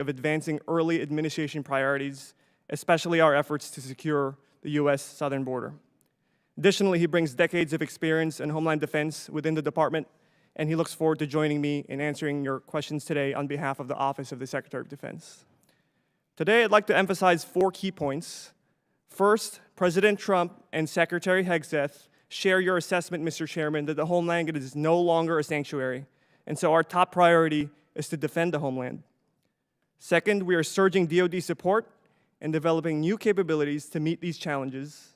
of advancing early administration priorities, especially our efforts to secure the U.S. southern border. Additionally, he brings decades of experience in Homeland Defense within the department, and he looks forward to joining me in answering your questions today on behalf of the Office of the Secretary of Defense. Today, I'd like to emphasize 4 key points. First, President Trump and Secretary Hegseth share your assessment, Mr. Chairman, that the homeland is no longer a sanctuary, and so our top priority is to defend the homeland. Second, we are surging DoD support and developing new capabilities to meet these challenges.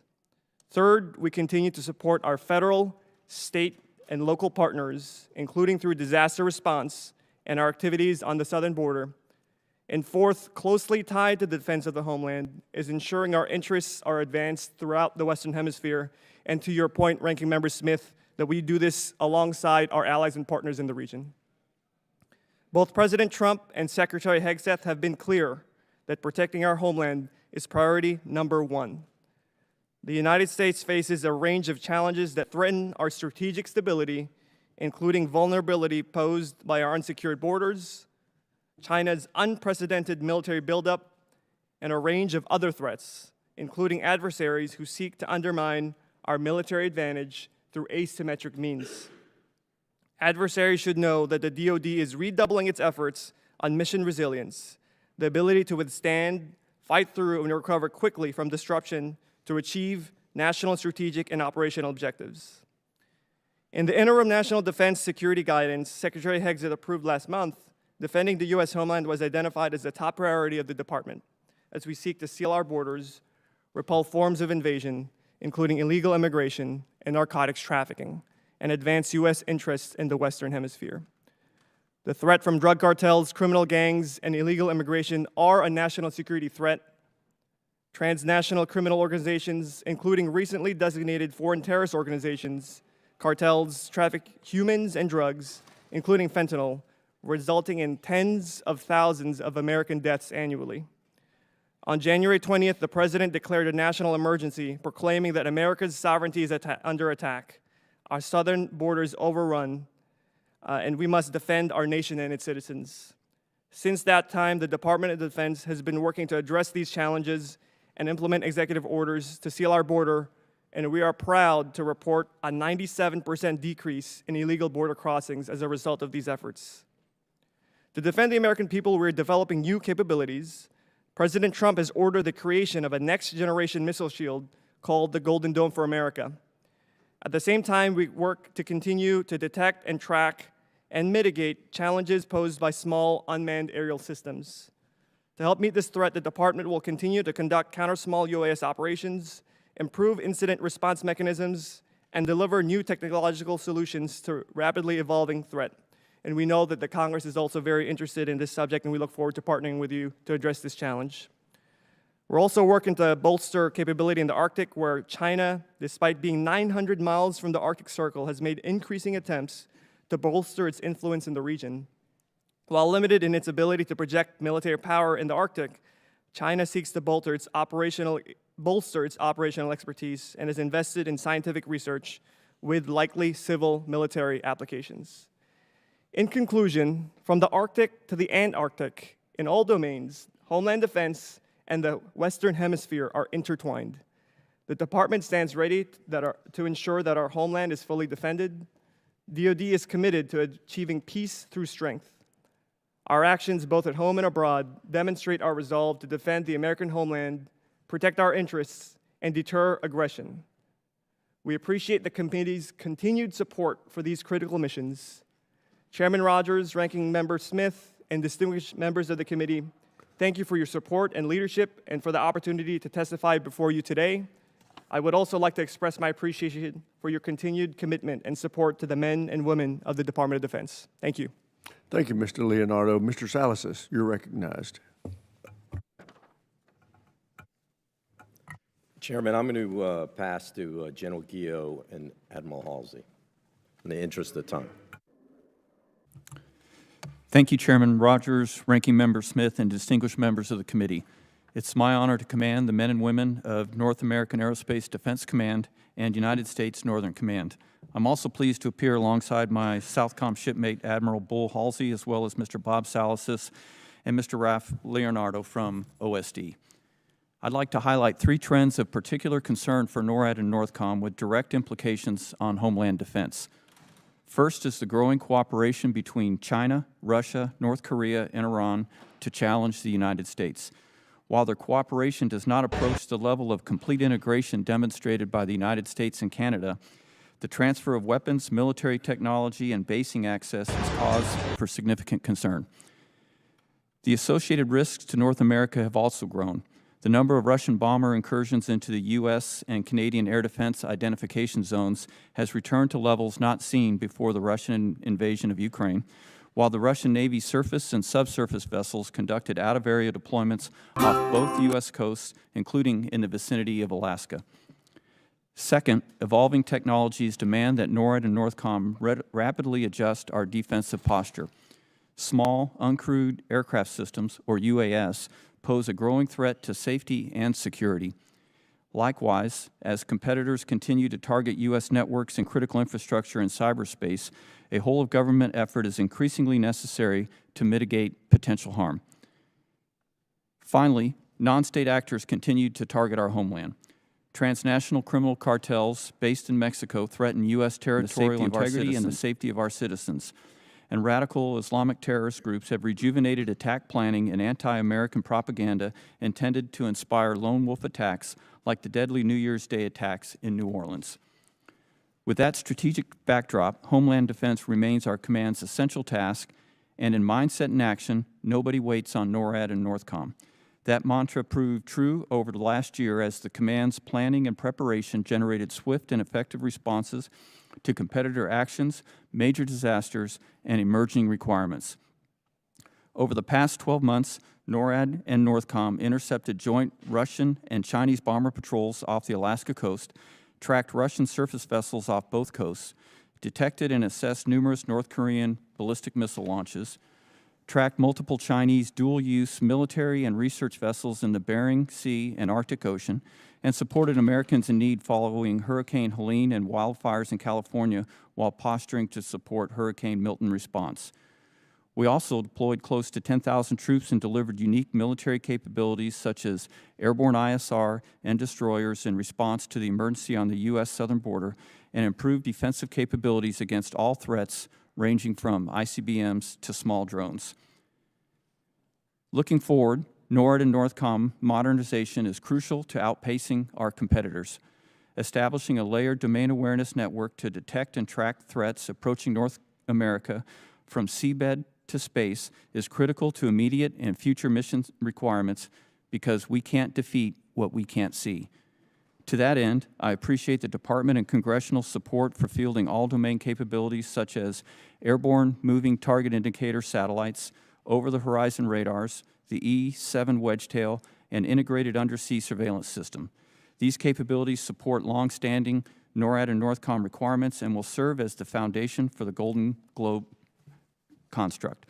Third, we continue to support our federal, state, and local partners, including through disaster response and our activities on the southern border. And fourth, closely tied to the defense of the homeland is ensuring our interests are advanced throughout the Western Hemisphere, and to your point, Ranking Member Smith, that we do this alongside our allies and partners in the region. Both President Trump and Secretary Hegseth have been clear that protecting our homeland is priority number 1. The United States faces a range of challenges that threaten our strategic stability, including vulnerability posed by our unsecured borders, China's unprecedented military buildup, and a range of other threats, including adversaries who seek to undermine our military advantage through asymmetric means. Adversaries should know that the DoD is redoubling its efforts on mission resilience, the ability to withstand, fight through, and recover quickly from disruption to achieve national strategic and operational objectives. In the interim National Defense Security Guidance Secretary Hegseth approved last month, defending the U.S. homeland was identified as a top priority of the department as we seek to seal our borders, repel forms of invasion, including illegal immigration and narcotics trafficking, and advance U.S. interests in the Western Hemisphere. The threat from drug cartels, criminal gangs, and illegal immigration are a national security threat. Transnational criminal organizations, including recently designated foreign terrorist organizations, cartels, traffic humans and drugs, including fentanyl, resulting in tens of thousands of American deaths annually. On January 20th, the President declared a national emergency, proclaiming that America's sovereignty is under attack, our southern borders overrun, and we must defend our nation and its citizens. Since that time, the Department of Defense has been working to address these challenges and implement executive orders to seal our border, and we are proud to report a 97% decrease in illegal border crossings as a result of these efforts. To defend the American people, we're developing new capabilities. President Trump has ordered the creation of a next-generation missile shield called the Golden Dome for America. At the same time, we work to continue to detect and track and mitigate challenges posed by small unmanned aerial systems. To help meet this threat, the department will continue to conduct counter-small UAS operations, improve incident response mechanisms, and deliver new technological solutions to rapidly evolving threat. And we know that the Congress is also very interested in this subject, and we look forward to partnering with you to address this challenge. We're also working to bolster capability in the Arctic, where China, despite being 900 miles from the Arctic Circle, has made increasing attempts to bolster its influence in the region. While limited in its ability to project military power in the Arctic, China seeks to bolster its operational expertise and has invested in scientific research with likely civil military applications. In conclusion, from the Arctic to the Antarctic, in all domains, Homeland Defense and the Western Hemisphere are intertwined. The department stands ready to ensure that our homeland is fully defended. DoD is committed to achieving peace through strength. Our actions, both at home and abroad, demonstrate our resolve to defend the American homeland, protect our interests, and deter aggression. We appreciate the committee's continued support for these critical missions. Chairman Rogers, Ranking Member Smith, and distinguished members of the committee, thank you for your support and leadership and for the opportunity to testify before you today. I would also like to express my appreciation for your continued commitment and support to the men and women of the Department of Defense. Thank you. Thank you, Mr. Leonardo. Mr. Salasys, you're recognized. Chairman, I'm going to pass to General Guillot and Admiral Halsey in the interest of time. Thank you, Chairman Rogers, Ranking Member Smith, and distinguished members of the committee. It's my honor to command the men and women of North American Aerospace Defense Command and United States Northern Command. I'm also pleased to appear alongside my Southcom shipmate, Admiral Bull Halsey, as well as Mr. Bob Salasys and Mr. Ralph Leonardo from OSD. I'd like to highlight 3 trends of particular concern for NORAD and NORTHCOM with direct implications on homeland defense. First is the growing cooperation between China, Russia, North Korea, and Iran to challenge the United States. While their cooperation does not approach the level of complete integration demonstrated by the United States and Canada, the transfer of weapons, military technology, and basing access is cause for significant concern. The associated risks to North America have also grown. The number of Russian bomber incursions into the U.S. and Canadian air defense identification zones has returned to levels not seen before the Russian invasion of Ukraine, while the Russian Navy surface and subsurface vessels conducted out-of-area deployments off both U.S. coasts, including in the vicinity of Alaska. Second, evolving technologies demand that NORAD and NORTHCOM rapidly adjust our defensive posture. Small, uncrewed aircraft systems, or UAS, pose a growing threat to safety and security. Likewise, as competitors continue to target U.S. networks and critical infrastructure in cyberspace, a whole-of-government effort is increasingly necessary to mitigate potential harm. Finally, non-state actors continue to target our homeland. Transnational criminal cartels based in Mexico threaten U.S. territorial integrity and the safety of our citizens. And radical Islamic terrorist groups have rejuvenated attack planning and anti-American propaganda intended to inspire lone wolf attacks like the deadly New Year's Day attacks in New Orleans. With that strategic backdrop, Homeland Defense remains our command's essential task, and in mindset and action, nobody waits on NORAD and NORTHCOM. That mantra proved true over the last year as the command's planning and preparation generated swift and effective responses to competitor actions, major disasters, and emerging requirements. Over the past 12 months, NORAD and NORTHCOM intercepted joint Russian and Chinese bomber patrols off the Alaska coast, tracked Russian surface vessels off both coasts, detected and assessed numerous North Korean ballistic missile launches, tracked multiple Chinese dual-use military and research vessels in the Bering Sea and Arctic Ocean, and supported Americans in need following Hurricane Helene and wildfires in California while posturing to support Hurricane Milton response. We also deployed close to 10,000 troops and delivered unique military capabilities such as airborne ISR and destroyers in response to the emergency on the U.S. southern border and improved defensive capabilities against all threats ranging from ICBMs to small drones. Looking forward, NORAD and NORTHCOM modernization is crucial to outpacing our competitors. Establishing a layered domain awareness network to detect and track threats approaching North America from seabed to space is critical to immediate and future mission requirements because we can't defeat what we can't see. To that end, I appreciate the Department and Congressional support for fielding all domain capabilities such as airborne moving target indicator satellites, over-the-horizon radars, the E-7 Wedgetail, and integrated undersea surveillance system. These capabilities support long-standing NORAD and NORTHCOM requirements and will serve as the foundation for the Golden Dome construct.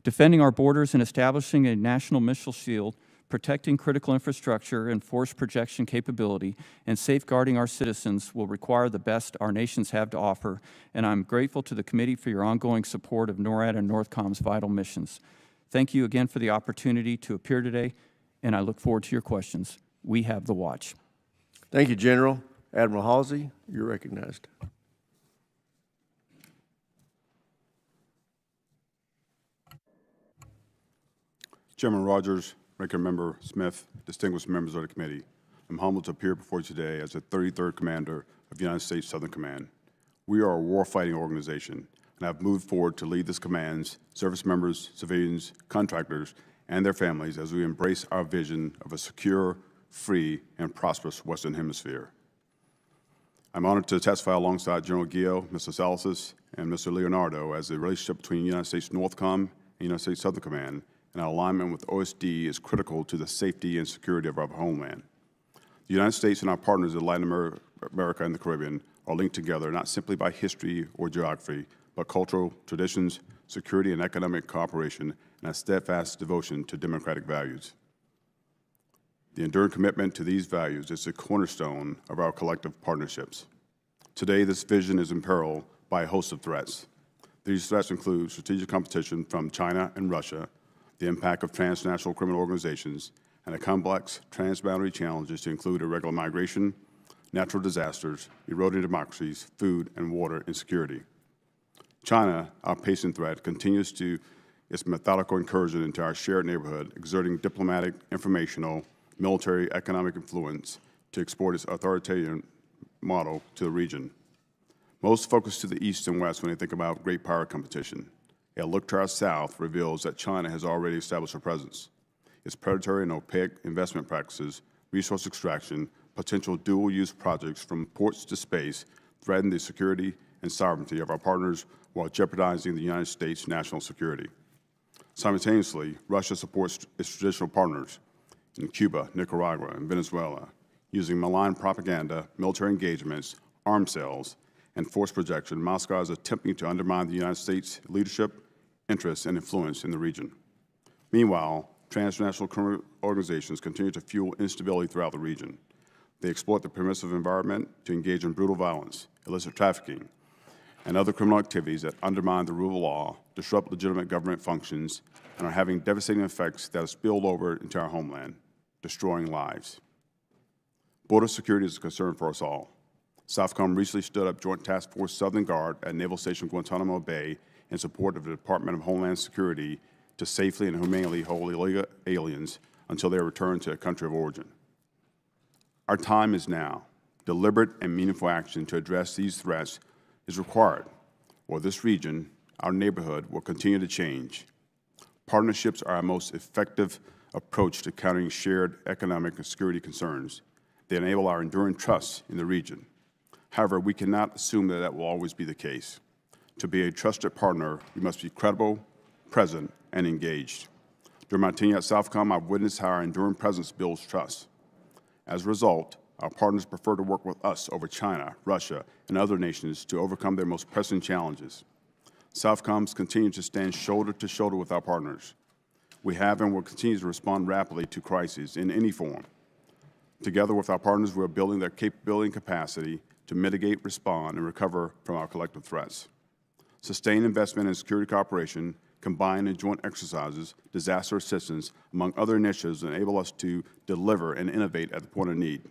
Defending our borders and establishing a national missile shield, protecting critical infrastructure and force projection capability, and safeguarding our citizens will require the best our nations have to offer, and I'm grateful to the committee for your ongoing support of NORAD and NORTHCOM's vital missions. Thank you again for the opportunity to appear today, and I look forward to your questions. We have the watch. Thank you, General. Admiral Halsey, you're recognized. Chairman Rogers, Ranking Member Smith, distinguished members of the committee, I'm humbled to appear before you today as the 33rd Commander of the United States Southern Command. We are a warfighting organization, and I've moved forward to lead this command's service members, civilians, contractors, and their families as we embrace our vision of a secure, free, and prosperous Western Hemisphere. I'm honored to testify alongside General Guillot, Mr. Salasys, and Mr. Leonardo as the relationship between United States NORTHCOM and United States Southern Command and our alignment with OSD is critical to the safety and security of our homeland. The United States and our partners in Latin America and the Caribbean are linked together not simply by history or geography, but cultural traditions, security and economic cooperation, and a steadfast devotion to democratic values. The enduring commitment to these values is the cornerstone of our collective partnerships. Today, this vision is in peril by a host of threats. These threats include strategic competition from China and Russia, the impact of transnational criminal organizations, and the complex transboundary challenges to include irregular migration, natural disasters, eroding democracies, food and water insecurity. China, our pacing threat, continues its methodical incursion into our shared neighborhood, exerting diplomatic, informational, military, economic influence to export its authoritarian model to the region. Most focus to the east and west when they think about great power competition. A look to our south reveals that China has already established a presence. Its predatory and opaque investment practices, resource extraction, potential dual-use projects from ports to space threaten the security and sovereignty of our partners while jeopardizing the United States' national security. Simultaneously, Russia supports its traditional partners in Cuba, Nicaragua, and Venezuela, using malign propaganda, military engagements, arms sales, and force projection. Moscow is attempting to undermine the United States' leadership, interests, and influence in the region. Meanwhile, transnational criminal organizations continue to fuel instability throughout the region. They exploit the permissive environment to engage in brutal violence, illicit trafficking, and other criminal activities that undermine the rule of law, disrupt legitimate government functions, and are having devastating effects that have spilled over into our homeland, destroying lives. Border security is a concern for us all. SOUTHCOM recently stood up Joint Task Force Southern Guard at Naval Station Guantanamo Bay in support of the Department of Homeland Security to safely and humanely hold illegal aliens until they are returned to a country of origin. Our time is now. Deliberate and meaningful action to address these threats is required, or this region, our neighborhood, will continue to change. Partnerships are our most effective approach to countering shared economic and security concerns. They enable our enduring trust in the region. However, we cannot assume that that will always be the case. To be a trusted partner, we must be credible, present, and engaged. During my tenure at SOUTHCOM, I've witnessed how our enduring presence builds trust. As a result, our partners prefer to work with us over China, Russia, and other nations to overcome their most pressing challenges. SOUTHCOM's continue to stand shoulder to shoulder with our partners. We have and will continue to respond rapidly to crises in any form. Together with our partners, we are building their capability and capacity to mitigate, respond, and recover from our collective threats. Sustained investment in security cooperation, combined in joint exercises, disaster assistance, among other initiatives, enable us to deliver and innovate at the point of need.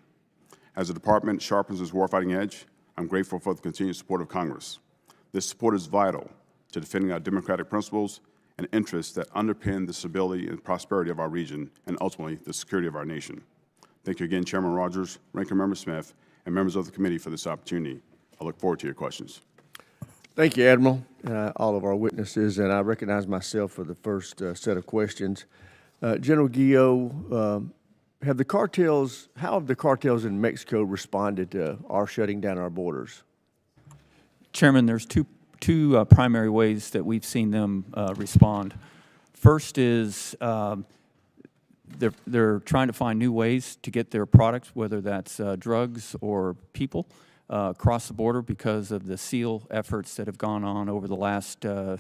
As the Department sharpens its warfighting edge, I'm grateful for the continued support of Congress. This support is vital to defending our democratic principles and interests that underpin the stability and prosperity of our region and ultimately the security of our nation. Thank you again, Chairman Rogers, Ranking Member Smith, and members of the committee for this opportunity. I look forward to your questions. Thank you, Admiral, all of our witnesses, and I recognize myself for the first set of questions. General Guillo, how have the cartels in Mexico responded to our shutting down our borders? Chairman, there's two primary ways that we've seen them respond. First is they're trying to find new ways to get their products, whether that's drugs or people, across the border because of the SEAL efforts that have gone on over the last 2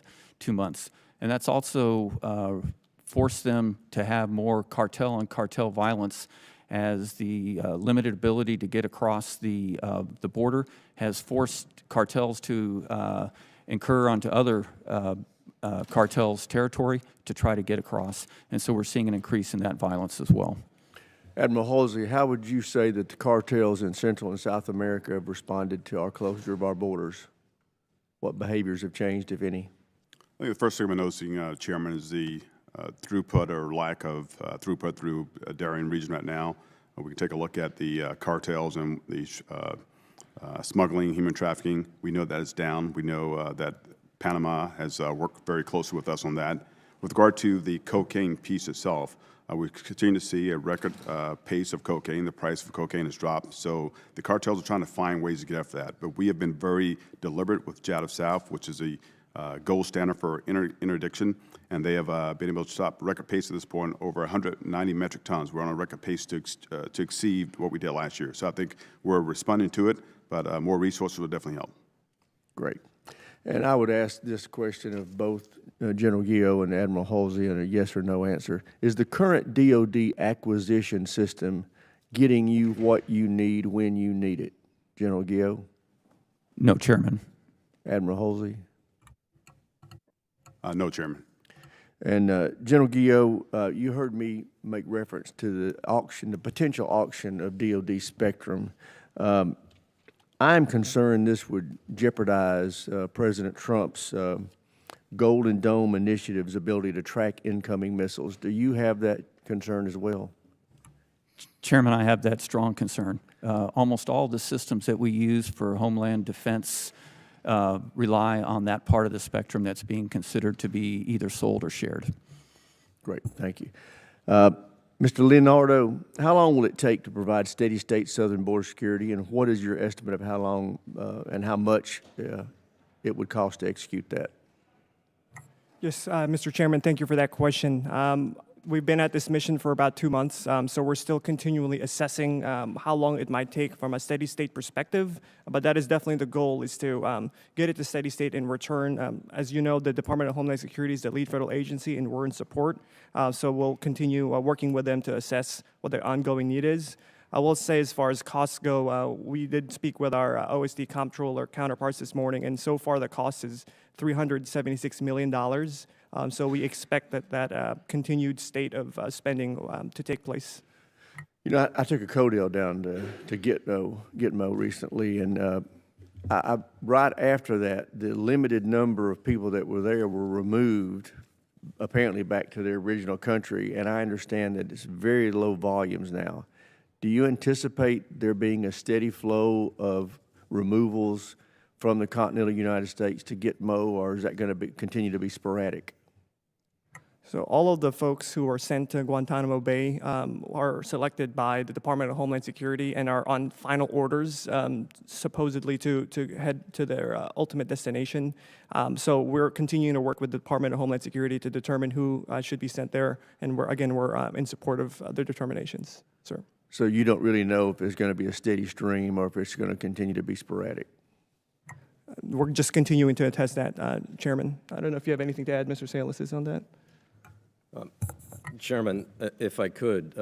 months. And that's also forced them to have more cartel and cartel violence, as the limited ability to get across the border has forced cartels to incur onto other cartels' territory to try to get across. And so we're seeing an increase in that violence as well. Admiral Halsey, how would you say that the cartels in Central and South America have responded to our closure of our borders? What behaviors have changed, if any? I think the first thing we're noticing, Chairman, is the throughput or lack of throughput through Darien region right now. We can take a look at the cartels and the smuggling, human trafficking. We know that it's down. We know that Panama has worked very closely with us on that. With regard to the cocaine piece itself, we continue to see a record pace of cocaine. The price of cocaine has dropped. So the cartels are trying to find ways to get after that. But we have been very deliberate with JAD of South, which is a gold standard for interdiction. And they have been able to stop record pace at this point over 190 metric tons. We're on a record pace to exceed what we did last year. So I think we're responding to it, but more resources will definitely help. Great. And I would ask this question of both General Guillo and Admiral Halsey in a yes or no answer. Is the current DOD acquisition system getting you what you need when you need it? General Guillo? No, Chairman. Admiral Halsey? No, Chairman. And General Guillot, you heard me make reference to the auction, the potential auction of DoD spectrum. I'm concerned this would jeopardize President Trump's Golden Dome initiative's ability to track incoming missiles. Do you have that concern as well? Chairman, I have that strong concern. Almost all the systems that we use for Homeland Defense rely on that part of the spectrum that's being considered to be either sold or shared. Great, thank you. Mr. Leonardo, how long will it take to provide steady state southern border security, and what is your estimate of how long and how much it would cost to execute that? Yes, Mr. Chairman, thank you for that question. We've been at this mission for about 2 months, so we're still continually assessing how long it might take from a steady state perspective, but that is definitely the goal, is to get it to steady state in return. As you know, the Department of Homeland Security is the lead federal agency, and we're in support, so we'll continue working with them to assess what their ongoing need is. I will say, as far as costs go, we did speak with our OSD comptroller counterparts this morning, and so far the cost is $376 million. So we expect that continued state of spending to take place. You know, I took a CODEL down to Gitmo recently, and right after that, the limited number of people that were there were removed, apparently back to their original country, and I understand that it's very low volumes now. Do you anticipate there being a steady flow of removals from the continental United States to Gitmo, or is that going to continue to be sporadic? So all of the folks who are sent to Guantanamo Bay are selected by the Department of Homeland Security and are on final orders, supposedly to head to their ultimate destination. So we're continuing to work with the Department of Homeland Security to determine who should be sent there, and we're in support of their determinations, sir. So you don't really know if there's going to be a steady stream or if it's going to continue to be sporadic? We're just continuing to test that, Chairman. I don't know if you have anything to add, Mr. Salas, on that. Chairman, if I could,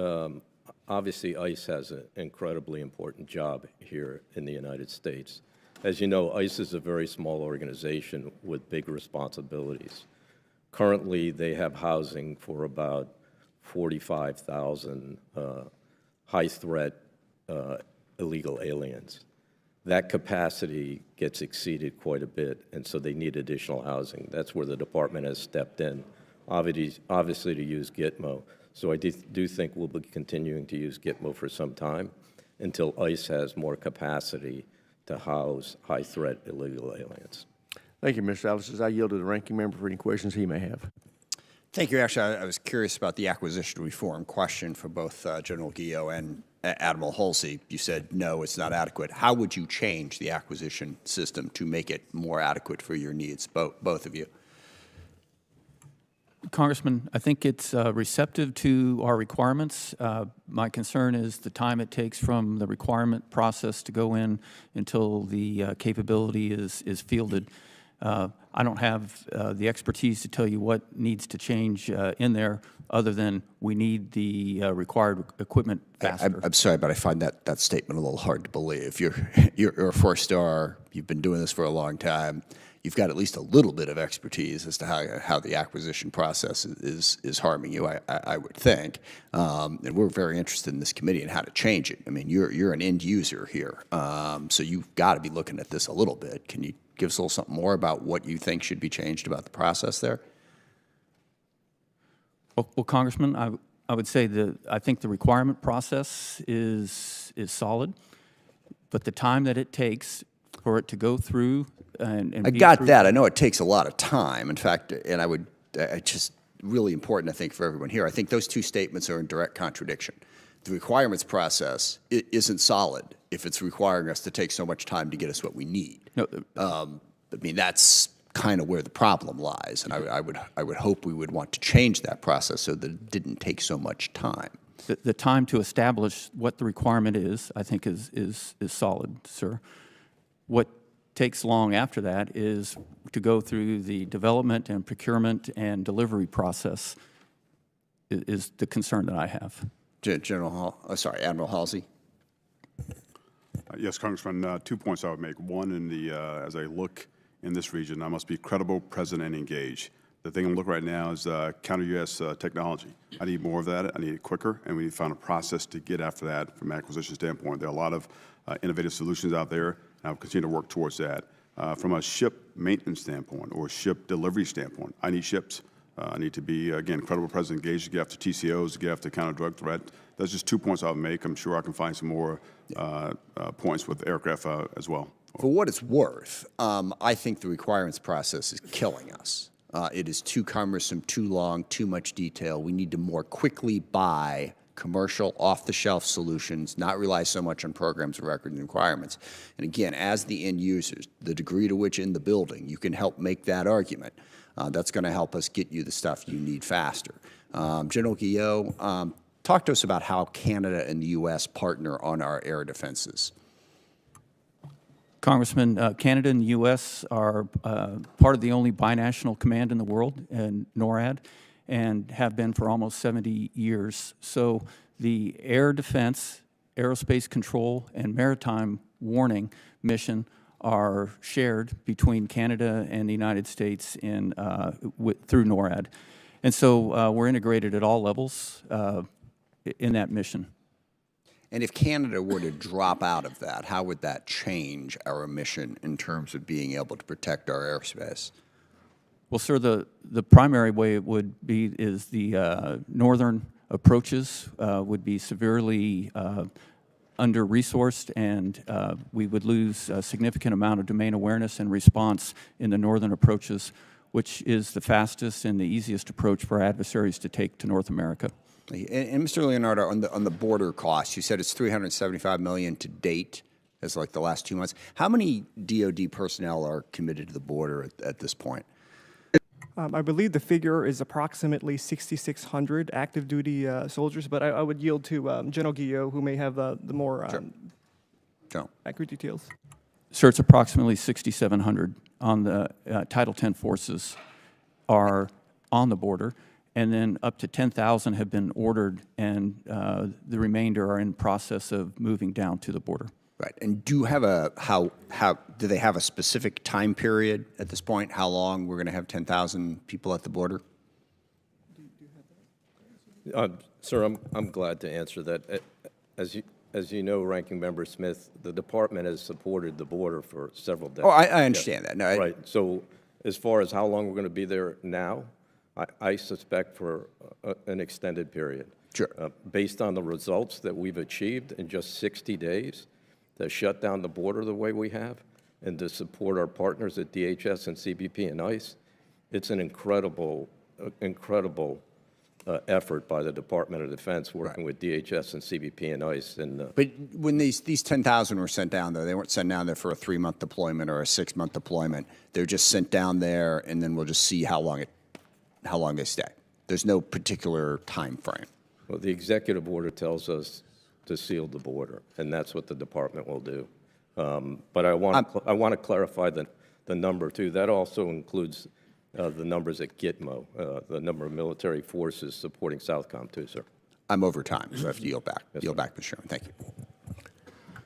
obviously ICE has an incredibly important job here in the United States. As you know, ICE is a very small organization with big responsibilities. Currently, they have housing for about 45,000 high-threat illegal aliens. That capacity gets exceeded quite a bit, and so they need additional housing. That's where the department has stepped in, obviously to use Gitmo. So I do think we'll be continuing to use Gitmo for some time until ICE has more capacity to house high-threat illegal aliens. Thank you, Mr. Salas. I yield to the ranking member for any questions he may have. Thank you. Actually, I was curious about the acquisition reform question for both General Guillot and Admiral Halsey. You said, no, it's not adequate. How would you change the acquisition system to make it more adequate for your needs, both of you? Congressman, I think it's receptive to our requirements. My concern is the time it takes from the requirement process to go in until the capability is fielded. I don't have the expertise to tell you what needs to change in there, other than we need the required equipment faster. I'm sorry, but I find that statement a little hard to believe. You're a four-star. You've been doing this for a long time. You've got at least a little bit of expertise as to how the acquisition process is harming you, I would think. And we're very interested in this committee and how to change it. I mean, you're an end user here, so you've got to be looking at this a little bit. Can you give us a little something more about what you think should be changed about the process there? Well, Congressman, I would say that I think the requirement process is solid, but the time that it takes for it to go through and I got that. I know it takes a lot of time. In fact, and it's just really important, I think, for everyone here. I think those two statements are in direct contradiction. The requirements process isn't solid if it's requiring us to take so much time to get us what we need. No, I mean, that's kind of where the problem lies, and I would hope we would want to change that process so that it didn't take so much time. the time to establish what the requirement is, I think, is solid, sir. What takes long after that is to go through the development and procurement and delivery process is the concern that I have. Admiral Halsey. Yes, Congressman, 2 points I would make. One, as I look in this region, I must be credible, present, and engaged. The thing I'm looking right now is counter-UAS technology. I need more of that. I need it quicker, and we need to find a process to get after that from an acquisition standpoint. There are a lot of innovative solutions out there, and I'll continue to work towards that. From a ship maintenance standpoint or ship delivery standpoint, I need ships. I need to be, again, credible presence engaged to get after TCOs, to get after counter-drug threat. That's just 2 points I'll make. I'm sure I can find some more points with aircraft as well. For what it's worth, I think the requirements process is killing us. It is too cumbersome, too long, too much detail. We need to more quickly buy commercial, off-the-shelf solutions, not rely so much on programs of record and requirements. And again, as the end users, the degree to which in the building you can help make that argument, that's going to help us get you the stuff you need faster. General Guillot, talk to us about how Canada and the U.S. partner on our air defenses. Congressman, Canada and the U.S. are part of the only binational command in the world, NORAD, and have been for almost 70 years. So the air defense, aerospace control, and maritime warning mission are shared between Canada and the United States through NORAD. And so we're integrated at all levels in that mission. And if Canada were to drop out of that, how would that change our mission in terms of being able to protect our airspace? Well, sir, the primary way it would be is the northern approaches would be severely under-resourced, and we would lose a significant amount of domain awareness and response in the northern approaches, which is the fastest and the easiest approach for adversaries to take to North America. And Mr. Leonardo, on the border costs, you said it's $375 million to date, as like the last 2 months. How many DoD personnel are committed to the border at this point? I believe the figure is approximately 6,600 active duty soldiers, but I would yield to General Guillot, who may have the more accurate details. Sir, it's approximately 6,700 on the Title X forces are on the border, and then up to 10,000 have been ordered, and the remainder are in process of moving down to the border. Right. And do you have do they have a specific time period at this point? How long we're going to have 10,000 people at the border? Sir, I'm glad to answer that. As you know, Ranking Member Smith, the department has supported the border for several decades. Oh, I understand that. No, Right. So as far as how long we're going to be there now, I suspect for an extended period. Sure. Based on the results that we've achieved in just 60 days, to shut down the border the way we have, and to support our partners at DHS and CBP and ICE, it's an incredible effort by the Department of Defense working with DHS and CBP and ICE. But when these 10,000 were sent down there, they weren't sent down there for a 3-month deployment or a 6-month deployment. They're just sent down there, and then we'll just see how long they stay. There's no particular time frame. Well, the executive order tells us to seal the border, and that's what the department will do. But I want to clarify the number too. That also includes the numbers at Gitmo, the number of military forces supporting Southcom too, sir. I'm over time, so I have to yield back. Yield back, Mr. Chairman. Thank you.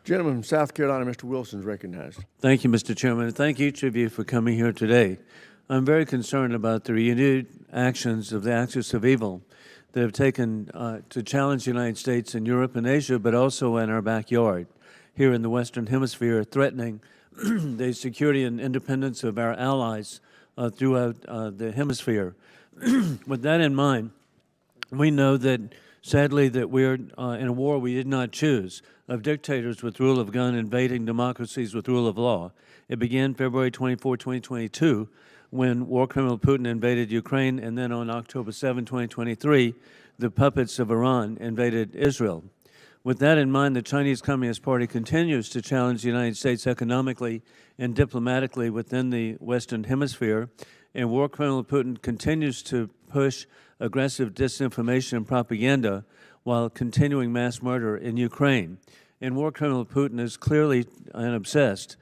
Gentleman from South Carolina, Mr. Wilson is recognized. Thank you, Mr. Chairman, and thank each of you for coming here today. I'm very concerned about the renewed actions of the axis of evil that have taken to challenge the United States and Europe and Asia, but also in our backyard, here in the Western Hemisphere, threatening the security and independence of our allies throughout the hemisphere. With that in mind, we know that, sadly, that we're in a war we did not choose, of dictators with rule of gun invading democracies with rule of law. It began February 24, 2022, when war criminal Putin invaded Ukraine, and then on October 7, 2023, the puppets of Iran invaded Israel. With that in mind, the Chinese Communist Party continues to challenge the United States economically and diplomatically within the Western Hemisphere, and war criminal Putin continues to push aggressive disinformation and propaganda while continuing mass murder in Ukraine. And war criminal Putin is clearly and obsessed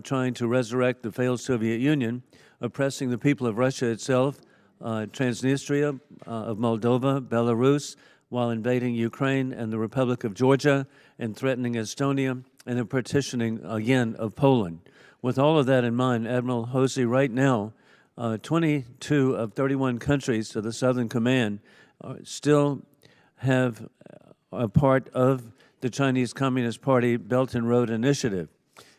trying to resurrect the failed Soviet Union, oppressing the people of Russia itself, Transnistria, of Moldova, Belarus, while invading Ukraine and the Republic of Georgia, and threatening Estonia, and the partitioning, again, of Poland. With all of that in mind, Admiral Hosey, right now, 22 of 31 countries of the Southern Command still have a part of the Chinese Communist Party Belt and Road Initiative.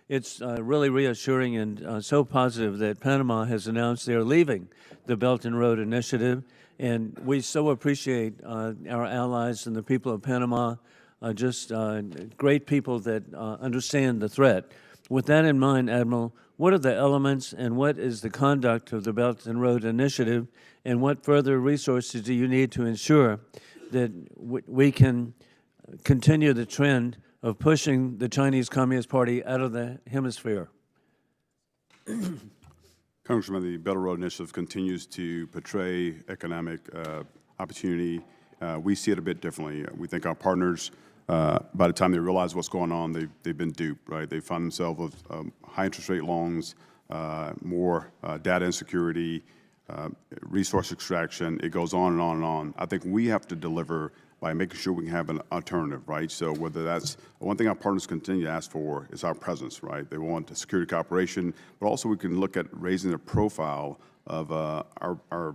It's really reassuring and so positive that Panama has announced they're leaving the Belt and Road Initiative, and we so appreciate our allies and the people of Panama, just great people that understand the threat. With that in mind, Admiral, what are the elements and what is the conduct of the Belt and Road Initiative, and what further resources do you need to ensure that we can continue the trend of pushing the Chinese Communist Party out of the hemisphere? Congressman, the Belt and Road Initiative continues to portray economic opportunity. We see it a bit differently. We think our partners, by the time they realize what's going on, they've been duped, right? They find themselves with high interest rate loans, more data insecurity, resource extraction. It goes on and on and on. I think we have to deliver by making sure we can have an alternative, right? So whether that's, one thing our partners continue to ask for is our presence, right? They want a security cooperation, but also we can look at raising the profile of our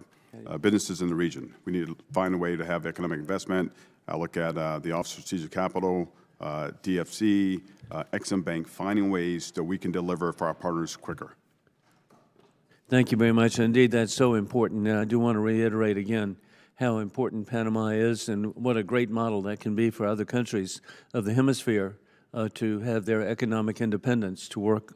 businesses in the region. We need to find a way to have economic investment. I look at the Office of Strategic Capital, DFC, Exim Bank, finding ways that we can deliver for our partners quicker. Thank you very much. Indeed, that's so important. And I do want to reiterate again how important Panama is and what a great model that can be for other countries of the hemisphere to have their economic independence to work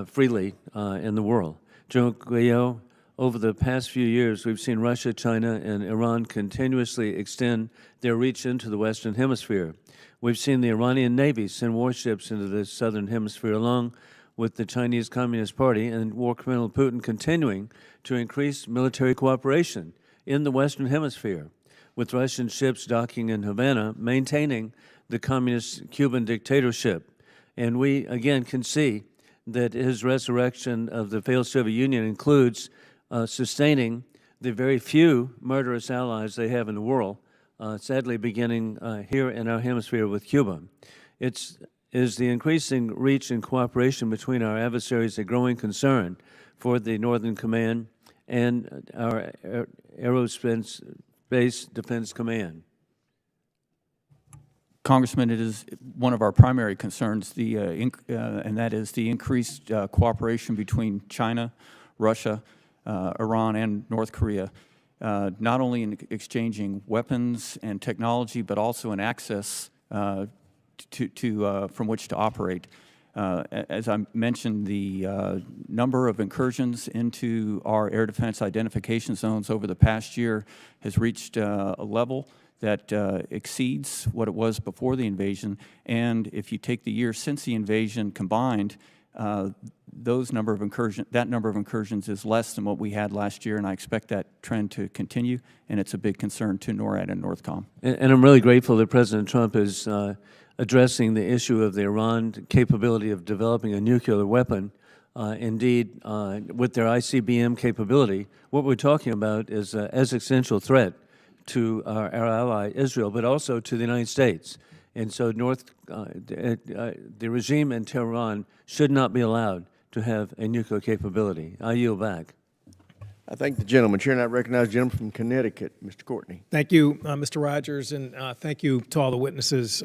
freely in the world. General Guillo, over the past few years, we've seen Russia, China, and Iran continuously extend their reach into the Western Hemisphere. We've seen the Iranian Navy send warships into the Southern Hemisphere along with the Chinese Communist Party, and war criminal Putin continuing to increase military cooperation in the Western Hemisphere, with Russian ships docking in Havana, maintaining the communist Cuban dictatorship. And we, again, can see that his resurrection of the failed Soviet Union includes sustaining the very few murderous allies they have in the world, sadly beginning here in our hemisphere with Cuba. Is the increasing reach and cooperation between our adversaries a growing concern for the Northern Command and our Aerospace Defense Command? Congressman, it is one of our primary concerns, and that is the increased cooperation between China, Russia, Iran, and North Korea, not only in exchanging weapons and technology, but also in access from which to operate. As I mentioned, the number of incursions into our air defense identification zones over the past year has reached a level that exceeds what it was before the invasion. And if you take the year since the invasion combined, that number of incursions is less than what we had last year, and I expect that trend to continue, and it's a big concern to NORAD and NORTHCOM. And I'm really grateful that President Trump is addressing the issue of the Iran capability of developing a nuclear weapon. Indeed, with their ICBM capability, what we're talking about is an existential threat to our ally Israel, but also to the United States. And so the regime in Tehran should not be allowed to have a nuclear capability. I yield back. I thank the gentleman. Chair, and I recognize the gentleman from Connecticut, Mr. Courtney. Thank you, Mr. Rogers, and thank you to all the witnesses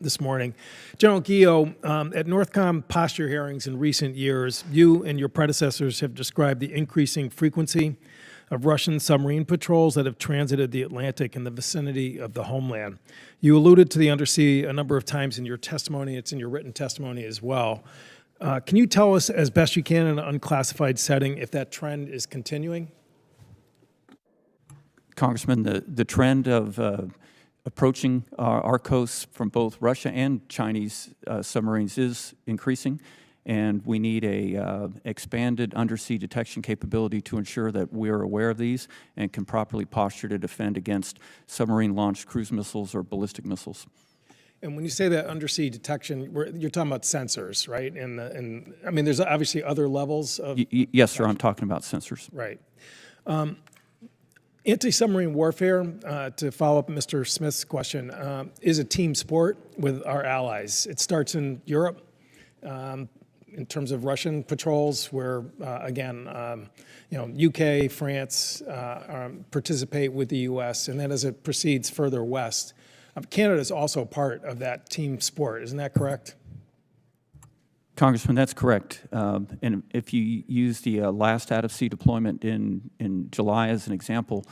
this morning. General Guillo, at NORTHCOM posture hearings in recent years, you and your predecessors have described the increasing frequency of Russian submarine patrols that have transited the Atlantic in the vicinity of the homeland. You alluded to the undersea a number of times in your testimony. It's in your written testimony as well. Can you tell us, as best you can in an unclassified setting, if that trend is continuing? Congressman, the trend of approaching our coasts from both Russia and Chinese submarines is increasing, and we need a expanded undersea detection capability to ensure that we're aware of these and can properly posture to defend against submarine-launched cruise missiles or ballistic missiles. And when you say that undersea detection, you're talking about sensors, right? And I mean, there's obviously other levels of... Yes, sir, I'm talking about sensors. Right. Anti-submarine warfare, to follow up Mr. Smith's question, is a team sport with our allies. It starts in Europe. in terms of Russian patrols, where again, UK, France participate with the U.S., and then as it proceeds further west, Canada is also part of that team sport. Isn't that correct? Congressman, that's correct. And if you use the last out-of-sea deployment in July as an example,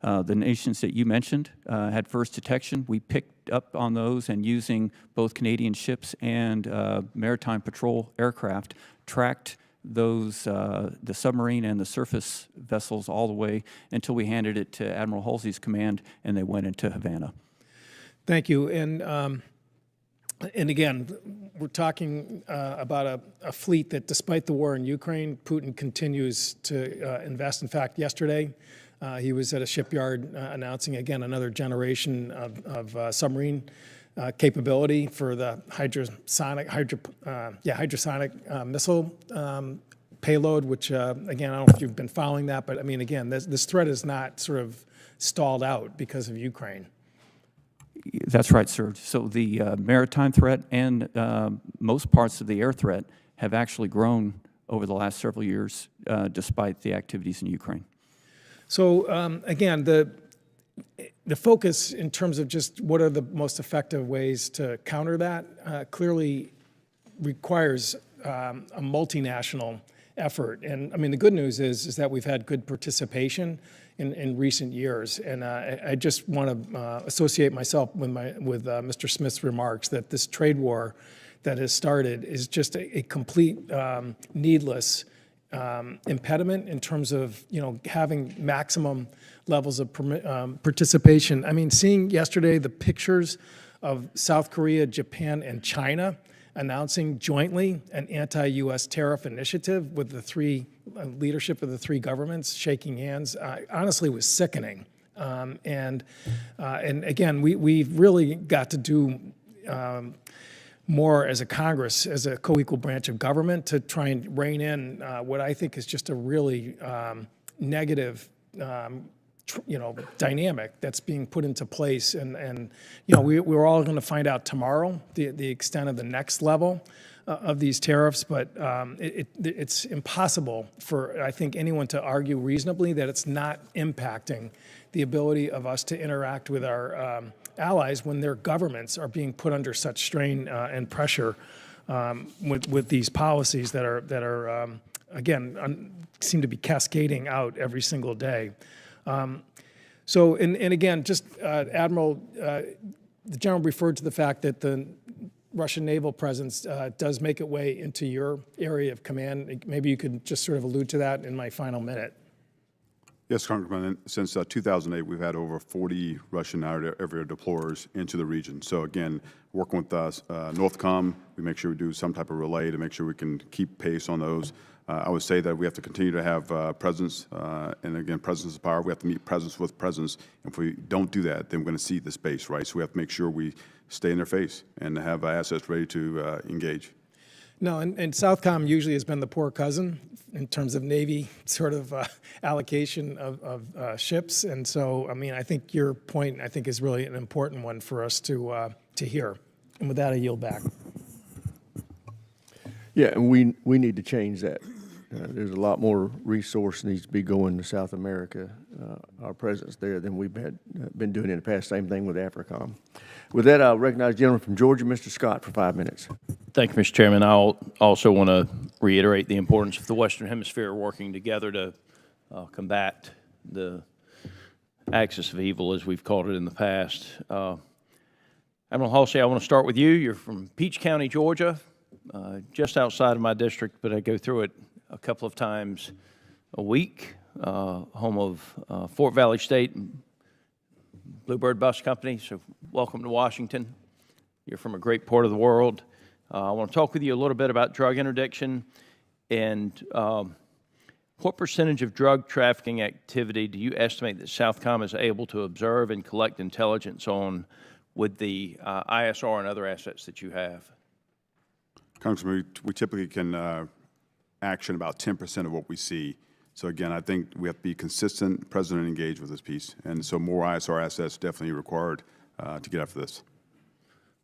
the nations that you mentioned had first detection. We picked up on those, and using both Canadian ships and maritime patrol aircraft, tracked those, the submarine and the surface vessels all the way until we handed it to Admiral Halsey's command, and they went into Havana. Thank you. And again, we're talking about a fleet that, despite the war in Ukraine, Putin continues to invest. In fact, yesterday, he was at a shipyard announcing, again, another generation of submarine capability for the hydrosonic missile payload, which, again, I don't know if you've been following that, but I mean, again, this threat is not sort of stalled out because of Ukraine. That's right, sir. So the maritime threat and most parts of the air threat have actually grown over the last several years, despite the activities in Ukraine. So again, the focus in terms of just what are the most effective ways to counter that clearly requires a multinational effort. And I mean, the good news is that we've had good participation in recent years. And I just want to associate myself with Mr. Smith's remarks that this trade war that has started is just a complete needless impediment in terms of having maximum levels of participation. I mean, seeing yesterday the pictures of South Korea, Japan, and China announcing jointly an anti-U.S. tariff initiative with the leadership of the three governments shaking hands, honestly was sickening. And again, we've really got to do more as a Congress, as a co-equal branch of government, to try and rein in what I think is just a really negative dynamic that's being put into place. And we're all going to find out tomorrow the extent of the next level of these tariffs, but it's impossible for, I think, anyone to argue reasonably that it's not impacting the ability of us to interact with our allies when their governments are being put under such strain and pressure with these policies that are again, seem to be cascading out every single day. So, and again, just Admiral, the General referred to the fact that the Russian naval presence does make its way into your area of command. Maybe you could just sort of allude to that in my final minute. Yes, Congressman. Since 2008, we've had over 40 Russian air deployers into the region. So again, working with us, Northcom, we make sure we do some type of relay to make sure we can keep pace on those. I would say that we have to continue to have presence, and again, presence is power. We have to meet presence with presence. If we don't do that, then we're going to cede the space, right? So we have to make sure we stay in their face and have assets ready to engage. No, and Southcom usually has been the poor cousin in terms of Navy sort of allocation of ships. And so, I mean, I think your point, I think, is really an important one for us to hear. And with that, I yield back. Yeah, and we need to change that. There's a lot more resource needs to be going to South America, our presence there, than we've been doing in the past. Same thing with AFRICOM. With that, I'll recognize the gentleman from Georgia, Mr. Scott, for 5 minutes. Thank you, Mr. Chairman. I'll also want to reiterate the importance of the Western Hemisphere working together to combat the axis of evil, as we've called it in the past. Admiral Halsey, I want to start with you. You're from Peach County, Georgia, just outside of my district, but I go through it a couple of times a week, home of Fort Valley State Bluebird Bus Company, so welcome to Washington. You're from a great part of the world. I want to talk with you a little bit about drug interdiction and what percentage of drug trafficking activity do you estimate that Southcom is able to observe and collect intelligence on with the ISR and other assets that you have? Congressman, we typically can action about 10% of what we see. So again, I think we have to be consistent, present, and engaged with this piece. And so more ISR assets definitely required to get after this.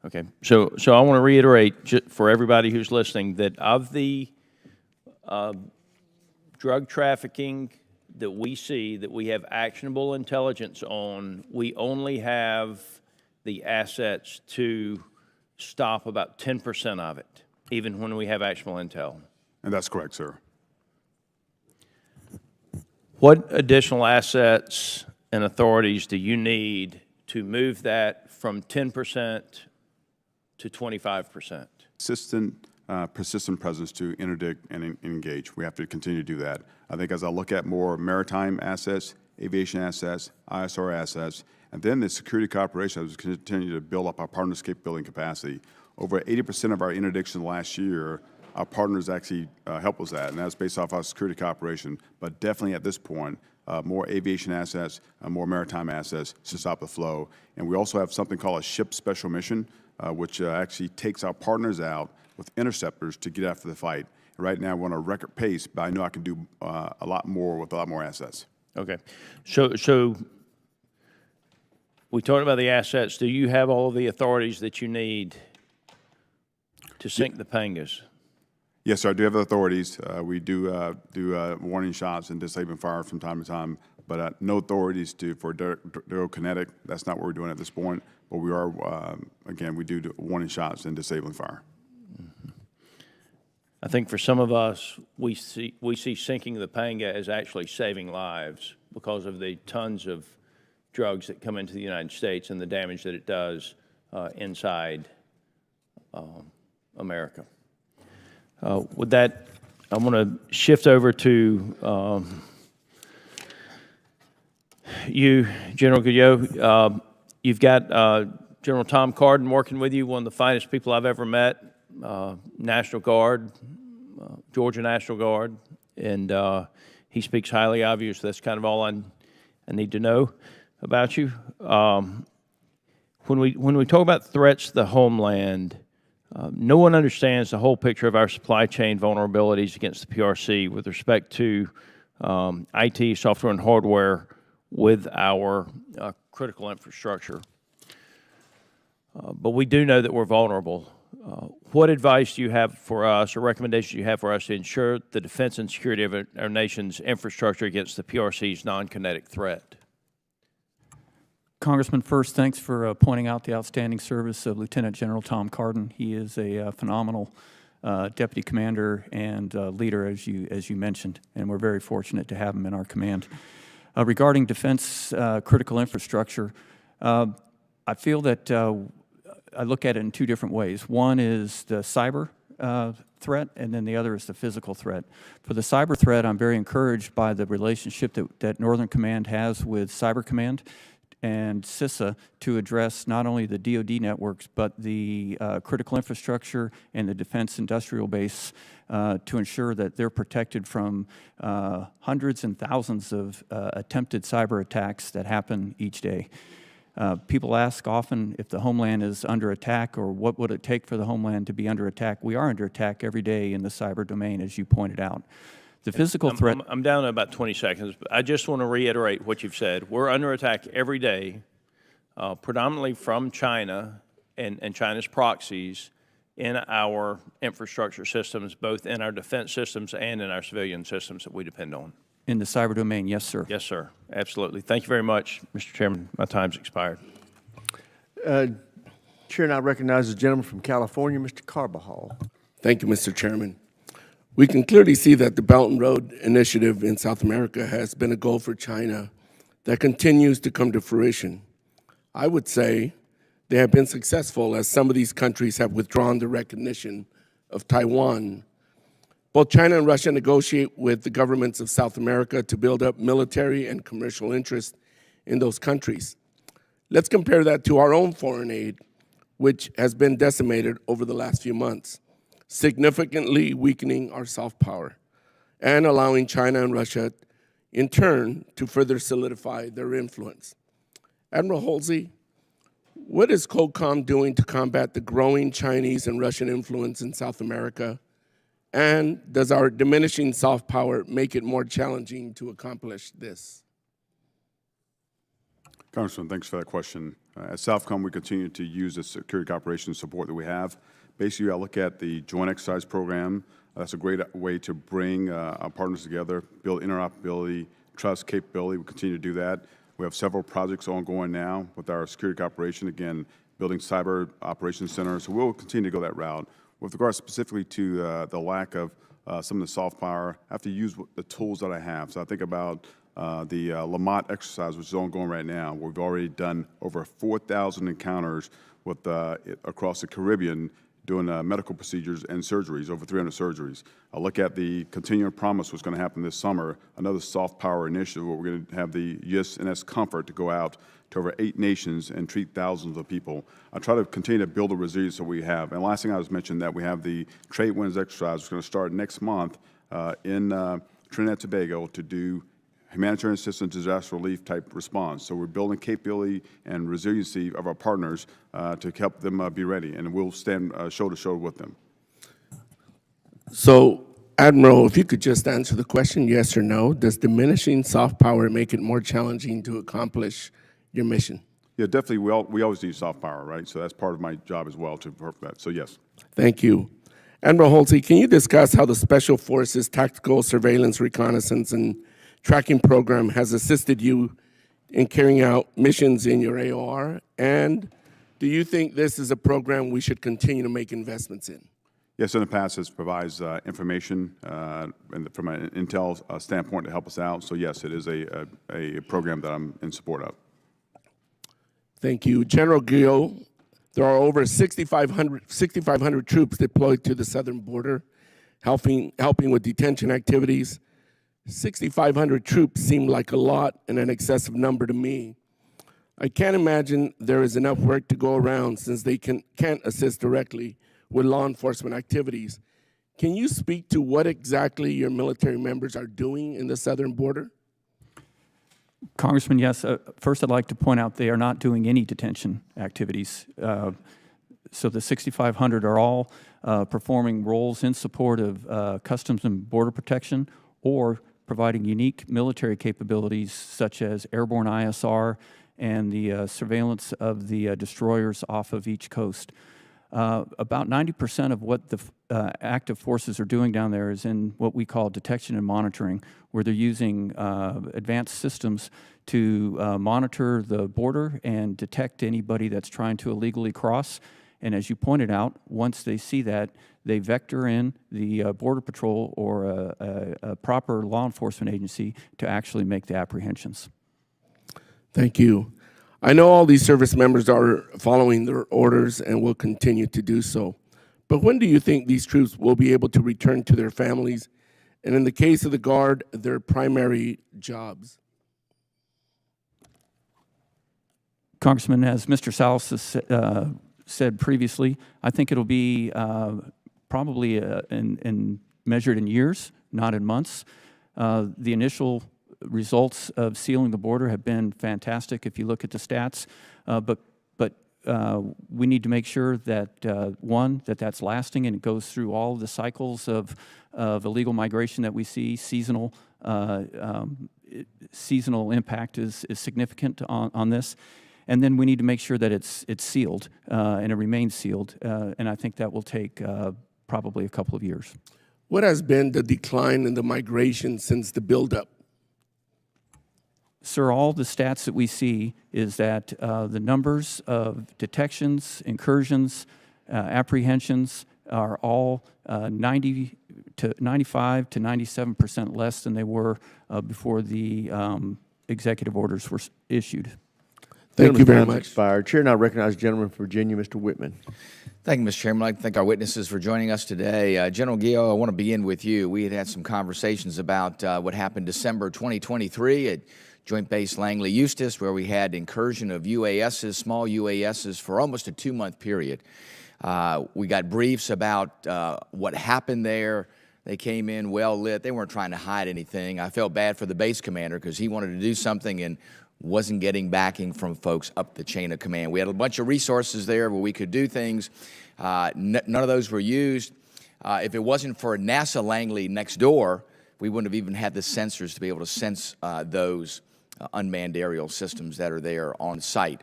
Okay, so I want to reiterate for everybody who's listening that of the drug trafficking that we see, that we have actionable intelligence on, we only have the assets to stop about 10% of it, even when we have actionable intel. And that's correct, sir. What additional assets and authorities do you need to move that from 10% to 25%? Persistent presence to interdict and engage. We have to continue to do that. I think as I look at more maritime assets, aviation assets, ISR assets, and then the security cooperation, as we continue to build up our partners' capability and capacity. Over 80% of our interdictions last year, our partners actually help us that, and that's based off our security cooperation. But definitely at this point, more aviation assets, more maritime assets to stop the flow. And we also have something called a ship special mission, which actually takes our partners out with interceptors to get after the fight. And right now, we're on a record pace, but I know I can do a lot more with a lot more assets. Okay, so we talked about the assets. Do you have all of the authorities that you need to sink the Pangas? Yes, sir, I do have the authorities. We do warning shots and disabling fire from time to time, but no authorities for kinetic. That's not what we're doing at this point. But we are, again, we do warning shots and disabling fire. I think for some of us, we see sinking the Panga as actually saving lives because of the tons of drugs that come into the United States and the damage that it does inside America. With that, I want to shift over to you, General Guillot. You've got General Tom Cardin working with you, one of the finest people I've ever met, National Guard, Georgia National Guard, and he speaks highly of you, so that's kind of all I need to know about you. When we talk about threats to the homeland, no one understands the whole picture of our supply chain vulnerabilities against the PRC with respect to IT, software, and hardware with our critical infrastructure. But we do know that we're vulnerable. What advice do you have for us, or recommendations do you have for us to ensure the defense and security of our nation's infrastructure against the PRC's non-kinetic threat? Congressman, first, thanks for pointing out the outstanding service of Lieutenant General Tom Cardin. He is a phenomenal deputy commander and leader, as you mentioned, and we're very fortunate to have him in our command. Regarding defense critical infrastructure, I feel that I look at it in two different ways. One is the cyber threat, and then the other is the physical threat. For the cyber threat, I'm very encouraged by the relationship that Northern Command has with Cyber Command and CISA to address not only the DoD networks, but the critical infrastructure and the defense industrial base to ensure that they're protected from hundreds and thousands of attempted cyber attacks that happen each day. People ask often if the homeland is under attack or what would it take for the homeland to be under attack. We are under attack every day in the cyber domain, as you pointed out. The physical threat... I'm down to about 20 seconds, but I just want to reiterate what you've said. We're under attack every day, predominantly from China and China's proxies in our infrastructure systems, both in our defense systems and in our civilian systems that we depend on. In the cyber domain, yes, sir. Yes, sir. Absolutely. Thank you very much, Mr. Chairman. My time's expired. Chair, and I recognize the gentleman from California, Mr. Carbajal. Thank you, Mr. Chairman. We can clearly see that the Belt and Road Initiative in South America has been a goal for China that continues to come to fruition. I would say they have been successful as some of these countries have withdrawn the recognition of Taiwan. Both China and Russia negotiate with the governments of South America to build up military and commercial interest in those countries. Let's compare that to our own foreign aid, which has been decimated over the last few months, significantly weakening our soft power and allowing China and Russia, in turn, to further solidify their influence. Admiral Halsey, what is COCOM doing to combat the growing Chinese and Russian influence in South America? And does our diminishing soft power make it more challenging to accomplish this? Congressman, thanks for that question. At Southcom, we continue to use the security operations support that we have. Basically, I look at the Joint Exercise Program. That's a great way to bring our partners together, build interoperability, trust, capability. We continue to do that. We have several projects ongoing now with our security operation, again, building cyber operations centers. So we'll continue to go that route. With regard specifically to the lack of some of the soft power, I have to use the tools that I have. So I think about the Lamont exercise, which is ongoing right now. We've already done over 4,000 encounters with across the Caribbean doing medical procedures and surgeries, over 300 surgeries. I look at the Continuing Promise, what's going to happen this summer, another soft power initiative where we're going to have the USNS Comfort to go out to over 8 nations and treat thousands of people. I try to continue to build the resilience that we have. And last thing I was mentioning that we have the Trade Winds exercise, which is going to start next month in Trinidad and Tobago to do humanitarian assistance, disaster relief type response. So we're building capability and resiliency of our partners to help them be ready, and we'll stand shoulder to shoulder with them. So, Admiral, if you could just answer the question, yes or no, does diminishing soft power make it more challenging to accomplish your mission? Yeah, definitely. We always need soft power, right? So that's part of my job as well to work that. So yes. Thank you. Admiral Halsey, can you discuss how the Special Forces Tactical Surveillance, Reconnaissance, and Tracking Program has assisted you in carrying out missions in your AOR? And do you think this is a program we should continue to make investments in? Yes, in the past, it provides information and from an intel standpoint to help us out. So yes, it is a program that I'm in support of. Thank you. General Gio, there are over 6,500 troops deployed to the southern border, helping with detention activities. 6,500 troops seem like a lot and an excessive number to me. I can't imagine there is enough work to go around since they can't assist directly with law enforcement activities. Can you speak to what exactly your military members are doing in the southern border? Congressman, yes. First, I'd like to point out they are not doing any detention activities. So the 6,500 are all performing roles in support of Customs and Border Protection or providing unique military capabilities such as airborne ISR and the surveillance of the destroyers off of each coast. About 90% of what the active forces are doing down there is in what we call detection and monitoring, where they're using advanced systems to monitor the border and detect anybody that's trying to illegally cross. And as you pointed out, once they see that, they vector in the Border Patrol or a proper law enforcement agency to actually make the apprehensions. Thank you. I know all these service members are following their orders and will continue to do so. But when do you think these troops will be able to return to their families, and in the case of the Guard, their primary jobs? Congressman, as Mr. Salas has said previously, I think it'll be probably measured in years, not in months. The initial results of sealing the border have been fantastic if you look at the stats, but we need to make sure that, one, that's lasting and it goes through all of the cycles of illegal migration that we see. Seasonal impact is significant on this. And then we need to make sure that it's sealed and it remains sealed, and I think that will take probably a couple of years. What has been the decline in the migration since the buildup? Sir, all the stats that we see is that the numbers of detections, incursions, apprehensions are all 95 to 97% less than they were before the executive orders were issued. Thank you very much. Expired. Chair now recognizes the gentleman from Virginia, Mr. Whitman. Thank you, Mr. Chairman. I'd like to thank our witnesses for joining us today. General Gio, I want to begin with you. We had some conversations about what happened December 2023 at Joint Base Langley Eustis, where we had incursion of UASs, small UASs, for almost a 2-month period. We got briefs about what happened there. They came in well lit. They weren't trying to hide anything. I felt bad for the base commander because he wanted to do something and wasn't getting backing from folks up the chain of command. We had a bunch of resources there where we could do things. None of those were used. If it wasn't for NASA Langley next door, we wouldn't have even had the sensors to be able to sense those unmanned aerial systems that are there on site.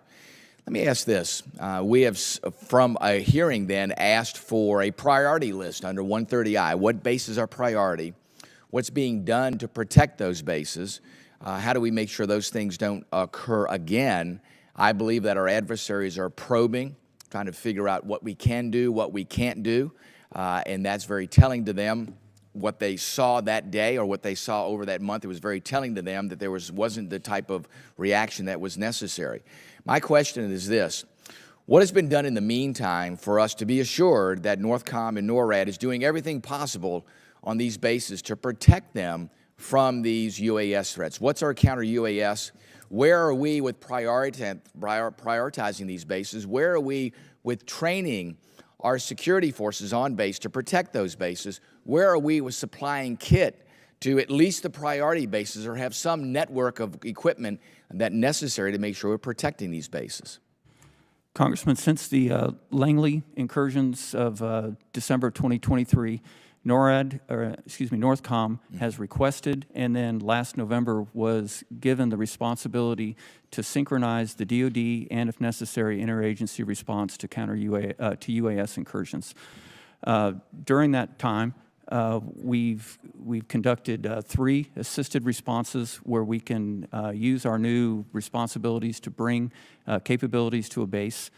Let me ask this. We have, from a hearing then, asked for a priority list under 130I. What bases are priority? What's being done to protect those bases? How do we make sure those things don't occur again? I believe that our adversaries are probing, trying to figure out what we can do, what we can't do, and that's very telling to them. What they saw that day or what they saw over that month, it was very telling to them that there wasn't the type of reaction that was necessary. My question is this: what has been done in the meantime for us to be assured that NORTHCOM and NORAD is doing everything possible on these bases to protect them from these UAS threats? What's our counter-UAS? Where are we with prioritizing these bases? Where are we with training our security forces on base to protect those bases? Where are we with supplying kit to at least the priority bases or have some network of equipment that necessary to make sure we're protecting these bases? Congressman, since the Langley incursions of December 2023, NORTHCOM has requested and then last November was given the responsibility to synchronize the DoD and, if necessary, interagency response to UAS incursions. During that time, we've conducted 3 assisted responses where we can use our new responsibilities to bring capabilities to a base,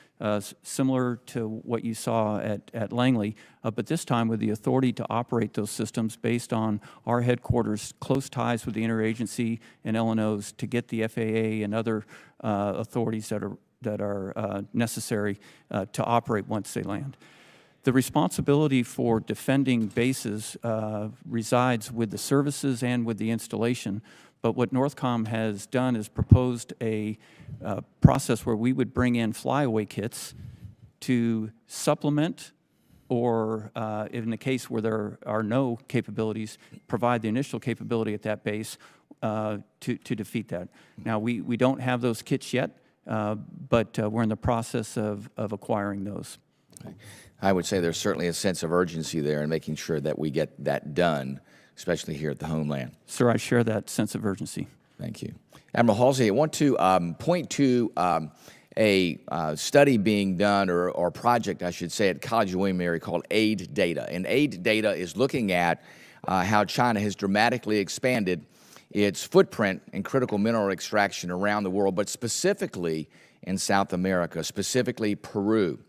similar to what you saw at Langley, but this time with the authority to operate those systems based on our headquarters' close ties with the interagency and LNOs to get the FAA and other authorities that are necessary to operate once they land. The responsibility for defending bases resides with the services and with the installation, but what NORTHCOM has done is proposed a process where we would bring in flyaway kits to supplement or, in the case where there are no capabilities, provide the initial capability at that base to defeat that. Now, we don't have those kits yet, but we're in the process of acquiring those. Okay. I would say there's certainly a sense of urgency there in making sure that we get that done, especially here at the homeland. Sir, I share that sense of urgency. Thank you. Admiral Halsey, I want to point to a study being done, or project, I should say, at College of William & Mary called AID Data. And AID Data is looking at how China has dramatically expanded its footprint in critical mineral extraction around the world, but specifically in South America, specifically Peru.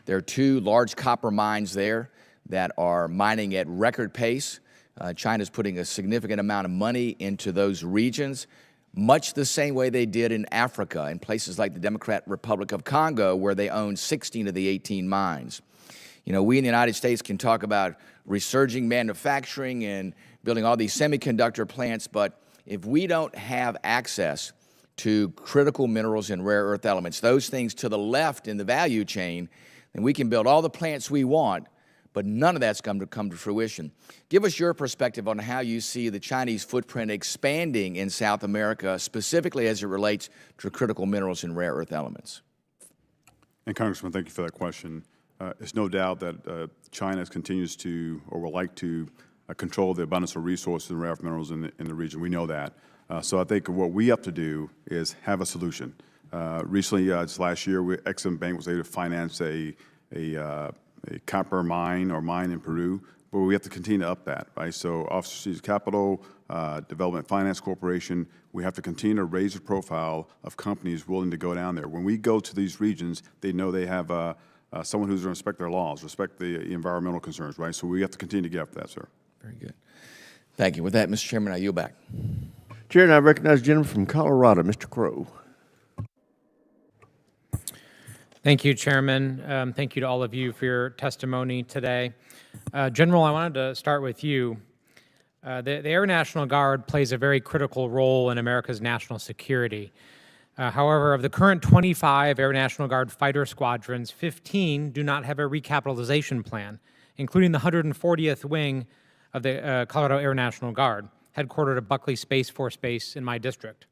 There are 2 large copper mines there that are mining at record pace. China's putting a significant amount of money into those regions, much the same way they did in Africa, in places like the Democratic Republic of Congo, where they own 16 of the 18 mines. You know, we in the United States can talk about resurging manufacturing and building all these semiconductor plants, but if we don't have access to critical minerals and rare earth elements, those things to the left in the value chain, then we can build all the plants we want, but none of that's come to fruition. Give us your perspective on how you see the Chinese footprint expanding in South America, specifically as it relates to critical minerals and rare earth elements. And Congressman, thank you for that question. It's no doubt that China continues to, or will like to, control the abundance of resources and rare earth minerals in the region. We know that. So I think what we have to do is have a solution. Recently, just last year, Exim Bank was able to finance a copper mine in Peru, but we have to continue to up that, right? So Office of Strategic Capital, Development Finance Corporation, we have to continue to raise the profile of companies willing to go down there. When we go to these regions, they know they have someone who's going to respect their laws, respect the environmental concerns, right? So we have to continue to get after that, sir. Very good. Thank you. With that, Mr. Chairman, I yield back. Chair, and I recognize the gentleman from Colorado, Mr. Crow. Thank you, Chairman. Thank you to all of you for your testimony today. General, I wanted to start with you. The Air National Guard plays a very critical role in America's national security. However, of the current 25 Air National Guard fighter squadrons, 15 do not have a recapitalization plan, including the 140th Wing of the Colorado Air National Guard, headquartered at Buckley Space Force Base in my district.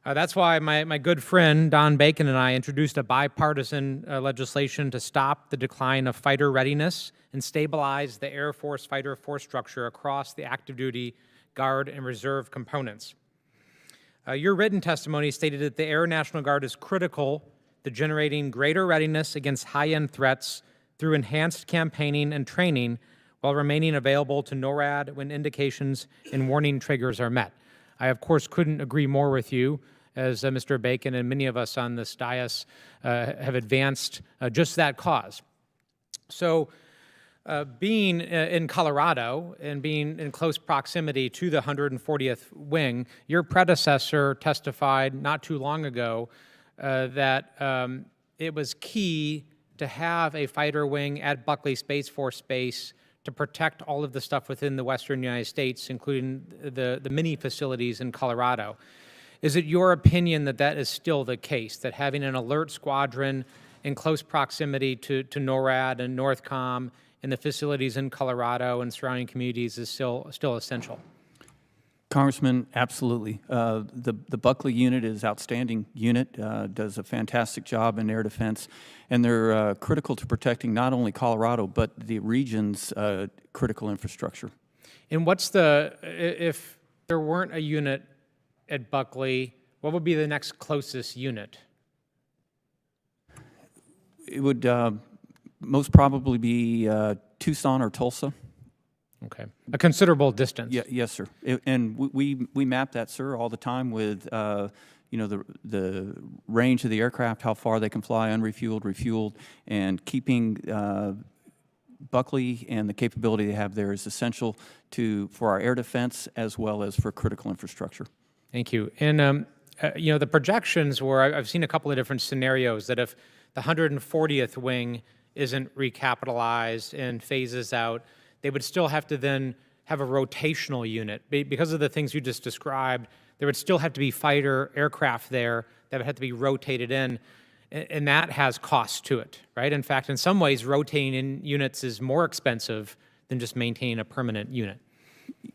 That's why my good friend Don Bacon and I introduced a bipartisan legislation to stop the decline of fighter readiness and stabilize the Air Force fighter force structure across the active duty, Guard, and Reserve components. Your written testimony stated that the Air National Guard is critical to generating greater readiness against high-end threats through enhanced campaigning and training while remaining available to NORAD when indications and warning triggers are met. I, of course, couldn't agree more with you, as Mr. Bacon and many of us on this dais have advanced just that cause. So, being in Colorado and being in close proximity to the 140th Wing, your predecessor testified not too long ago that it was key to have a fighter wing at Buckley Space Force Base to protect all of the stuff within the western United States, including the mini facilities in Colorado. Is it your opinion that that is still the case, that having an alert squadron in close proximity to NORAD and NORTHCOM in the facilities in Colorado and surrounding communities is still essential? Congressman, absolutely. The Buckley unit is an outstanding unit, does a fantastic job in air defense, and they're critical to protecting not only Colorado, but the region's critical infrastructure. And if there weren't a unit at Buckley, what would be the next closest unit? It would most probably be Tucson or Tulsa. Okay, a considerable distance. Yeah, yes, sir. And we map that, sir, all the time with you know, the range of the aircraft, how far they can fly, unrefueled, refueled, and keeping Buckley and the capability they have there is essential for our air defense as well as for critical infrastructure. Thank you. And you know, the projections were, I've seen a couple of different scenarios that if the 140th Wing isn't recapitalized and phases out, they would still have to then have a rotational unit. Because of the things you just described, there would still have to be fighter aircraft there that would have to be rotated in, and that has costs to it, right? In fact, in some ways, rotating in units is more expensive than just maintaining a permanent unit.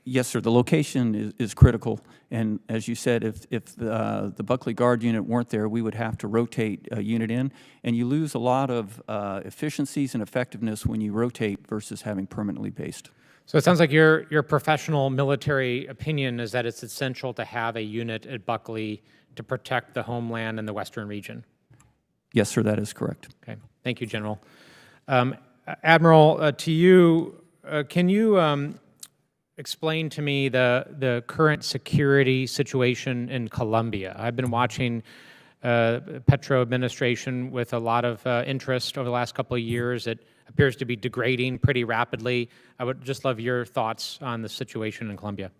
Yes, sir. The location is critical, and as you said, if the Buckley Guard unit weren't there, we would have to rotate a unit in, and you lose a lot of efficiencies and effectiveness when you rotate versus having permanently based. So it sounds like your professional military opinion is that it's essential to have a unit at Buckley to protect the homeland and the western region. Yes, sir. That is correct. Okay. Thank you, General. Admiral, to you, can you explain to me the current security situation in Colombia? I've been watching Petro administration with a lot of interest over the last couple of years. It appears to be degrading pretty rapidly. I would just love your thoughts on the situation in Colombia.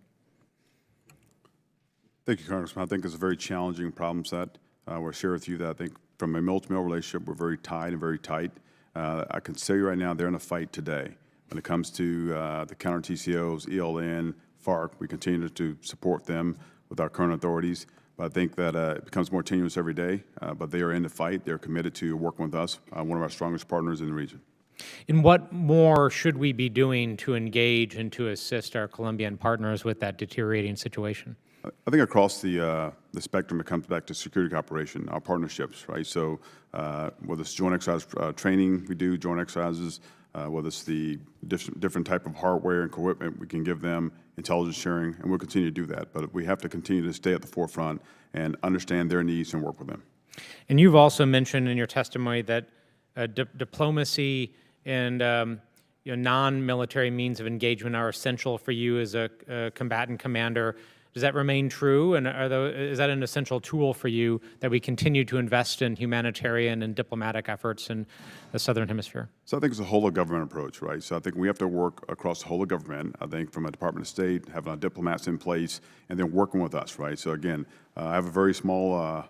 Thank you, Congressman. I think it's a very challenging problem set. We'll share with you that I think from a mil-to-mil relationship, we're very tied and very tight. I can tell you right now, they're in a fight today. When it comes to the counter-TCOs, ELN, FARC, we continue to support them with our current authorities. But I think that it becomes more tenuous every day. But they are in the fight. They're committed to working with us, one of our strongest partners in the region. And what more should we be doing to engage and to assist our Colombian partners with that deteriorating situation? I think across the spectrum, it comes back to security cooperation, our partnerships, right? So whether it's joint exercise training we do, joint exercises, whether it's the different type of hardware and equipment, we can give them intelligence sharing, and we'll continue to do that. But we have to continue to stay at the forefront and understand their needs and work with them. And you've also mentioned in your testimony that diplomacy and non-military means of engagement are essential for you as a combatant commander. Does that remain true, and is that an essential tool for you that we continue to invest in humanitarian and diplomatic efforts in the Southern Hemisphere? So I think it's a whole of government approach, right? So I think we have to work across the whole of government. I think from a Department of State, having our diplomats in place, and then working with us, right? So again, I have a very small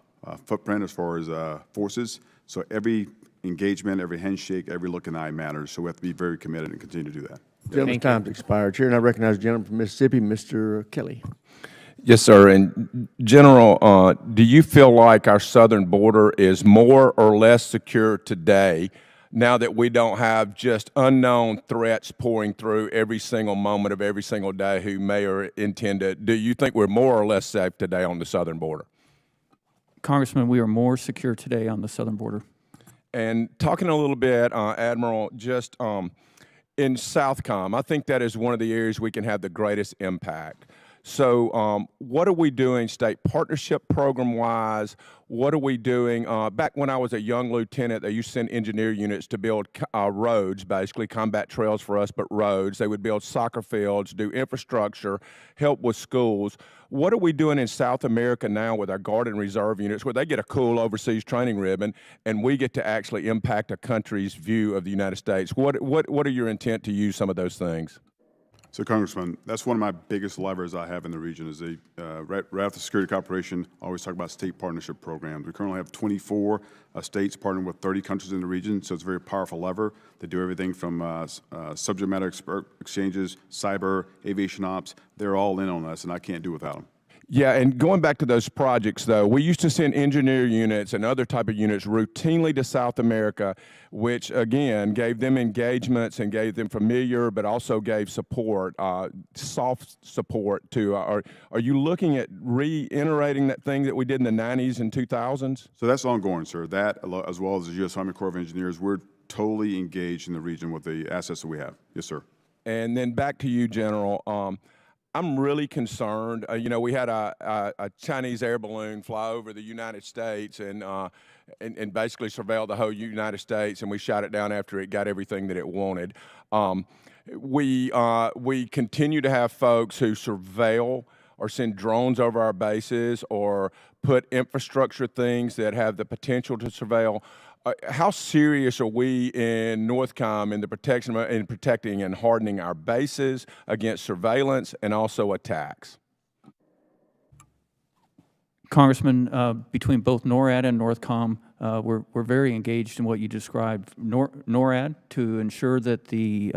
footprint as far as forces, so every engagement, every handshake, every look in the eye matters, so we have to be very committed and continue to do that. Gentleman's time's expired. Chair, and I recognize the gentleman from Mississippi, Mr. Kelly. Yes, sir. And General, do you feel like our southern border is more or less secure today now that we don't have just unknown threats pouring through every single moment of every single day who may or intend to? Do you think we're more or less safe today on the southern border? Congressman, we are more secure today on the southern border. And talking a little bit, Admiral, just in Southcom, I think that is one of the areas we can have the greatest impact. So what are we doing state partnership program-wise? What are we doing? Back when I was a young lieutenant, they used to send engineer units to build roads, basically combat trails for us, but roads. They would build soccer fields, do infrastructure, help with schools. What are we doing in South America now with our Guard and Reserve units where they get a cool overseas training ribbon and we get to actually impact a country's view of the United States? What are your intent to use some of those things? So, Congressman, that's one of my biggest levers I have in the region is right after security cooperation, I always talk about state partnership programs. We currently have 24 states partnering with 30 countries in the region, so it's a very powerful lever. They do everything from subject matter exchanges, cyber, aviation ops. They're all in on us, and I can't do without them. Yeah, and going back to those projects, though, we used to send engineer units and other type of units routinely to South America, which, again, gave them engagements and gave them familiar, but also gave support, soft support to, are you looking at reiterating that thing that we did in the 90s and 2000s? So that's ongoing, sir. That, as well as the U.S. Army Corps of Engineers, we're totally engaged in the region with the assets that we have. Yes, sir. And then back to you, General. I'm really concerned. We had a Chinese air balloon fly over the United States and basically surveil the whole United States, and we shot it down after it got everything that it wanted. We continue to have folks who surveil or send drones over our bases or put infrastructure things that have the potential to surveil. How serious are we in NORTHCOM in the protecting and hardening our bases against surveillance and also attacks? Congressman, between both NORAD and NORTHCOM, we're very engaged in what you described. NORAD to ensure that the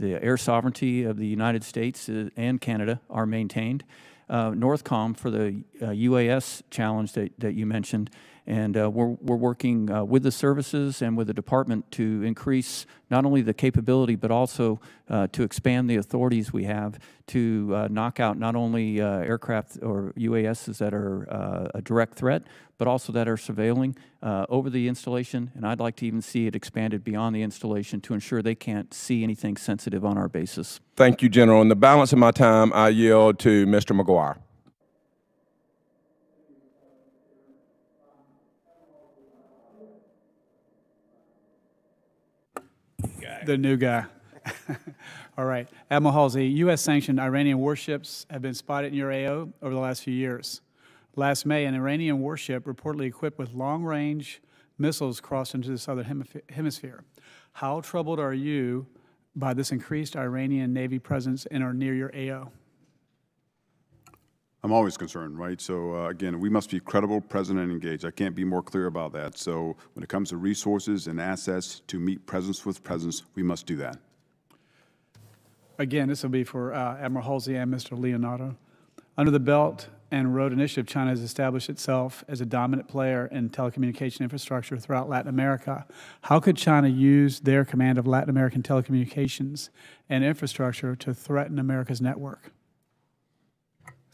air sovereignty of the United States and Canada are maintained. NORTHCOM for the UAS challenge that you mentioned. And we're working with the services and with the department to increase not only the capability, but also to expand the authorities we have to knock out not only aircraft or UASs that are a direct threat, but also that are surveilling over the installation. And I'd like to even see it expanded beyond the installation to ensure they can't see anything sensitive on our bases. Thank you, General. In the balance of my time, I yield to Mr. McGuire. The new guy. All right. Admiral Halsey, U.S.-sanctioned Iranian warships have been spotted in your AO over the last few years. Last May, an Iranian warship reportedly equipped with long-range missiles crossed into the southern hemisphere. How troubled are you by this increased Iranian Navy presence in or near your AO? I'm always concerned, right? So again, we must be credible, present, and engaged. I can't be more clear about that. So when it comes to resources and assets to meet presence with presence, we must do that. Again, this will be for Admiral Halsey and Mr. Leonardo. Under the Belt and Road Initiative, China has established itself as a dominant player in telecommunication infrastructure throughout Latin America. How could China use their command of Latin American telecommunications and infrastructure to threaten America's network?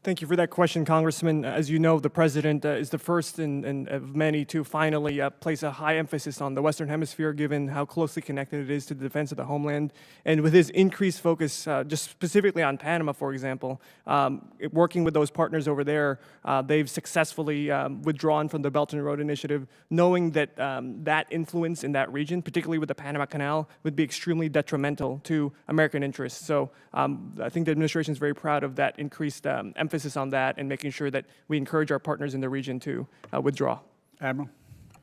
Thank you for that question, Congressman. As you know, the President is the first of many to finally place a high emphasis on the Western Hemisphere, given how closely connected it is to the defense of the homeland. And with his increased focus, just specifically on Panama, for example, working with those partners over there, they've successfully withdrawn from the Belt and Road Initiative, knowing that that influence in that region, particularly with the Panama Canal, would be extremely detrimental to American interests. So I think the administration is very proud of that increased emphasis on that and making sure that we encourage our partners in the region to withdraw. Admiral?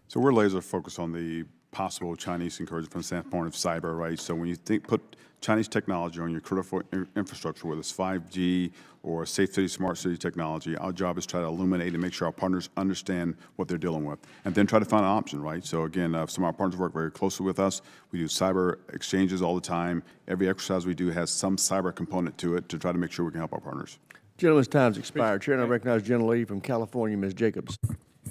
So we're laser focused on the possible Chinese incursion from the standpoint of cyber, right? So when you put Chinese technology on your critical infrastructure, whether it's 5G or safe city, smart city technology, our job is to try to illuminate and make sure our partners understand what they're dealing with, and then try to find an option, right? So again, some of our partners work very closely with us. We do cyber exchanges all the time. Every exercise we do has some cyber component to it to try to make sure we can help our partners. Gentleman's time's expired. Chair, and I recognize General Lee from California, Ms. Jacobs.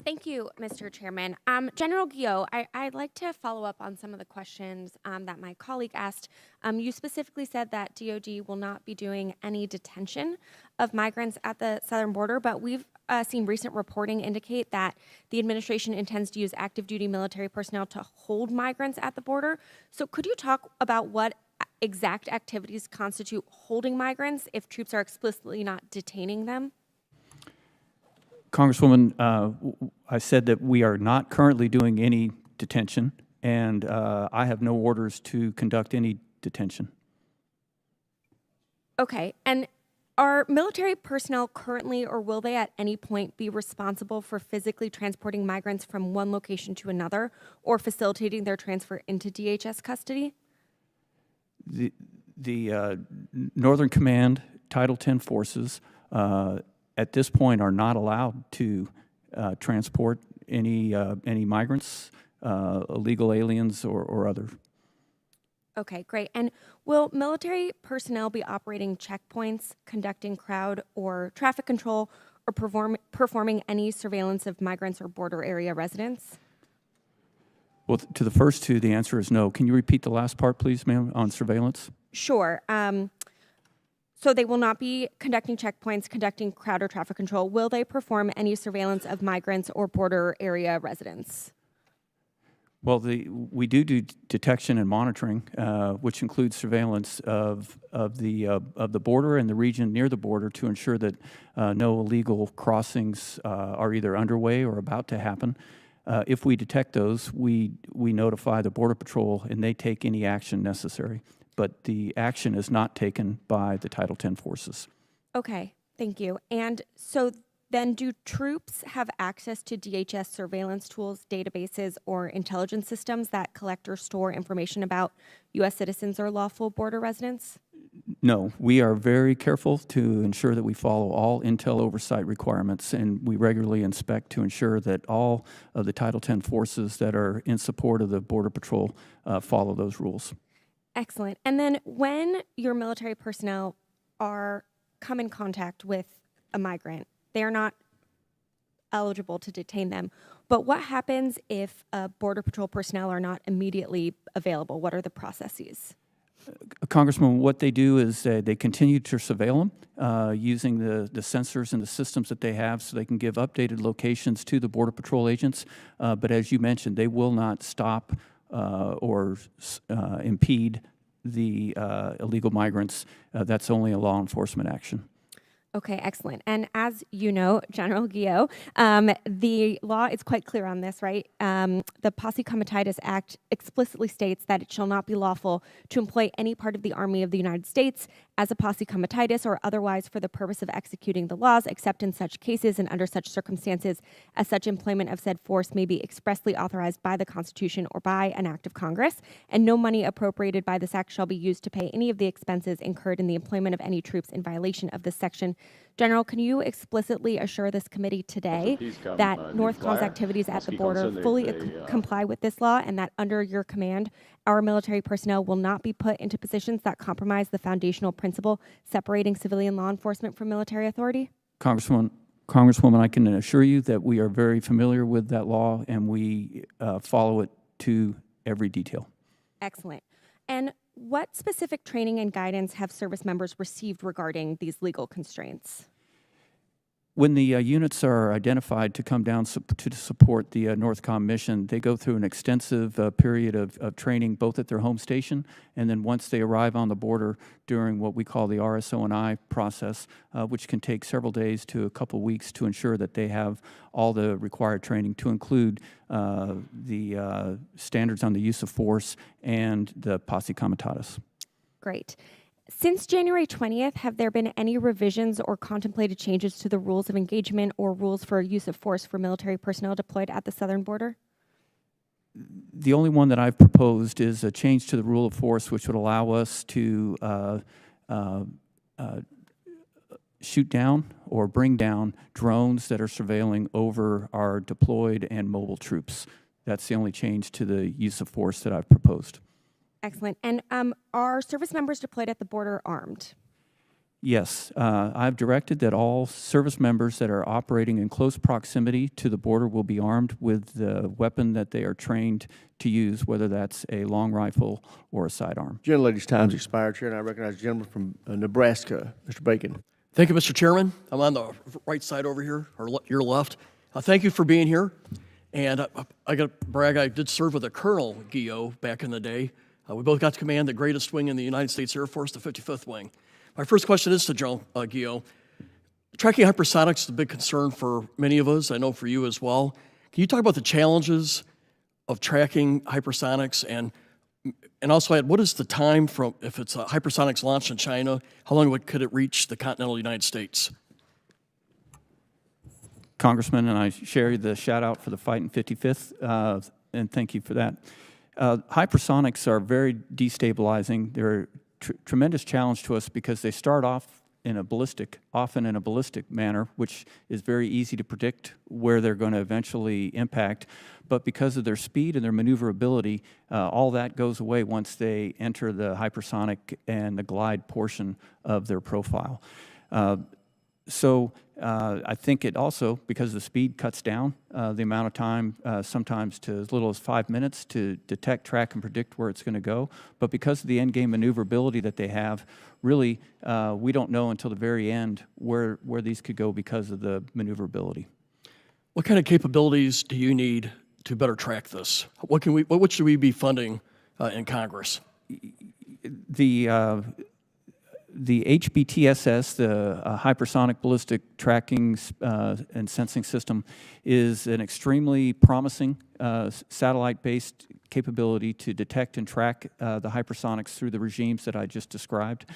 Thank you, Mr. Chairman. General Guillot, I'd like to follow up on some of the questions that my colleague asked. You specifically said that DOD will not be doing any detention of migrants at the southern border, but we've seen recent reporting indicate that the administration intends to use active duty military personnel to hold migrants at the border. So could you talk about what exact activities constitute holding migrants if troops are explicitly not detaining them? Congresswoman, I said that we are not currently doing any detention, and I have no orders to conduct any detention. Okay, and are military personnel currently or will they at any point be responsible for physically transporting migrants from one location to another or facilitating their transfer into DHS custody? The Northern Command Title 10 forces at this point are not allowed to transport any migrants, illegal aliens, or other. Okay, great. And will military personnel be operating checkpoints, conducting crowd or traffic control, or performing any surveillance of migrants or border area residents? Well, to the first two, the answer is no. Can you repeat the last part, please, ma'am, on surveillance? Sure. So they will not be conducting checkpoints, conducting crowd or traffic control. Will they perform any surveillance of migrants or border area residents? Well, we do detection and monitoring, which includes surveillance of the border and the region near the border to ensure that no illegal crossings are either underway or about to happen. If we detect those, we notify the Border Patrol and they take any action necessary. But the action is not taken by the Title 10 forces. Okay, thank you. And so then do troops have access to DHS surveillance tools, databases, or intelligence systems that collect or store information about U.S. citizens or lawful border residents? No, we are very careful to ensure that we follow all intel oversight requirements, and we regularly inspect to ensure that all of the Title 10 forces that are in support of the Border Patrol follow those rules. Excellent. And then when your military personnel come in contact with a migrant, they are not eligible to detain them. But what happens if Border Patrol personnel are not immediately available? What are the processes? Congressman, what they do is they continue to surveil them using the sensors and the systems that they have so they can give updated locations to the Border Patrol agents. But as you mentioned, they will not stop or impede the illegal migrants. That's only a law enforcement action. Okay, excellent. And as you know, General Guillot, the law is quite clear on this, right? The Posse Comitatus Act explicitly states that it shall not be lawful to employ any part of the Army of the United States as a posse comitatus or otherwise for the purpose of executing the laws, except in such cases and under such circumstances as such employment of said force may be expressly authorized by the Constitution or by an act of Congress, and no money appropriated by this act shall be used to pay any of the expenses incurred in the employment of any troops in violation of this section. General, can you explicitly assure this committee today that NORTHCOM's activities at the border fully comply with this law and that under your command, our military personnel will not be put into positions that compromise the foundational principle separating civilian law enforcement from military authority? Congresswoman, I can assure you that we are very familiar with that law and we follow it to every detail. Excellent. And what specific training and guidance have service members received regarding these legal constraints? When the units are identified to come down to support the NORTHCOM mission, they go through an extensive period of training both at their home station and then once they arrive on the border during what we call the RSO&I process, which can take several days to a couple weeks to ensure that they have all the required training to include the standards on the use of force and the Posse Comitatus. Great. Since January 20th, have there been any revisions or contemplated changes to the rules of engagement or rules for use of force for military personnel deployed at the southern border? The only one that I've proposed is a change to the rule of force, which would allow us to shoot down or bring down drones that are surveilling over our deployed and mobile troops. That's the only change to the use of force that I've proposed. Excellent. And are service members deployed at the border armed? Yes, I've directed that all service members that are operating in close proximity to the border will be armed with the weapon that they are trained to use, whether that's a long rifle or a sidearm. Gentlelady's time's expired, Chair, and I recognize the gentleman from Nebraska, Mr. Bacon. Thank you, Mr. Chairman. I'm on the right side over here, or your left. Thank you for being here. And I got to brag, I did serve with a Colonel Guillot back in the day. We both got to command the greatest wing in the United States Air Force, the 55th Wing. My first question is to General Guillot. Tracking hypersonics is a big concern for many of us. I know for you as well. Can you talk about the challenges of tracking hypersonics and also add, what is the time from, if it's a hypersonics launched in China, how long could it reach the continental United States? Congressman, and I share the shout out for the fight in 55th, and thank you for that. Hypersonics are very destabilizing. They're a tremendous challenge to us because they start off often in a ballistic manner, which is very easy to predict where they're going to eventually impact. But because of their speed and their maneuverability, all that goes away once they enter the hypersonic and the glide portion of their profile. So I think it also, because the speed cuts down the amount of time, sometimes to as little as 5 minutes to detect, track, and predict where it's going to go. But because of the endgame maneuverability that they have, really, we don't know until the very end where these could go because of the maneuverability. What kind of capabilities do you need to better track this? What should we be funding in Congress? The HBTSS, the Hypersonic Ballistic Tracking and Sensing System, is an extremely promising satellite-based capability to detect and track the hypersonics through the regimes that I just described.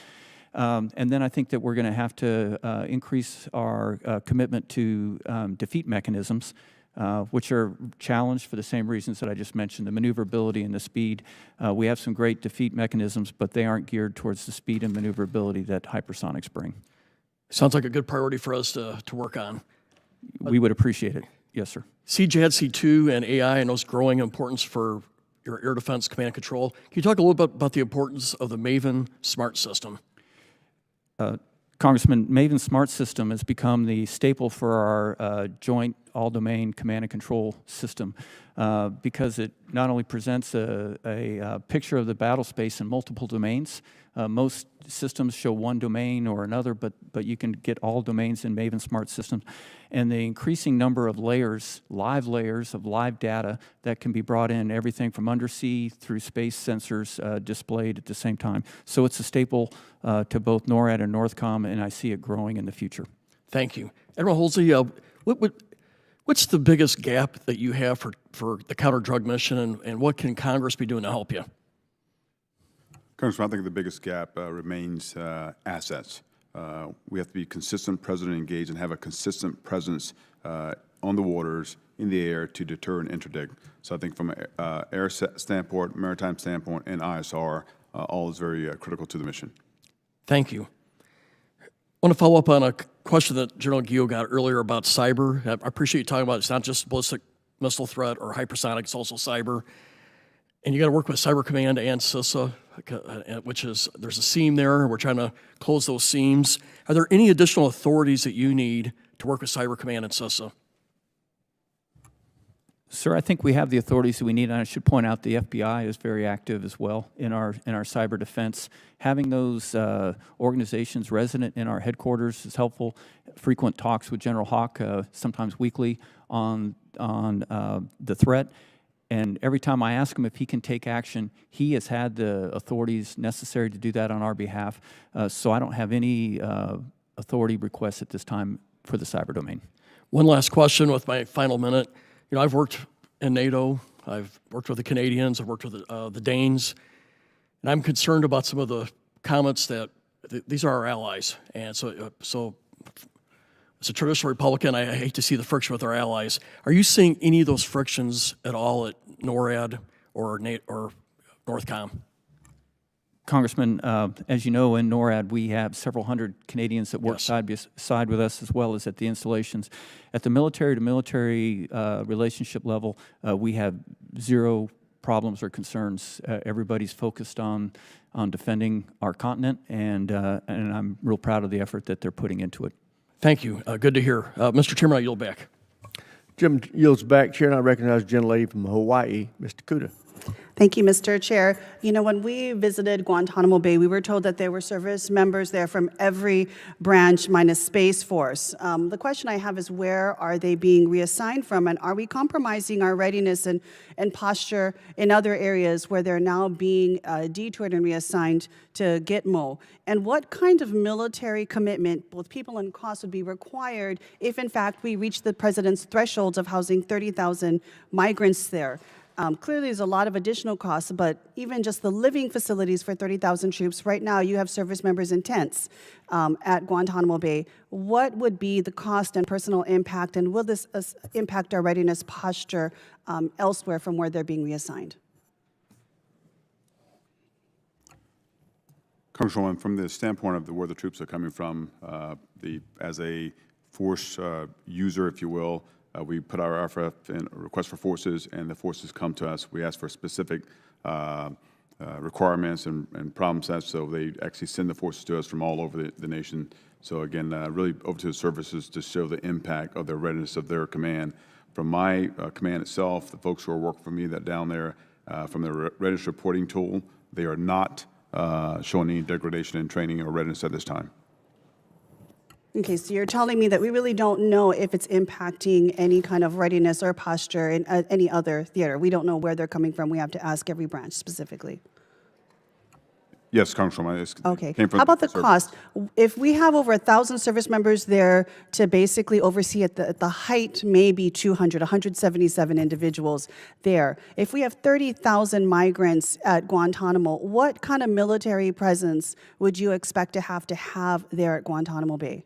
And then I think that we're going to have to increase our commitment to defeat mechanisms, which are challenged for the same reasons that I just mentioned, the maneuverability and the speed. We have some great defeat mechanisms, but they aren't geared towards the speed and maneuverability that hypersonics bring. Sounds like a good priority for us to work on. We would appreciate it. Yes, sir. CJADC2 and AI, I know, is growing importance for your air defense command and control. Can you talk a little bit about the importance of the Maven Smart System? Congressman, Maven Smart System has become the staple for our joint all-domain command and control system because it not only presents a picture of the battle space in multiple domains. Most systems show one domain or another, but you can get all domains in Maven Smart System. And the increasing number of layers of live data that can be brought in, everything from undersea through space sensors displayed at the same time. So it's a staple to both NORAD and NORTHCOM, and I see it growing in the future. Thank you. Admiral Halsey, what's the biggest gap that you have for the counter-drug mission, and what can Congress be doing to help you? Congressman, I think the biggest gap remains assets. We have to be consistent, present, and engaged, and have a consistent presence on the waters, in the air, to deter and interdict. So I think from an air standpoint, maritime standpoint, and ISR, all is very critical to the mission. Thank you. I want to follow up on a question that General Guillot got earlier about cyber. I appreciate you talking about it's not just ballistic missile threat or hypersonic, it's also cyber. And you got to work with Cyber Command and CISA, which is, there's a seam there. We're trying to close those seams. Are there any additional authorities that you need to work with Cyber Command and CISA? Sir, I think we have the authorities that we need, and I should point out the FBI is very active as well in our cyber defense. Having those organizations resident in our headquarters is helpful. Frequent talks with General Hawk, sometimes weekly, on the threat. And every time I ask him if he can take action, he has had the authorities necessary to do that on our behalf. So I don't have any authority requests at this time for the cyber domain. One last question with my final minute. You know, I've worked in NATO. I've worked with the Canadians. I've worked with the Danes. And I'm concerned about some of the comments that these are our allies. And so as a traditional Republican, I hate to see the friction with our allies. Are you seeing any of those frictions at all at NORAD or NORTHCOM? Congressman, as you know, in NORAD, we have several hundred Canadians that work side by side with us, as well as at the installations. At the military-to-military relationship level, we have zero problems or concerns. Everybody's focused on defending our continent, and I'm real proud of the effort that they're putting into it. Thank you. Good to hear. Mr. Chairman, I yield back. Jim yields back. Chair, and I recognize the gentlelady from Hawaii, Ms. Takuda. Thank you, Mr. Chair. You know, when we visited Guantanamo Bay, we were told that there were service members there from every branch minus Space Force. The question I have is, where are they being reassigned from, and are we compromising our readiness and posture in other areas where they're now being detoured and reassigned to Gitmo? And what kind of military commitment, both people and cost, would be required if, in fact, we reach the president's thresholds of housing 30,000 migrants there? Clearly, there's a lot of additional costs, but even just the living facilities for 30,000 troops, right now you have service members in tents at Guantanamo Bay. What would be the cost and personal impact, and will this impact our readiness posture elsewhere from where they're being reassigned? Congresswoman, from the standpoint of where the troops are coming from, as a force user, if you will, we put our RFF in a request for forces, and the forces come to us. We ask for specific requirements and problem sets, so they actually send the forces to us from all over the nation. So again, really over to the services to show the impact of the readiness of their command. From my command itself, the folks who are working for me that down there, from the readiness reporting tool, they are not showing any degradation in training or readiness at this time. Okay, so you're telling me that we really don't know if it's impacting any kind of readiness or posture in any other theater. We don't know where they're coming from. We have to ask every branch specifically. Yes, Congresswoman. Okay. Came from How about the service. cost? If we have over 1,000 service members there to basically oversee at the height, maybe 200, 177 individuals there. If we have 30,000 migrants at Guantanamo, what kind of military presence would you expect to have there at Guantanamo Bay?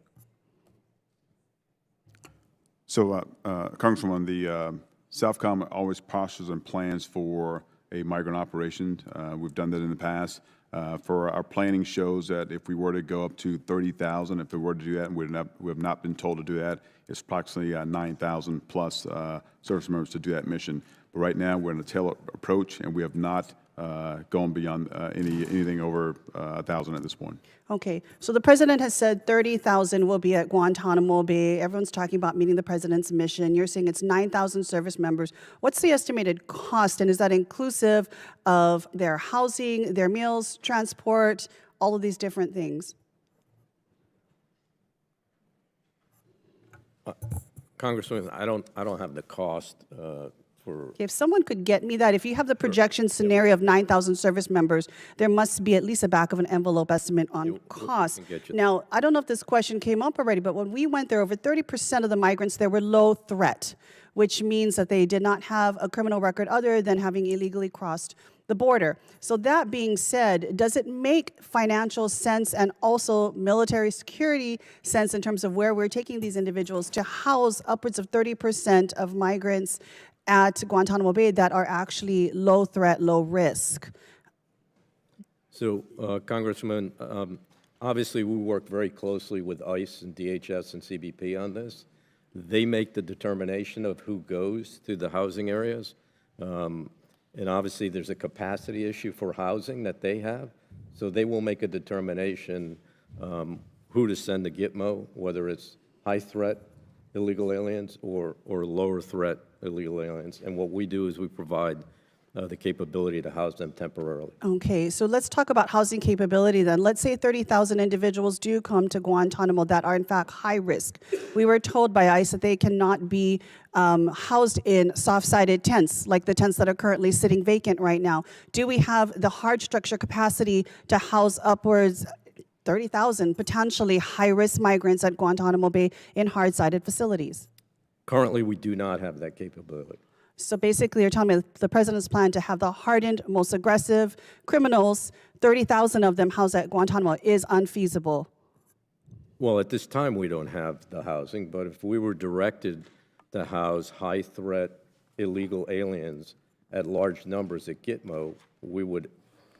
So, Congresswoman, the Southcom always postures and plans for a migrant operation. We've done that in the past. For our planning shows that if we were to go up to 30,000, if we were to do that, and we have not been told to do that, it's approximately 9,000 plus service members to do that mission. But right now, we're in a tailored approach, and we have not gone beyond anything over 1,000 at this point. Okay, so the president has said 30,000 will be at Guantanamo Bay. Everyone's talking about meeting the president's mission. You're saying it's 9,000 service members. What's the estimated cost, and is that inclusive of their housing, their meals, transport, all of these different things? Congresswoman, I don't have the cost for. If someone could get me that, if you have the projection scenario of 9,000 service members, there must be at least a back of an envelope estimate on cost. Now, I don't know if this question came up already, but when we went there, over 30% of the migrants there were low threat, which means that they did not have a criminal record other than having illegally crossed the border. So that being said, does it make financial sense and also military security sense in terms of where we're taking these individuals to house upwards of 30% of migrants at Guantanamo Bay that are actually low threat, low risk? So, Congressman, obviously we work very closely with ICE and DHS and CBP on this. They make the determination of who goes to the housing areas. And obviously there's a capacity issue for housing that they have. So they will make a determination who to send to Gitmo, whether it's high threat illegal aliens or lower threat illegal aliens. And what we do is we provide the capability to house them temporarily. Okay, so let's talk about housing capability then. Let's say 30,000 individuals do come to Guantanamo that are in fact high risk. We were told by ICE that they cannot be housed in soft-sided tents, like the tents that are currently sitting vacant right now. Do we have the hard structure capacity to house upwards 30,000 potentially high-risk migrants at Guantanamo Bay in hard-sided facilities? Currently, we do not have that capability. So basically, you're telling me the president's plan to have the hardened, most aggressive criminals, 30,000 of them housed at Guantanamo, is unfeasible. Well, at this time, we don't have the housing, but if we were directed to house high-threat illegal aliens at large numbers at Gitmo, we would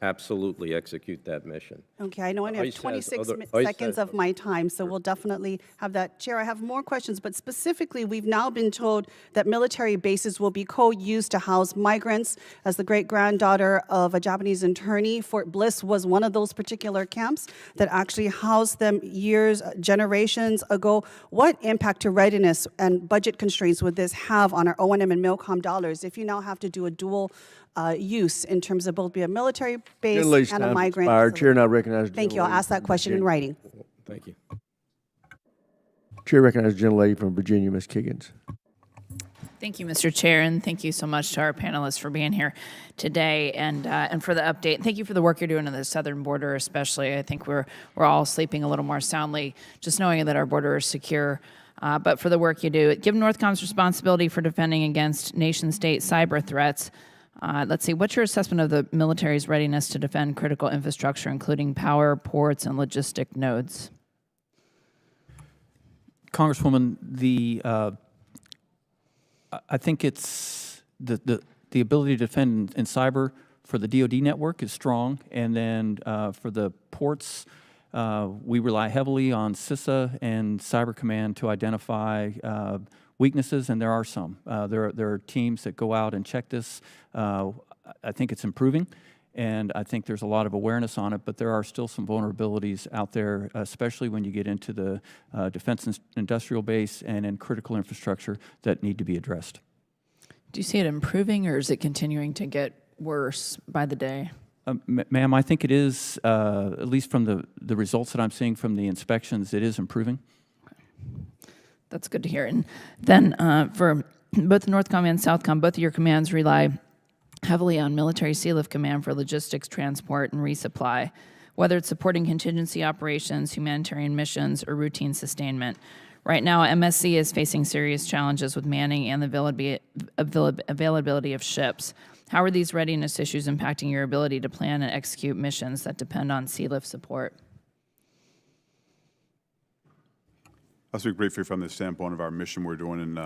absolutely execute that mission. Okay, I know I only have ICE has 26 other- ICE seconds has- of my time, so we'll definitely have that. Chair, I have more questions, but specifically, we've now been told that military bases will be co-used to house migrants. As the great-granddaughter of a Japanese attorney, Fort Bliss was one of those particular camps that actually housed them years, generations ago. What impact to readiness and budget constraints would this have on our O&M and MILCOM dollars if you now have to do a dual use in terms of both be a military base Gentlelady's and a time's migrant? expired. Chair, now recognizes Thank you. I'll gentlelady ask that from question in Virginia. writing. Thank you. Chair recognizes the gentlelady from Virginia, Ms. Kiggins. Thank you, Mr. Chair, and thank you so much to our panelists for being here today and for the update. Thank you for the work you're doing on the southern border, especially. I think we're all sleeping a little more soundly just knowing that our border is secure. But for the work you do, given Northcom's responsibility for defending against nation-state cyber threats, let's see, what's your assessment of the military's readiness to defend critical infrastructure, including power, ports, and logistic nodes? Congresswoman, I think it's the ability to defend in cyber for the DoD network is strong, and then for the ports, we rely heavily on CISA and Cyber Command to identify weaknesses, and there are some. There are teams that go out and check this. I think it's improving, and I think there's a lot of awareness on it, but there are still some vulnerabilities out there, especially when you get into the defense industrial base and in critical infrastructure that need to be addressed. Do you see it improving, or is it continuing to get worse by the day? Ma'am, I think it is, at least from the results that I'm seeing from the inspections, it is improving. That's good to hear. And then for both Northcom and Southcom, both of your commands rely heavily on military Sea-Lift Command for logistics, transport, and resupply, whether it's supporting contingency operations, humanitarian missions, or routine sustainment. Right now, MSC is facing serious challenges with manning and the availability of ships. How are these readiness issues impacting your ability to plan and execute missions that depend on Sea-Lift support? I'll speak briefly from the standpoint of our mission we're doing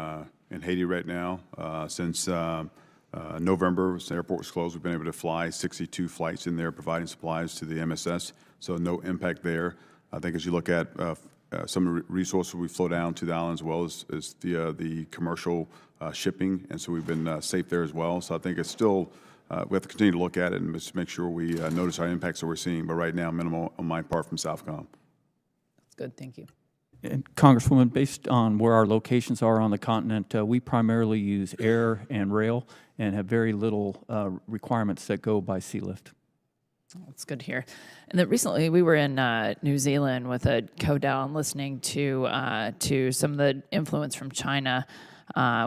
in Haiti right now. Since November, the airport was closed, we've been able to fly 62 flights in there providing supplies to the MSS, so no impact there. I think as you look at some of the resources we flow down to the island as well as the commercial shipping, and so we've been safe there as well. So I think it's still, we have to continue to look at it and just make sure we notice our impacts that we're seeing, but right now minimal on my part from Southcom. That's good, thank you. And Congresswoman, based on where our locations are on the continent, we primarily use air and rail and have very little requirements that go by Sea-Lift. That's good to hear. And that recently we were in New Zealand with a co-down listening to some of the influence from China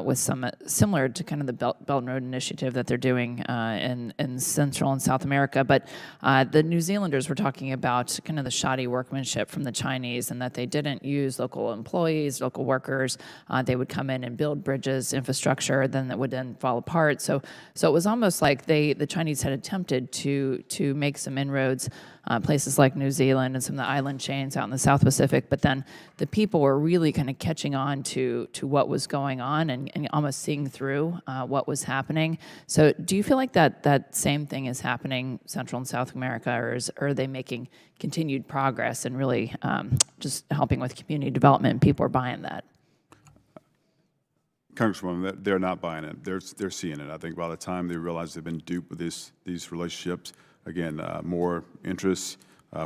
with some similar to kind of the Belt and Road Initiative that they're doing in Central and South America. But the New Zealanders were talking about kind of the shoddy workmanship from the Chinese and that they didn't use local employees, local workers. They would come in and build bridges, infrastructure, then that would then fall apart. So it was almost like the Chinese had attempted to make some inroads, places like New Zealand and some of the island chains out in the South Pacific, but then the people were really kind of catching on to what was going on and almost seeing through what was happening. So do you feel like that same thing is happening Central and South America, or are they making continued progress and really just helping with community development and people are buying that? Congresswoman, they're not buying it. They're seeing it. I think by the time they realize they've been duped with these relationships, again, more interest,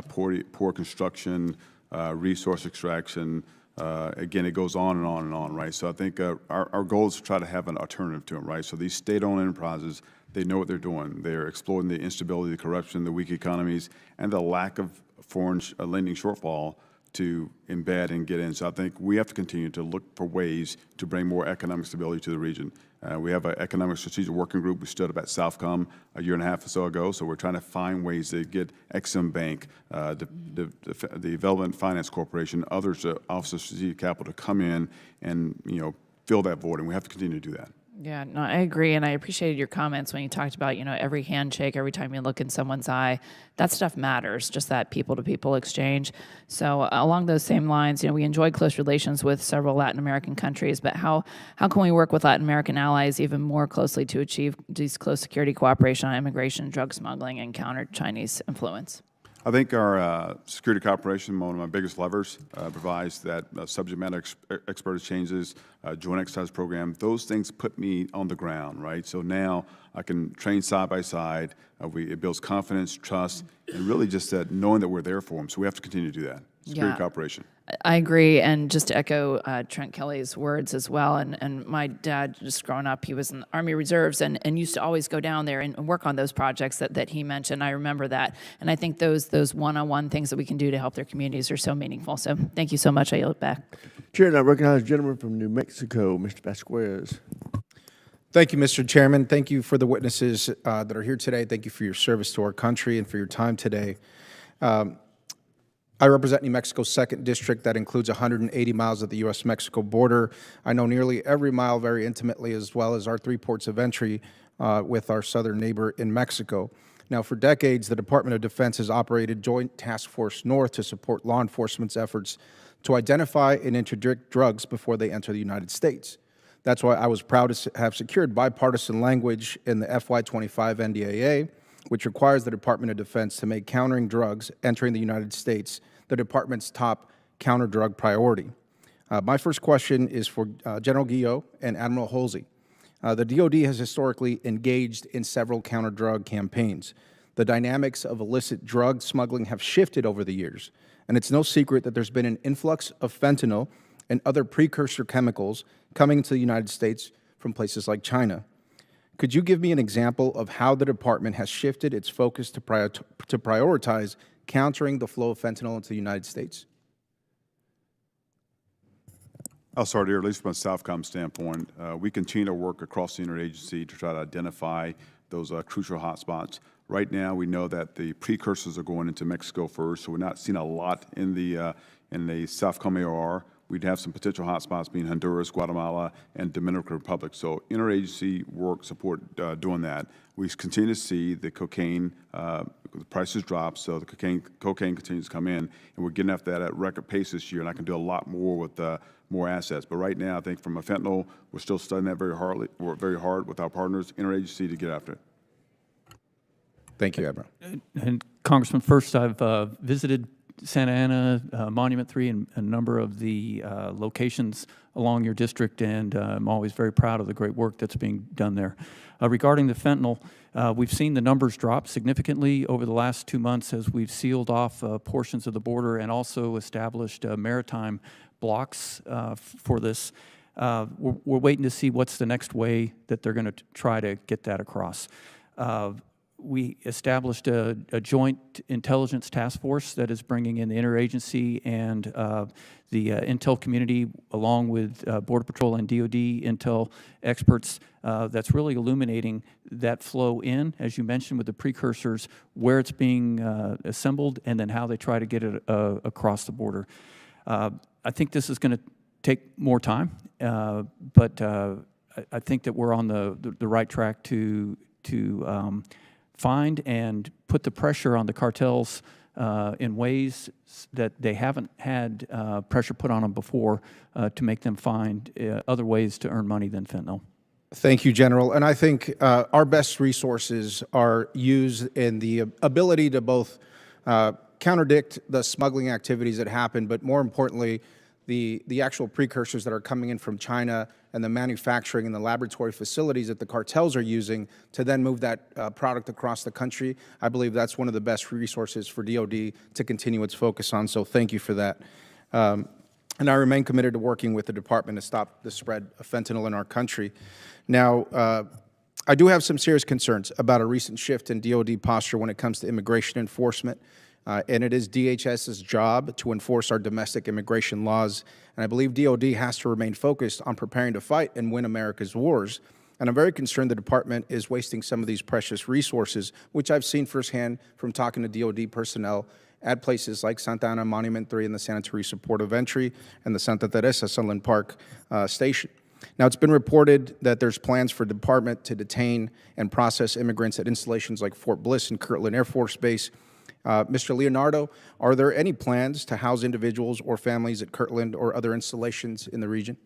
poor construction, resource extraction. Again, it goes on and on and on, right? So I think our goal is to try to have an alternative to them, right? So these state-owned enterprises, they know what they're doing. They're exploiting the instability, the corruption, the weak economies, and the lack of foreign lending shortfall to embed and get in. So I think we have to continue to look for ways to bring more economic stability to the region. We have an economic strategic working group. We stood up at Southcom a year and a half or so ago. So we're trying to find ways to get Exim Bank, the Development Finance Corporation, others, Office of Strategic Capital, to come in and fill that void. And we have to continue to do that. Yeah, no, I agree, and I appreciated your comments when you talked about, every handshake, every time you look in someone's eye, that stuff matters, just that people-to-people exchange. So along those same lines, we enjoy close relations with several Latin American countries, but how can we work with Latin American allies even more closely to achieve these close security cooperation on immigration, drug smuggling, and counter Chinese influence? I think our security cooperation, one of my biggest levers, provides that subject matter expert exchanges, joint exercise program. Those things put me on the ground, right? So now I can train side by side. It builds confidence, trust, and really just that knowing that we're there for them. So we have to continue to do that. Security cooperation. I agree, and just to echo Trent Kelly's words as well, and my dad, just growing up, he was in the Army Reserves and used to always go down there and work on those projects that he mentioned. I remember that, and I think those one-on-one things that we can do to help their communities are so meaningful. So thank you so much. I yield back. Chair, and I recognize the gentleman from New Mexico, Mr. Vasquez. Thank you, Mr. Chairman. Thank you for the witnesses that are here today. Thank you for your service to our country and for your time today. I represent New Mexico's 2nd District that includes 180 miles of the U.S.-Mexico border. I know nearly every mile very intimately, as well as our 3 ports of entry with our southern neighbor in Mexico. Now, for decades, the Department of Defense has operated Joint Task Force North to support law enforcement's efforts to identify and interdict drugs before they enter the United States. That's why I was proud to have secured bipartisan language in the FY25 NDAA, which requires the Department of Defense to make countering drugs entering the United States the department's top counter-drug priority. My first question is for General Guillo and Admiral Halsey. The DoD has historically engaged in several counter-drug campaigns. The dynamics of illicit drug smuggling have shifted over the years, and it's no secret that there's been an influx of fentanyl and other precursor chemicals coming into the United States from places like China. Could you give me an example of how the department has shifted its focus to prioritize countering the flow of fentanyl into the United States? I'll start here, at least from a Southcom standpoint. We continue to work across the interagency to try to identify those crucial hotspots. Right now, we know that the precursors are going into Mexico first, so we're not seeing a lot in the Southcom AOR. We'd have some potential hotspots being Honduras, Guatemala, and Dominican Republic. So interagency work support doing that. We continue to see the cocaine, the prices drop, so the cocaine continues to come in, and we're getting after that at record pace this year, and I can do a lot more with more assets. But right now, I think from a fentanyl, we're still studying that very hard with our partners, interagency, to get after it. Thank you, Admiral. And Congressman, first, I've visited Santa Ana, Monument 3, and a number of the locations along your district, and I'm always very proud of the great work that's being done there. Regarding the fentanyl, we've seen the numbers drop significantly over the last 2 months as we've sealed off portions of the border and also established maritime blocks for this. We're waiting to see what's the next way that they're going to try to get that across. We established a joint intelligence task force that is bringing in the interagency and the intel community, along with Border Patrol and DoD intel experts, that's really illuminating that flow in, as you mentioned, with the precursors, where it's being assembled, and then how they try to get it across the border. I think this is going to take more time, but I think that we're on the right track to find and put the pressure on the cartels in ways that they haven't had pressure put on them before to make them find other ways to earn money than fentanyl. Thank you, General. And I think our best resources are used in the ability to both counterdict the smuggling activities that happen, but more importantly, the actual precursors that are coming in from China and the manufacturing and the laboratory facilities that the cartels are using to then move that product across the country. I believe that's one of the best resources for DoD to continue its focus on, so thank you for that. And I remain committed to working with the department to stop the spread of fentanyl in our country. Now, I do have some serious concerns about a recent shift in DoD posture when it comes to immigration enforcement. And it is DHS's job to enforce our domestic immigration laws. And I believe DoD has to remain focused on preparing to fight and win America's wars. And I'm very concerned the department is wasting some of these precious resources, which I've seen firsthand from talking to DoD personnel at places like Santa Ana Monument 3 and the Santa Teresa Port of Entry and the Santa Teresa Sunland Park Station. Now, it's been reported that there's plans for the department to detain and process immigrants at installations like Fort Bliss and Kirtland Air Force Base. Mr. Leonardo, are there any plans to house individuals or families at Kirtland or other installations in the region?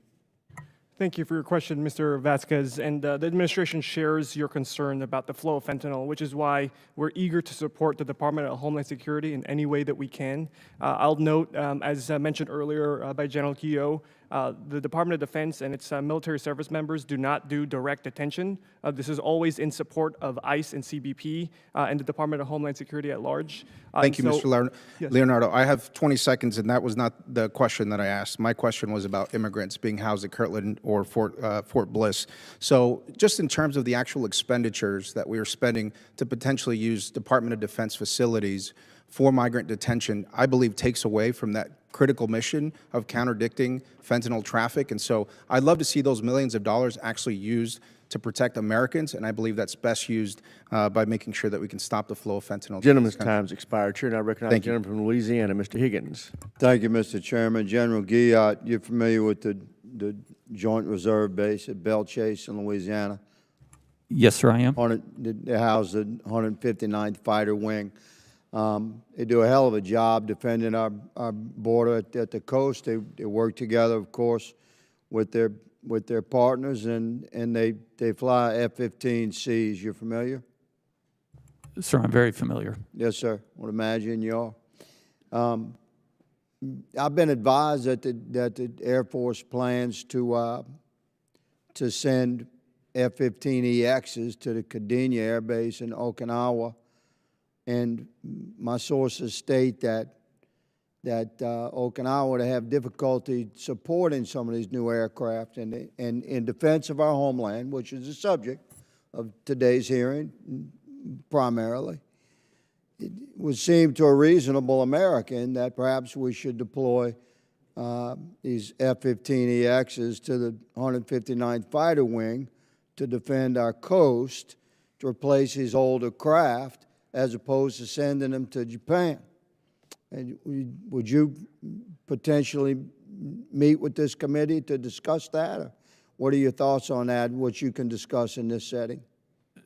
Thank you for your question, Mr. Vasquez. And the administration shares your concern about the flow of fentanyl, which is why we're eager to support the Department of Homeland Security in any way that we can. I'll note, as mentioned earlier by General Keogh, the Department of Defense and its military service members do not do direct detention. This is always in support of ICE and CBP and the Department of Homeland Security at large. Thank you, so- Mr. Yes. Leonardo. I have 20 seconds, and that was not the question that I asked. My question was about immigrants being housed at Kirtland or Fort Bliss. So just in terms of the actual expenditures that we are spending to potentially use Department of Defense facilities for migrant detention, I believe takes away from that critical mission of counterdicting fentanyl traffic. And so I'd love to see those millions of dollars actually used to protect Americans, and I believe that's best used by making sure that we can stop the flow of fentanyl. Gentleman's time's expired. Chair, now recognize the Thank you. gentleman from Louisiana, Mr. Higgins. Thank you, Mr. Chairman. General Guillot, you're familiar with the Joint Reserve Base at Belle Chase in Louisiana? Yes, sir, I am. They house the 159th Fighter Wing. They do a hell of a job defending our border at the coast. They work together, of course, with their partners, and they fly F-15Cs. You're familiar? Sir, I'm very familiar. Yes, sir. I would imagine you are. I've been advised that the Air Force plans to send F-15EXs to the Kadena Air Base in Okinawa, and my sources state that Okinawa would have difficulty supporting some of these new aircraft, and in defense of our homeland, which is the subject of today's hearing primarily. It would seem to a reasonable American that perhaps we should deploy these F-15EXs to the 159th Fighter Wing to defend our coast, to replace these older craft, as opposed to sending them to Japan. And would you potentially meet with this committee to discuss that? Or what are your thoughts on that, what you can discuss in this setting?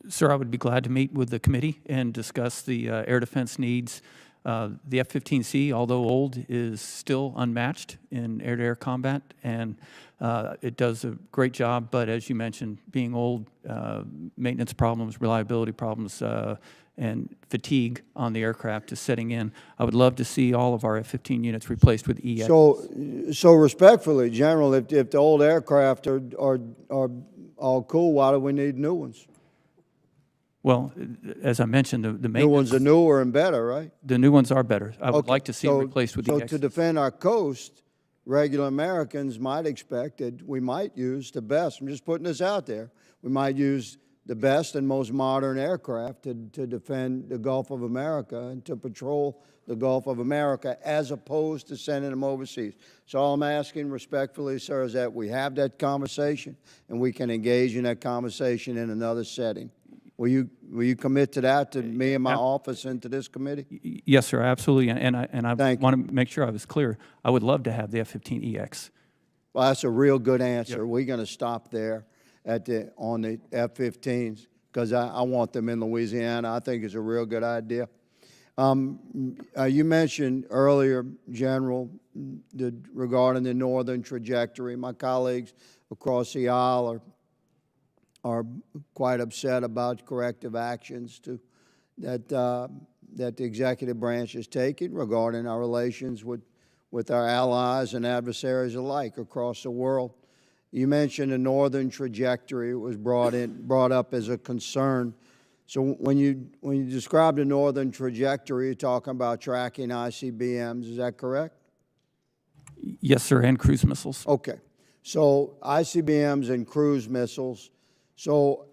Sir, I would be glad to meet with the committee and discuss the air defense needs. The F-15C, although old, is still unmatched in air-to-air combat, and it does a great job. But as you mentioned, being old, maintenance problems, reliability problems, and fatigue on the aircraft is setting in. I would love to see all of our F-15 units replaced with EX. So respectfully, General, if the old aircraft are all cool, why do we need new ones? Well, as I mentioned, the maintenance... New ones are newer and better, right? The new ones are better. I would like to see them replaced with So EX. to defend our coast, regular Americans might expect that we might use the best. I'm just putting this out there. We might use the best and most modern aircraft to defend the Gulf of America and to patrol the Gulf of America, as opposed to sending them overseas. So all I'm asking respectfully, sir, is that we have that conversation and we can engage in that conversation in another setting. Will you commit to that, to me and my office and to this committee? Yes, sir, absolutely. And I want to make sure I was clear. I would love to have the F-15EX. Well, that's a real good answer. Yep. We're going to stop there on the F-15s because I want them in Louisiana. I think it's a real good idea. You mentioned earlier, General, regarding the northern trajectory. My colleagues across the aisle are quite upset about corrective actions that the executive branch is taking regarding our relations with our allies and adversaries alike across the world. You mentioned the northern trajectory. It was brought up as a concern. So when you describe the northern trajectory, you're talking about tracking ICBMs. Is that correct? Yes, sir, and cruise missiles. Okay. So ICBMs and cruise missiles. So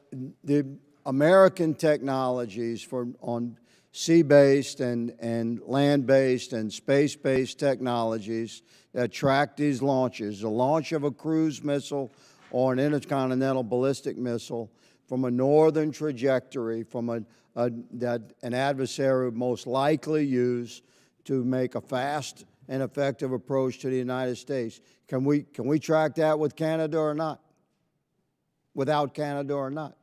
the American technologies on sea-based and land-based and space-based technologies that track these launches, the launch of a cruise missile or an intercontinental ballistic missile from a northern trajectory, from that an adversary would most likely use to make a fast and effective approach to the United States. Can we track that with Canada or not? without Canada or not?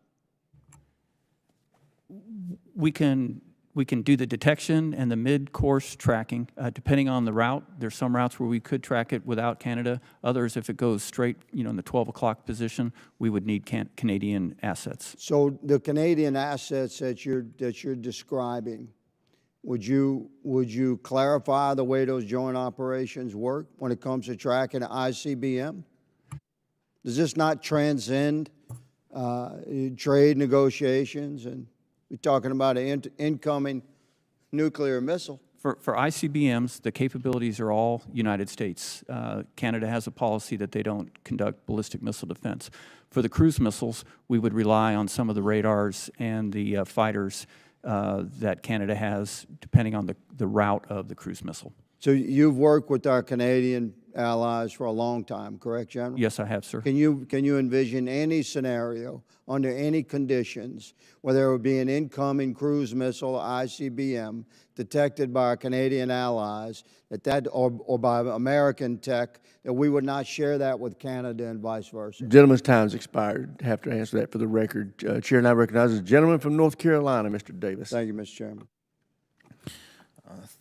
We can do the detection and the mid-course tracking, depending on the route. There's some routes where we could track it without Canada. Others, if it goes straight, in the 12 o'clock position, we would need Canadian assets. So the Canadian assets that you're describing, would you clarify the way those joint operations work when it comes to tracking ICBM? Does this not transcend trade negotiations? And we're talking about an incoming nuclear missile. For ICBMs, the capabilities are all United States. Canada has a policy that they don't conduct ballistic missile defense. For the cruise missiles, we would rely on some of the radars and the fighters that Canada has, depending on the route of the cruise missile. So you've worked with our Canadian allies for a long time, correct, General? Yes, I have, sir. Can you envision any scenario, under any conditions, where there would be an incoming cruise missile, ICBM, detected by our Canadian allies, or by American tech, that we would not share that with Canada and vice versa? Gentleman's time's expired. Have to answer that for the record. Chair now recognizes the gentleman from North Carolina, Mr. Davis. Thank you, Mr. Chairman.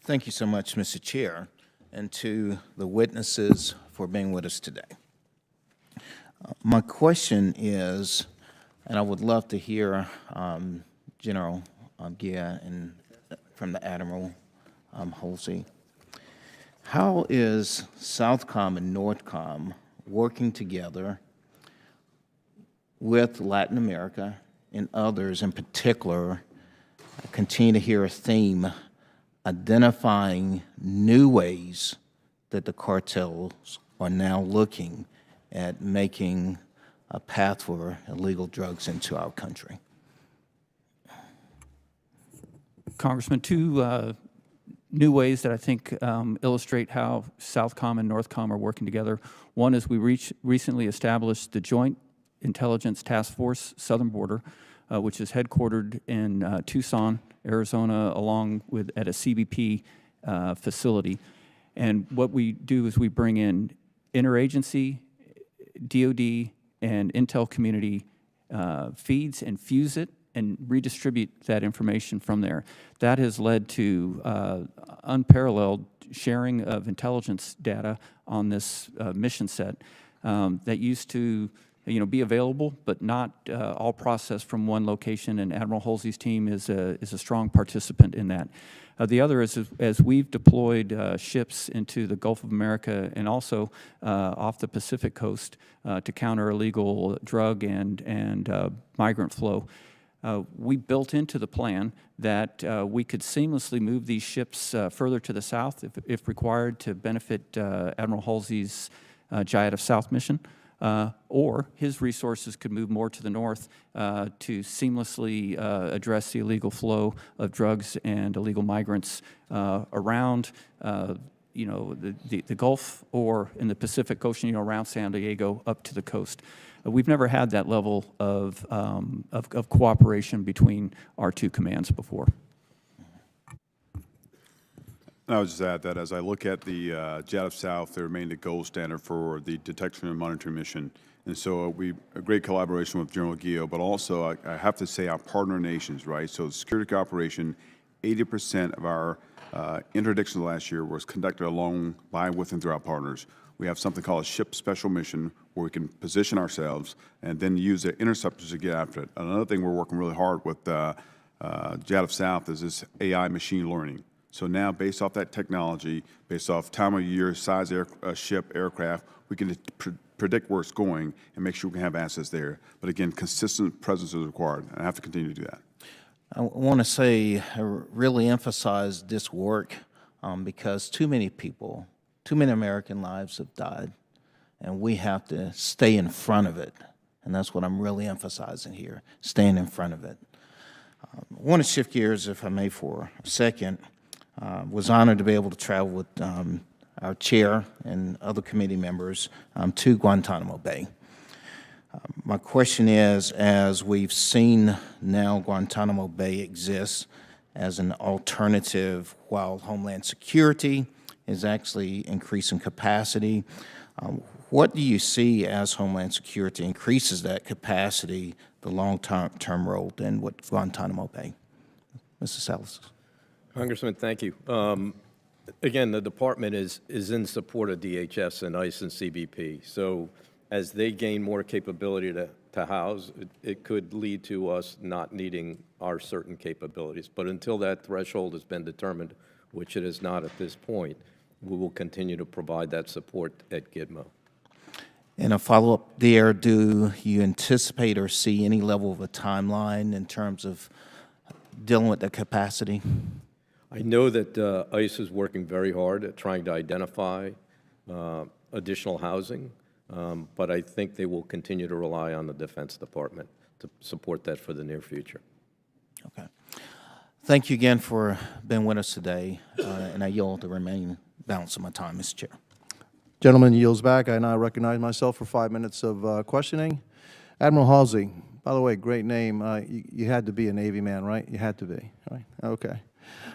Thank you so much, Mr. Chair, and to the witnesses for being with us today. My question is, and I would love to hear General Gia and from the Admiral Halsey, how is Southcom and Northcom working together with Latin America and others in particular? I continue to hear a theme identifying new ways that the cartels are now looking at making a path for illegal drugs into our country. Congressman, two new ways that I think illustrate how Southcom and Northcom are working together. One is we recently established the Joint Intelligence Task Force Southern Border, which is headquartered in Tucson, Arizona, along with at a CBP facility. And what we do is we bring in interagency, DoD, and intel community feeds and fuse it and redistribute that information from there. That has led to unparalleled sharing of intelligence data on this mission set that used to be available, but not all processed from one location, and Admiral Halsey's team is a strong participant in that. The other is, as we've deployed ships into the Gulf of America and also off the Pacific coast to counter illegal drug and migrant flow, we built into the plan that we could seamlessly move these ships further to the south if required to benefit Admiral Halsey's Jihad of South mission. Or his resources could move more to the north to seamlessly address the illegal flow of drugs and illegal migrants around, the Gulf or in the Pacific Ocean, around San Diego up to the coast. We've never had that level of cooperation between our two commands before. I would just add that as I look at the Jihad of South, they remain the gold standard for the detection and monitoring mission. And so a great collaboration with General Guillo, but also I have to say our partner nations, right? So security cooperation, 80% of our interdiction last year was conducted along, by, with, and through our partners. We have something called a ship special mission where we can position ourselves and then use the interceptors to get after it. Another thing we're working really hard with Jihad of South is this AI machine learning. So now, based off that technology, based off time of year, size ship, aircraft, we can predict where it's going and make sure we can have assets there. But again, consistent presence is required, and I have to continue to do that. I want to say, really emphasize this work because too many people, too many American lives have died, and we have to stay in front of it. And that's what I'm really emphasizing here, staying in front of it. I want to shift gears, if I may, for a second. Was honored to be able to travel with our chair and other committee members to Guantanamo Bay. My question is, as we've seen now Guantanamo Bay exists as an alternative while Homeland Security is actually increasing capacity, What do you see as Homeland Security increases that capacity, the long-term role, than what Guantanamo Bay? Mr. Salas. Congressman, thank you. Again, the department is in support of DHS and ICE and CBP. So as they gain more capability to house, it could lead to us not needing our certain capabilities. But until that threshold has been determined, which it is not at this point, we will continue to provide that support at Gitmo. And a follow-up there, do you anticipate or see any level of a timeline in terms of dealing with the capacity? I know that ICE is working very hard at trying to identify additional housing, but I think they will continue to rely on the Defense Department to support that for the near future. Okay. Thank you again for being with us today, and I yield the remaining balance of my time, Mr. Chair. Gentleman yields back. I now recognize myself for 5 minutes of questioning. Admiral Halsey, by the way, great name. You had to be a Navy man, right? You had to be, right? Okay.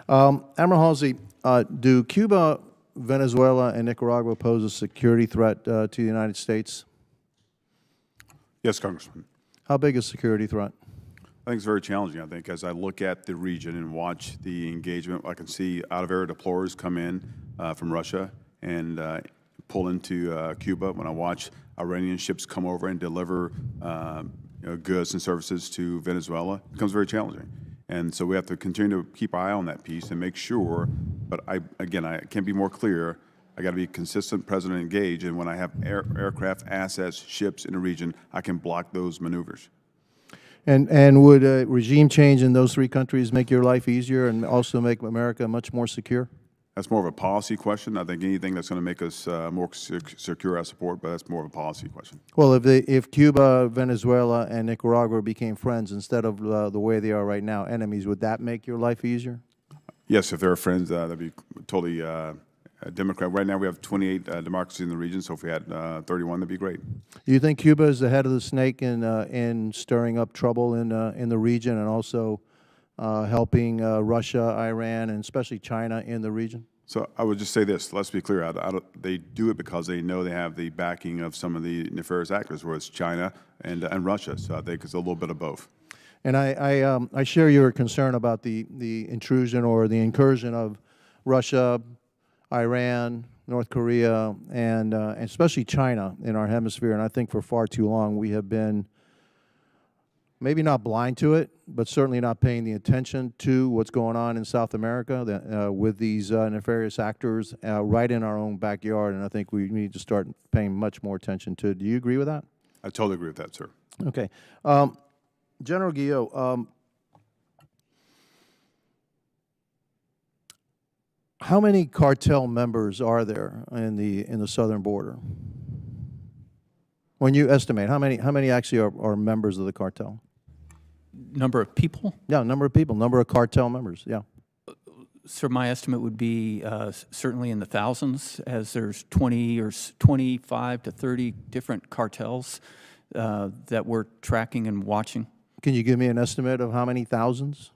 Admiral Halsey, do Cuba, Venezuela, and Nicaragua pose a security threat to the United States? Yes, Congressman. How big a security threat? I think it's very challenging. I think as I look at the region and watch the engagement, I can see out-of-area deployers come in from Russia and pull into Cuba. When I watch Iranian ships come over and deliver goods and services to Venezuela, it becomes very challenging. And so we have to continue to keep our eye on that piece and make sure, but I can't be more clear, I got to be consistent, present, and engaged, and when I have aircraft, assets, ships in the region, I can block those maneuvers. And would a regime change in those three countries make your life easier and also make America much more secure? That's more of a policy question. I think anything that's going to make us more secure, I support, but that's more of a policy question. Well, if Cuba, Venezuela, and Nicaragua became friends instead of the way they are right now, enemies, would that make your life easier? Yes, if they're friends, that'd be totally Democrat. Right now we have 28 democracies in the region, so if we had 31, that'd be great. Do you think Cuba is the head of the snake in stirring up trouble in the region and also helping Russia, Iran, and especially China in the region? So I would just say this, let's be clear, they do it because they know they have the backing of some of the nefarious actors, whether it's China and Russia, so I think it's a little bit of both. And I share your concern about the intrusion or the incursion of Russia, Iran, North Korea, and especially China in our hemisphere, and I think for far too long we have been maybe not blind to it, but certainly not paying the attention to what's going on in South America with these nefarious actors right in our own backyard, and I think we need to start paying much more attention to it. Do you agree with that? I totally agree with that, sir. Okay. General Guillot, how many cartel members are there in the southern border? When you estimate, how many actually are members of the cartel? Number of people? Yeah, number of people, number of cartel members, yeah. Sir, my estimate would be certainly in the thousands, as there's 20 or 25 to 30 different cartels that we're tracking and watching. Can you give me an estimate of how many thousands?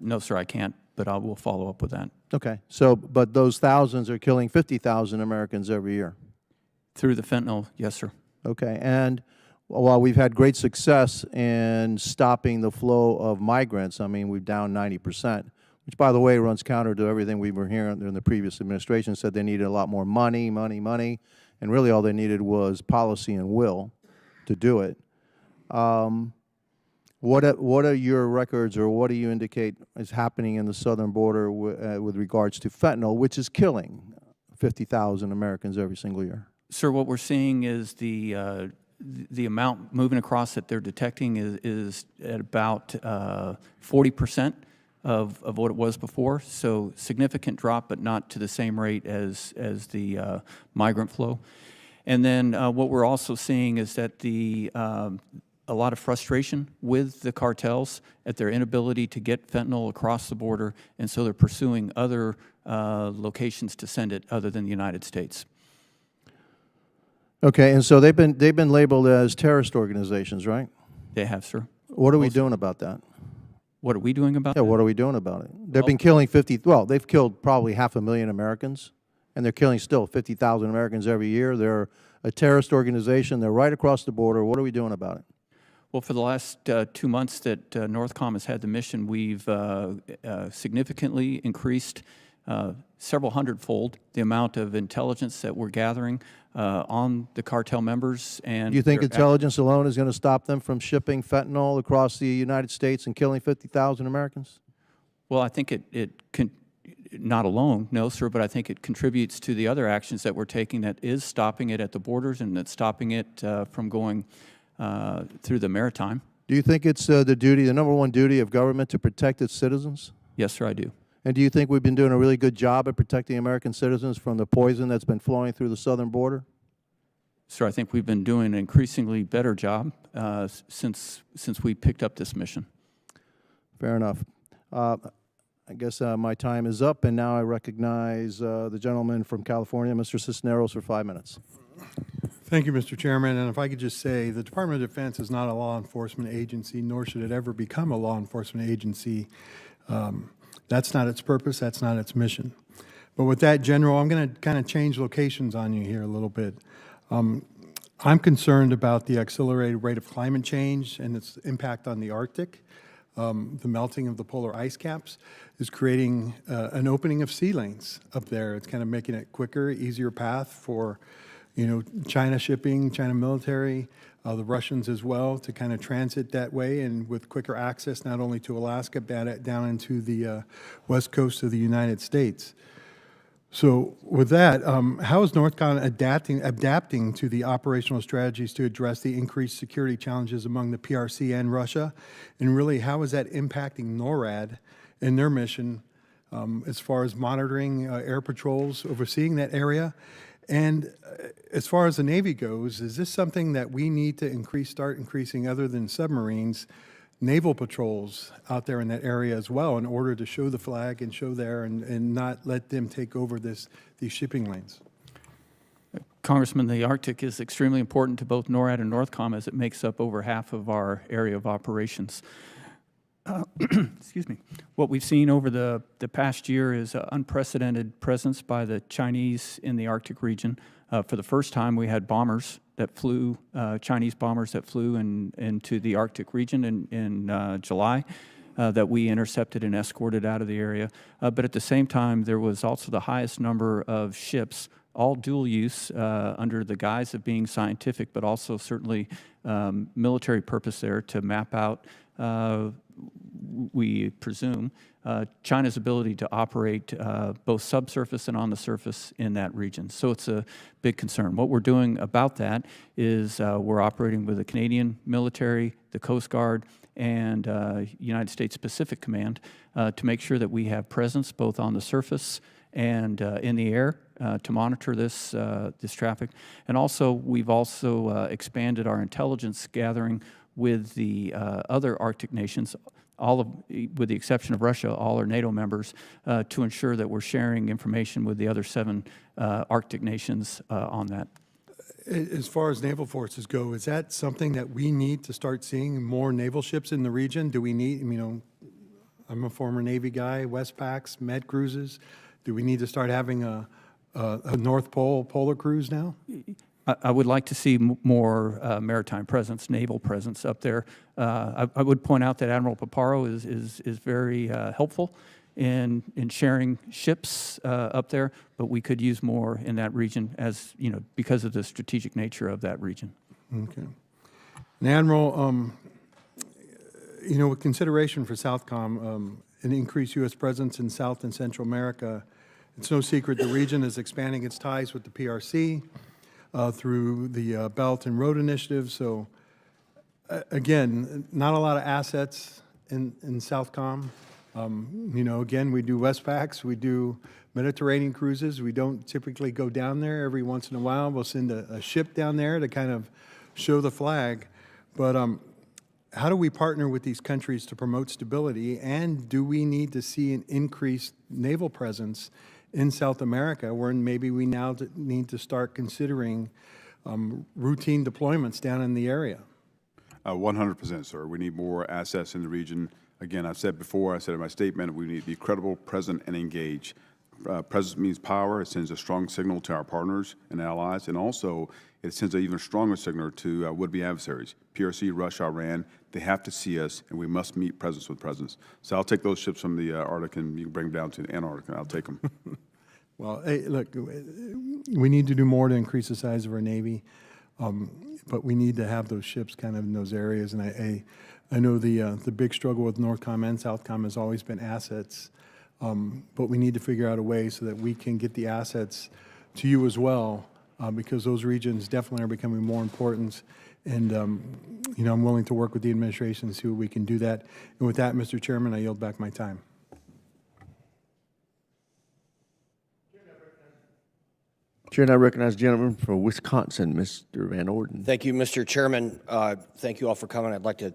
No, sir, I can't, but I will follow up with that. Okay, so, but those thousands are killing 50,000 Americans every year? Through the fentanyl, yes, sir. Okay, and while we've had great success in stopping the flow of migrants, I mean, we've down 90%, which, by the way, runs counter to everything we were hearing in the previous administration, said they needed a lot more money, and really all they needed was policy and will to do it. What are your records, or what do you indicate is happening in the southern border with regards to fentanyl, which is killing 50,000 Americans every single year? Sir, what we're seeing is the amount moving across that they're detecting is at about 40% of what it was before. So significant drop, but not to the same rate as the migrant flow. And then what we're also seeing is that a lot of frustration with the cartels at their inability to get fentanyl across the border, and so they're pursuing other locations to send it other than the United States. Okay, and so they've been labeled as terrorist organizations, right? They have, sir. What are we doing about that? What are we doing about that? Yeah, what are we doing about it? They've been killing they've killed probably 500,000 Americans, and they're killing still 50,000 Americans every year. They're a terrorist organization. They're right across the border. What are we doing about it? Well, for the last 2 months that NORTHCOM has had the mission, we've significantly increased several hundredfold the amount of intelligence that we're gathering on the cartel members. And Do you think their intelligence alone is going to stop them from shipping fentanyl across the United States and killing 50,000 Americans? Well, I think it can, not alone, no, sir, but I think it contributes to the other actions that we're taking that is stopping it at the borders and that's stopping it from going through the maritime. Do you think it's the number one duty of government to protect its citizens? Yes, sir, I do. And do you think we've been doing a really good job at protecting American citizens from the poison that's been flowing through the southern border? Sir, I think we've been doing an increasingly better job since we picked up this mission. Fair enough. I guess my time is up, and now I recognize the gentleman from California, Mr. Cisneros, for 5 minutes. Thank you, Mr. Chairman. And if I could just say, the Department of Defense is not a law enforcement agency, nor should it ever become a law enforcement agency. That's not its purpose. That's not its mission. But with that, General, I'm going to kind of change locations on you here a little bit. I'm concerned about the accelerated rate of climate change and its impact on the Arctic. The melting of the polar ice caps is creating an opening of sea lanes up there. It's kind of making it quicker, easier path for, China shipping, China military, the Russians as well, to kind of transit that way and with quicker access not only to Alaska, but down into the west coast of the United States. So with that, how is NORTHCOM adapting to the operational strategies to address the increased security challenges among the PRC and Russia? And really, how is that impacting NORAD in their mission as far as monitoring air patrols, overseeing that area? And as far as the Navy goes, is this something that we need to start increasing other than submarines, naval patrols out there in that area as well in order to show the flag and show there and not let them take over these shipping lanes? Congressman, the Arctic is extremely important to both NORAD and NORTHCOM as it makes up over half of our area of operations. Excuse me. What we've seen over the past year is an unprecedented presence by the Chinese in the Arctic region. For the first time, we had bombers that flew, Chinese bombers that flew into the Arctic region in July that we intercepted and escorted out of the area. But at the same time, there was also the highest number of ships, all dual use under the guise of being scientific, but also certainly military purpose there to map out, we presume, China's ability to operate both subsurface and on the surface in that region. So it's a big concern. What we're doing about that is we're operating with the Canadian military, the Coast Guard, and United States Pacific Command to make sure that we have presence both on the surface and in the air to monitor this traffic. And also, we've also expanded our intelligence gathering with the other Arctic nations, with the exception of Russia, all are NATO members, to ensure that we're sharing information with the other 7 Arctic nations on that. As far as naval forces go, is that something that we need to start seeing more naval ships in the region? Do we need, I'm a former Navy guy, Westpacs, Med cruises. Do we need to start having a North Pole polar cruise now? I would like to see more maritime presence, naval presence up there. I would point out that Admiral Paparo is very helpful in sharing ships up there, but we could use more in that region as, because of the strategic nature of that region. Okay. And Admiral, with consideration for SOUTHCOM, an increased U.S. presence in South and Central America, it's no secret the region is expanding its ties with the PRC through the Belt and Road Initiative. So, again, not a lot of assets in SOUTHCOM. Again, we do Westpacs, we do Mediterranean cruises. We don't typically go down there. Every once in a while, we'll send a ship down there to kind of show the flag. But how do we partner with these countries to promote stability? And do we need to see an increased naval presence in South America, where maybe we now need to start considering routine deployments down in the area? 100%, sir. We need more assets in the region. Again, I've said before, I said in my statement, we need to be credible, present, and engaged. Presence means power. It sends a strong signal to our partners and allies, and also it sends an even stronger signal to would-be adversaries. PRC, Russia, Iran, they have to see us, and we must meet presence with presence. So I'll take those ships from the Arctic, and you can bring them down to the Antarctica. I'll take them. Well, hey, look, we need to do more to increase the size of our Navy, but we need to have those ships kind of in those areas. And I know the big struggle with NORTHCOM and SOUTHCOM has always been assets, but we need to figure out a way so that we can get the assets to you as well, because those regions definitely are becoming more important. And, you know, I'm willing to work with the administration to see what we can do that. And with that, Mr. Chairman, I yield back my time. Chair, and I recognize the gentleman from Wisconsin, Mr. Van Orden. Thank you, Mr. Chairman. Thank you all for coming. I'd like to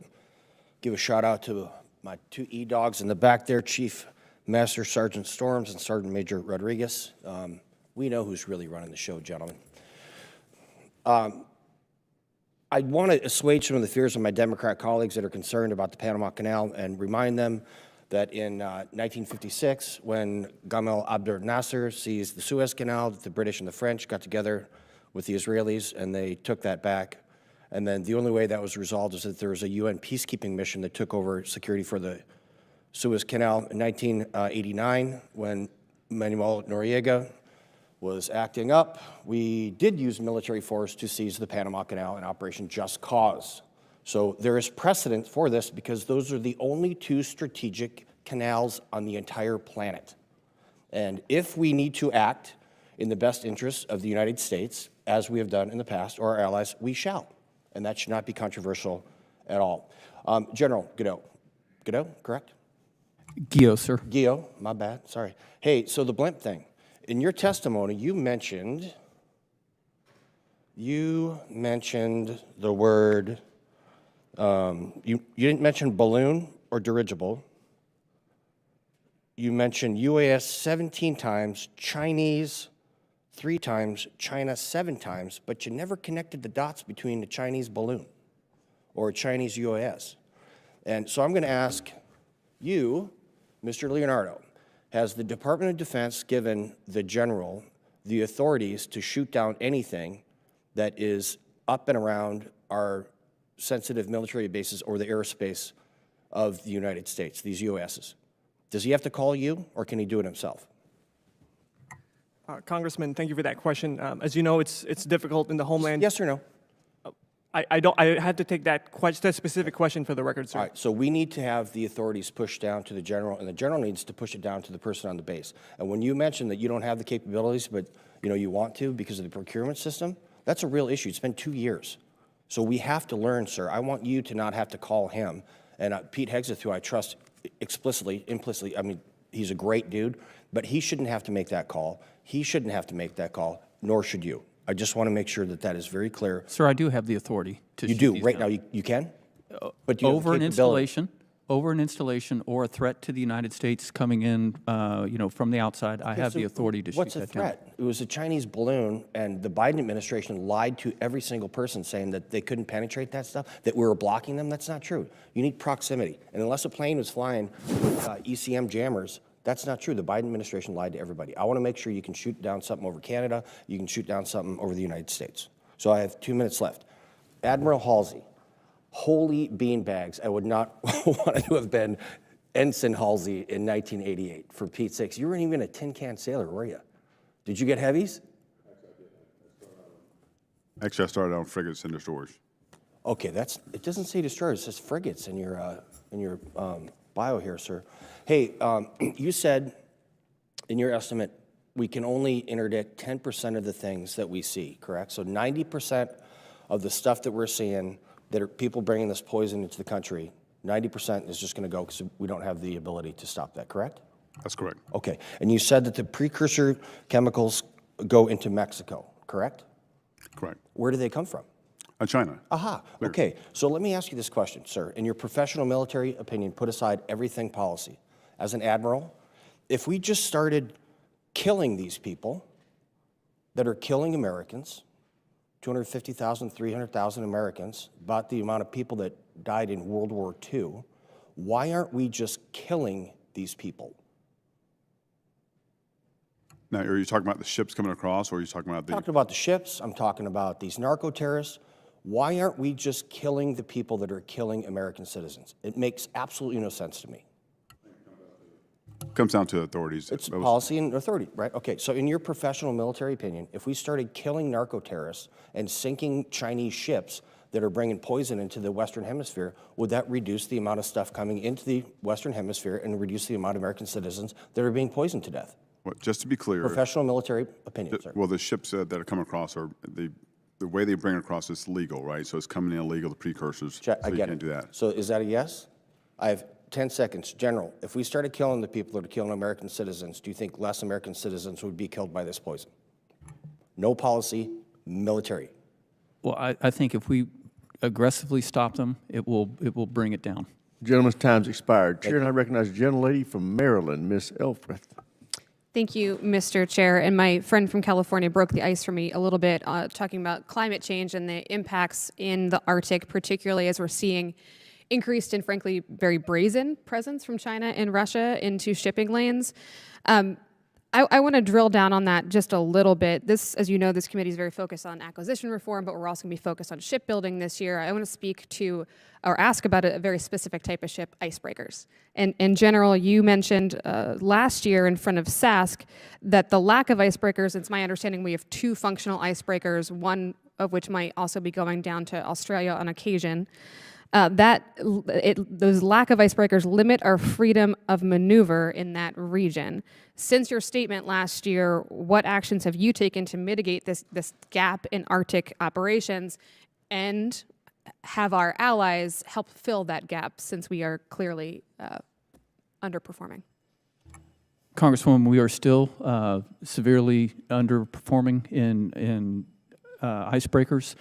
give a shout out to my two E-dogs in the back there, Chief Master Sergeant Storms and Sergeant Major Rodriguez. We know who's really running the show, gentlemen. I want to assuage some of the fears of my Democrat colleagues that are concerned about the Panama Canal and remind them that in 1956, when Gamal Abdel Nasser seized the Suez Canal, the British and the French got together with the Israelis, and they took that back. And then the only way that was resolved is that there was a UN peacekeeping mission that took over security for the Suez Canal. In 1989, when Manuel Noriega was acting up, we did use military force to seize the Panama Canal in Operation Just Cause. So there is precedent for this because those are the only two strategic canals on the entire planet. And if we need to act in the best interests of the United States, as we have done in the past, or our allies, we shall. And that should not be controversial at all. General Guido. Guido, correct? Guillot, sir. Guillot, my bad, sorry. Hey, so the blimp thing. In your testimony, you mentioned the word, you didn't mention balloon or dirigible. You mentioned UAS 17 times, Chinese 3 times, China 7 times, but you never connected the dots between the Chinese balloon or a Chinese UAS. And so I'm going to ask you, Mr. Leonardo, has the Department of Defense given the general the authorities to shoot down anything that is up and around our sensitive military bases or the airspace of the United States, these UASs? Does he have to call you, or can he do it himself? Congressman, thank you for that question. As you know, it's difficult in the homeland. Yes or no? I had to take that specific question for the record, sir. All right, so we need to have the authorities pushed down to the general, and the general needs to push it down to the person on the base. And when you mention that you don't have the capabilities, but you want to because of the procurement system, that's a real issue. It's been 2 years. So we have to learn, sir. I want you to not have to call him. And Pete Hegseth, who I trust explicitly, implicitly, I mean, he's a great dude, but he shouldn't have to make that call. He shouldn't have to make that call, nor should you. I just want to make sure that that is very clear. Sir, I do have the authority to You shoot do, these right down. now you can? But do you have the Over an installation or a threat to the United States coming in, from the outside, I have the authority to shoot What's that a threat? It was a Chinese balloon, and the Biden administration lied to every single person saying that they couldn't penetrate that stuff, that we were blocking them. That's not true. You need proximity. And unless a plane was flying with ECM jammers, that's not true. The Biden administration lied to everybody. I want to make sure you can shoot down something over Canada, you can shoot down something over the United States. So I have 2 minutes left. Admiral Halsey. Holy beanbags, I would not want to have been Ensign Halsey in 1988, for Pete's sakes. You weren't even a tin can sailor, were you? Did you get heavies? Actually, I started on frigates and destroyers. Okay, it doesn't say destroyers, it says frigates in your bio here, sir. Hey, you said in your estimate, we can only interdict 10% of the things that we see, correct? So 90% of the stuff that we're seeing that are people bringing this poison into the country, 90% is just going to go because we don't have the ability to stop that, correct? That's correct. Okay, and you said that the precursor chemicals go into Mexico, correct? Correct. Where do they come from? China. Aha, okay. So let me ask you this question, sir. In your professional military opinion, put aside everything policy. As an admiral, if we just started killing these people that are killing Americans, 250,000, 300,000 Americans, about the amount of people that died in World War II, why aren't we just killing these people? Now, are you talking about the ships coming across, or are you talking about I'm the? talking about the ships, I'm talking about these narco-terrorists. Why aren't we just killing the people that are killing American citizens? It makes absolutely no sense to me. Comes down to authorities. It's policy and authority, right? Okay, so in your professional military opinion, if we started killing narco-terrorists and sinking Chinese ships that are bringing poison into the Western Hemisphere, would that reduce the amount of stuff coming into the Western Hemisphere and reduce the amount of American citizens that are being poisoned to death? Well, just to be clear. Professional military opinion, sir. Well, the ships that are coming across are, the way they bring it across is legal, right? So it's coming in illegal, the precursors. I so you get can't it. do that. So is that a yes? I have 10 seconds. General, if we started killing the people that are killing American citizens, do you think less American citizens would be killed by this poison? No policy, military. Well, I think if we aggressively stop them, it will bring it down. Gentleman's time's expired. Chair, and I recognize the gentlelady from Maryland, Ms. Elfreth. Thank you, Mr. Chair. And my friend from California broke the ice for me a little bit, talking about climate change and the impacts in the Arctic, particularly as we're seeing increased and frankly very brazen presence from China and Russia into shipping lanes. I want to drill down on that just a little bit. This, as you know, this committee is very focused on acquisition reform, but we're also going to be focused on shipbuilding this year. I want to speak to or ask about a very specific type of ship, icebreakers. And in general, you mentioned last year in front of SASC that the lack of icebreakers, it's my understanding we have 2 functional icebreakers, one of which might also be going down to Australia on occasion. Those lack of icebreakers limit our freedom of maneuver in that region. Since your statement last year, what actions have you taken to mitigate this gap in Arctic operations, and have our allies help fill that gap since we are clearly underperforming? Congresswoman, we are still severely underperforming in icebreakers.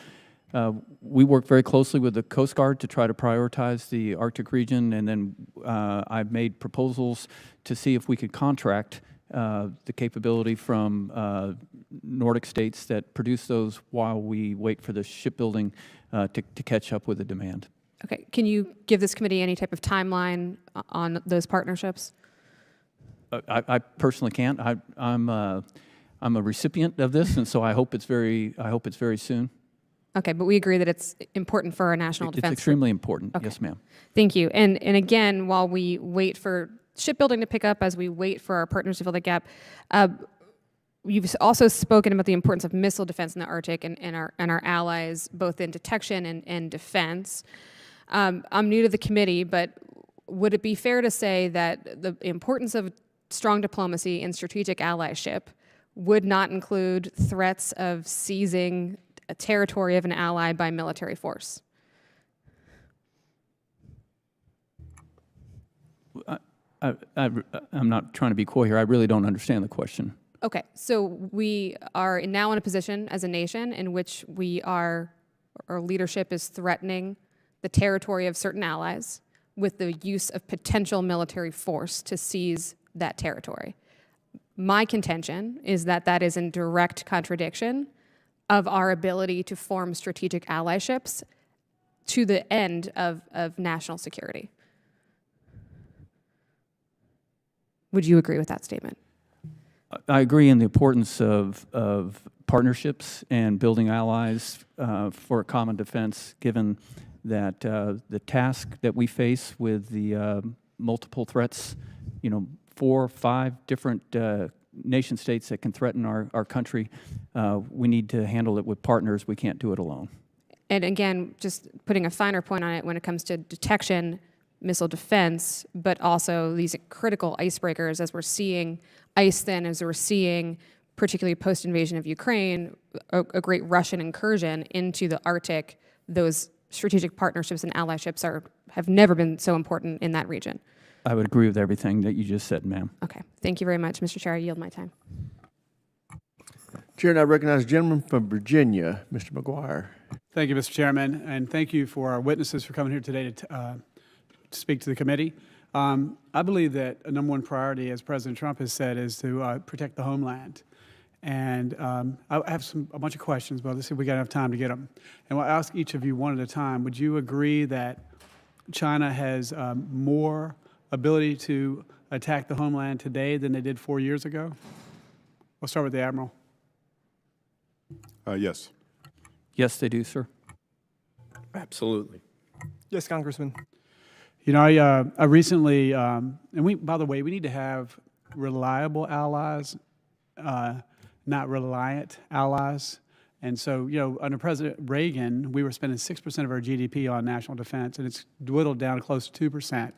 We work very closely with the Coast Guard to try to prioritize the Arctic region, and then I've made proposals to see if we could contract the capability from Nordic states that produce those while we wait for the shipbuilding to catch up with the demand. Okay, can you give this committee any type of timeline on those partnerships? I personally can't. I'm a recipient of this, and so I hope it's very soon. Okay, but we agree that it's important for our national defense. It's extremely important. Okay. Yes, ma'am. Thank you. And again, while we wait for shipbuilding to pick up, as we wait for our partners to fill the gap, you've also spoken about the importance of missile defense in the Arctic and our allies, both in detection and defense. I'm new to the committee, but would it be fair to say that the importance of strong diplomacy and strategic allyship would not include threats of seizing a territory of an ally by military force? I'm not trying to be coy here. I really don't understand the question. Okay, so we are now in a position as a nation in which our leadership is threatening the territory of certain allies with the use of potential military force to seize that territory. My contention is that that is in direct contradiction of our ability to form strategic allyships to the end of national security. Would you agree with that statement? I agree in the importance of partnerships and building allies for a common defense, given that the task that we face with the multiple threats, 4 or 5 different nation states that can threaten our country, we need to handle it with partners. We can't do it alone. And again, just putting a finer point on it when it comes to detection, missile defense, but also these critical icebreakers as we're seeing ice thin, as we're seeing, particularly post-invasion of Ukraine, a great Russian incursion into the Arctic. Those strategic partnerships and allyships have never been so important in that region. I would agree with everything that you just said, ma'am. Okay, thank you very much, Mr. Chair. I yield my time. Chair, and I recognize the gentleman from Virginia, Mr. McGuire. Thank you, Mr. Chairman, and thank you for our witnesses for coming here today to speak to the committee. I believe that a number 1 priority, as President Trump has said, is to protect the homeland. And I have a bunch of questions, but let's see if we got enough time to get them. And I'll ask each of you one at a time. Would you agree that China has more ability to attack the homeland today than they did 4 years ago? We'll start with the Admiral. Yes. Yes, they do, sir. Absolutely. Yes, Congressman. You know, I recently, and by the way, we need to have reliable allies, not reliant allies. And so, you know, under President Reagan, we were spending 6% of our GDP on national defense, and it's dwindled down to close to 2%.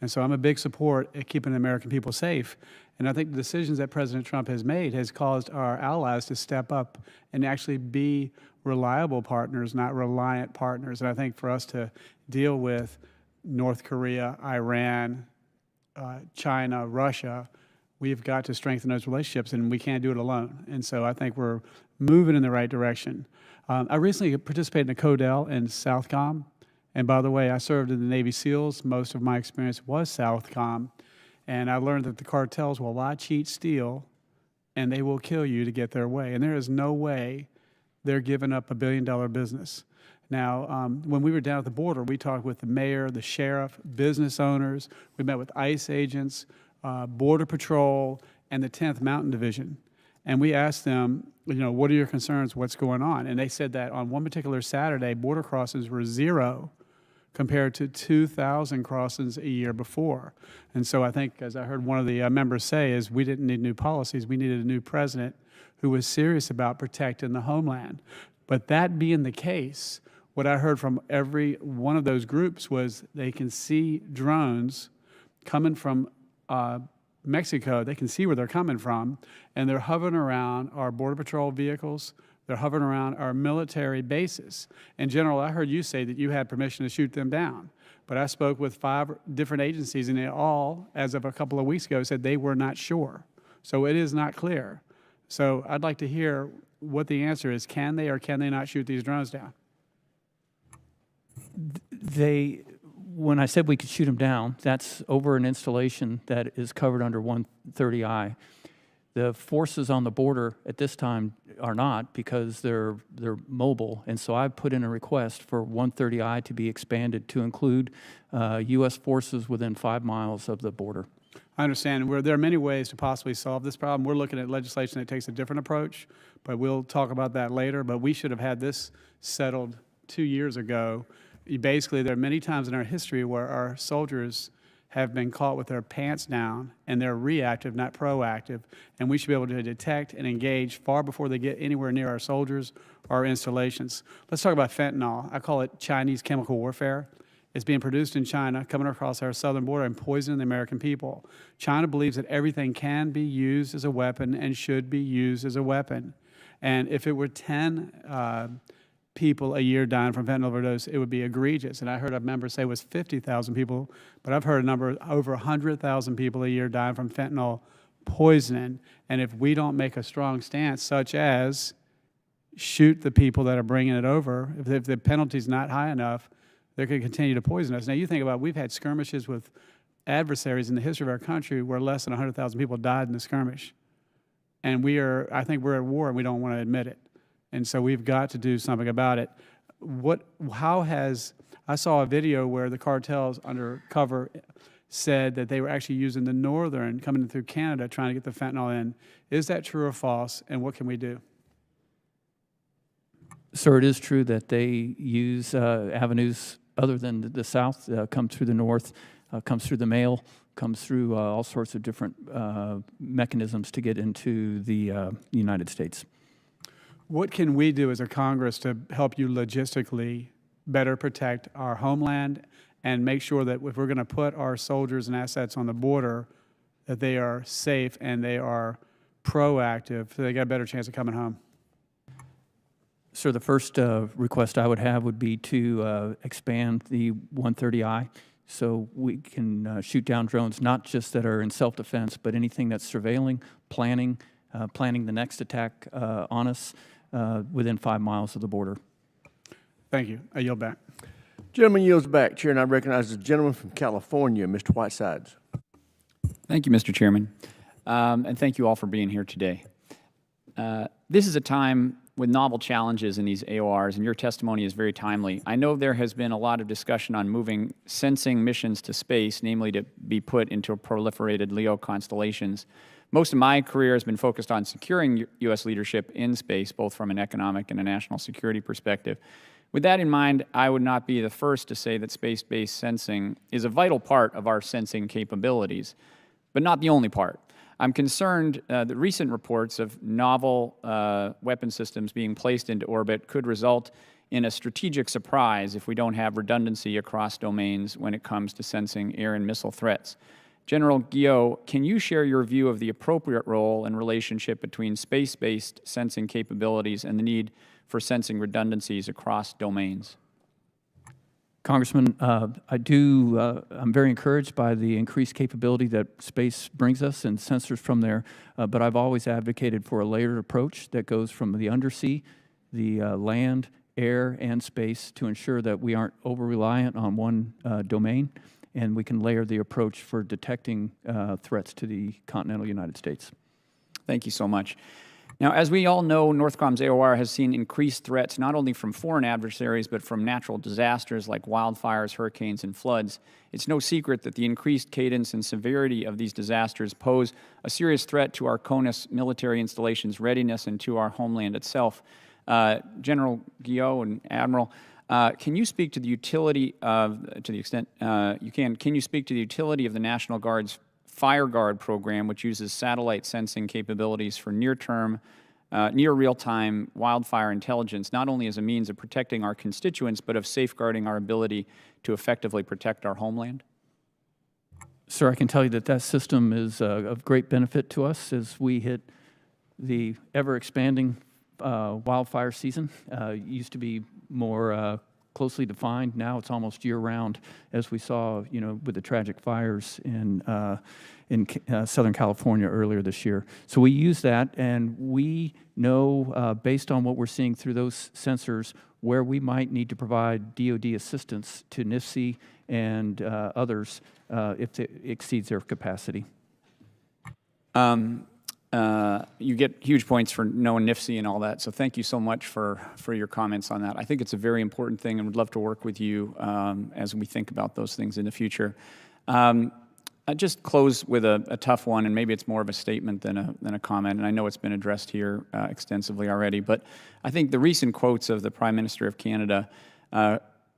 And so I'm a big support at keeping the American people safe. And I think the decisions that President Trump has made has caused our allies to step up and actually be reliable partners, not reliant partners. And I think for us to deal with North Korea, Iran, China, Russia, we've got to strengthen those relationships, and we can't do it alone. And so I think we're moving in the right direction. I recently participated in a CODEL in Southcom. And by the way, I served in the Navy SEALs. Most of my experience was Southcom. And I learned that the cartels will lie, cheat, steal, and they will kill you to get their way. And there is no way they're giving up $1 billion business. Now, when we were down at the border, we talked with the mayor, the sheriff, business owners. We met with ICE agents, Border Patrol, and the 10th Mountain Division. And we asked them, you know, what are your concerns? What's going on? And they said that on one particular Saturday, border crossings were 0 compared to 2,000 crossings a year before. And so I think, as I heard one of the members say, is we didn't need new policies. We needed a new president who was serious about protecting the homeland. But that being the case, what I heard from every one of those groups was they can see drones coming from Mexico. They can see where they're coming from, and they're hovering around our Border Patrol vehicles. They're hovering around our military bases. And General, I heard you say that you had permission to shoot them down. But I spoke with 5 different agencies, and they all, as of a couple of weeks ago, said they were not sure. So it is not clear. So I'd like to hear what the answer is. Can they or can they not shoot these drones down? When I said we could shoot them down, that's over an installation that is covered under 130I. The forces on the border at this time are not, because they're mobile. And so I put in a request for 130I to be expanded to include U.S. forces within 5 miles of the border. I understand. There are many ways to possibly solve this problem. We're looking at legislation that takes a different approach, but we'll talk about that later. But we should have had this settled 2 years ago. Basically, there are many times in our history where our soldiers have been caught with their pants down, and they're reactive, not proactive. And we should be able to detect and engage far before they get anywhere near our soldiers or our installations. Let's talk about fentanyl. I call it Chinese chemical warfare. It's being produced in China, coming across our southern border and poisoning the American people. China believes that everything can be used as a weapon and should be used as a weapon. And if it were 10 people a year dying from fentanyl overdose, it would be egregious. And I heard a member say it was 50,000 people, but I've heard a number over 100,000 people a year dying from fentanyl poisoning. And if we don't make a strong stance, such as shoot the people that are bringing it over, if the penalty's not high enough, they're going to continue to poison us. Now, you think about, we've had skirmishes with adversaries in the history of our country where less than 100,000 people died in the skirmish. And I think we're at war, and we don't want to admit it. And so we've got to do something about it. I saw a video where the cartels undercover said that they were actually using the northern, coming through Canada, trying to get the fentanyl in. Is that true or false, and what can we do? Sir, it is true that they use avenues other than the south, come through the north, comes through the mail, comes through all sorts of different mechanisms to get into the United States. What can we do as a Congress to help you logistically better protect our homeland and make sure that if we're going to put our soldiers and assets on the border, that they are safe and they are proactive so they got a better chance of coming home? Sir, the first request I would have would be to expand the 130I so we can shoot down drones, not just that are in self-defense, but anything that's surveilling, planning the next attack on us within 5 miles of the border. Thank you. I yield back. Gentleman yields back. Chair, and I recognize the gentleman from California, Mr. Whitesides. Thank you, Mr. Chairman, and thank you all for being here today. This is a time with novel challenges in these AORs, and your testimony is very timely. I know there has been a lot of discussion on moving sensing missions to space, namely to be put into proliferated LEO constellations. Most of my career has been focused on securing U.S. leadership in space, both from an economic and a national security perspective. With that in mind, I would not be the first to say that space-based sensing is a vital part of our sensing capabilities, but not the only part. I'm concerned that recent reports of novel weapon systems being placed into orbit could result in a strategic surprise if we don't have redundancy across domains when it comes to sensing air and missile threats. General Guillot, can you share your view of the appropriate role and relationship between space-based sensing capabilities and the need for sensing redundancies across domains? Congressman, I'm very encouraged by the increased capability that space brings us and sensors from there, but I've always advocated for a layered approach that goes from the undersea, the land, air, and space to ensure that we aren't over-reliant on one domain, and we can layer the approach for detecting threats to the continental United States. Thank you so much. Now, as we all know, Northcom's AOR has seen increased threats not only from foreign adversaries, but from natural disasters like wildfires, hurricanes, and floods. It's no secret that the increased cadence and severity of these disasters pose a serious threat to our CONUS military installations' readiness and to our homeland itself. General Guillot and Admiral, can you speak to the utility of, to the extent you can you speak to the utility of the National Guard's FireGuard program, which uses satellite sensing capabilities for near-term, near real-time wildfire intelligence, not only as a means of protecting our constituents, but of safeguarding our ability to effectively protect our homeland? Sir, I can tell you that that system is of great benefit to us as we hit the ever-expanding wildfire season. It used to be more closely defined. Now it's almost year-round, as we saw, with the tragic fires in Southern California earlier this year. So we use that, and we know, based on what we're seeing through those sensors, where we might need to provide DoD assistance to NIFC and others if it exceeds their capacity. You get huge points for knowing NIFC and all that, so thank you so much for your comments on that. I think it's a very important thing and would love to work with you as we think about those things in the future. I'll just close with a tough one, and maybe it's more of a statement than a comment, and I know it's been addressed here extensively already, but I think the recent quotes of the Prime Minister of Canada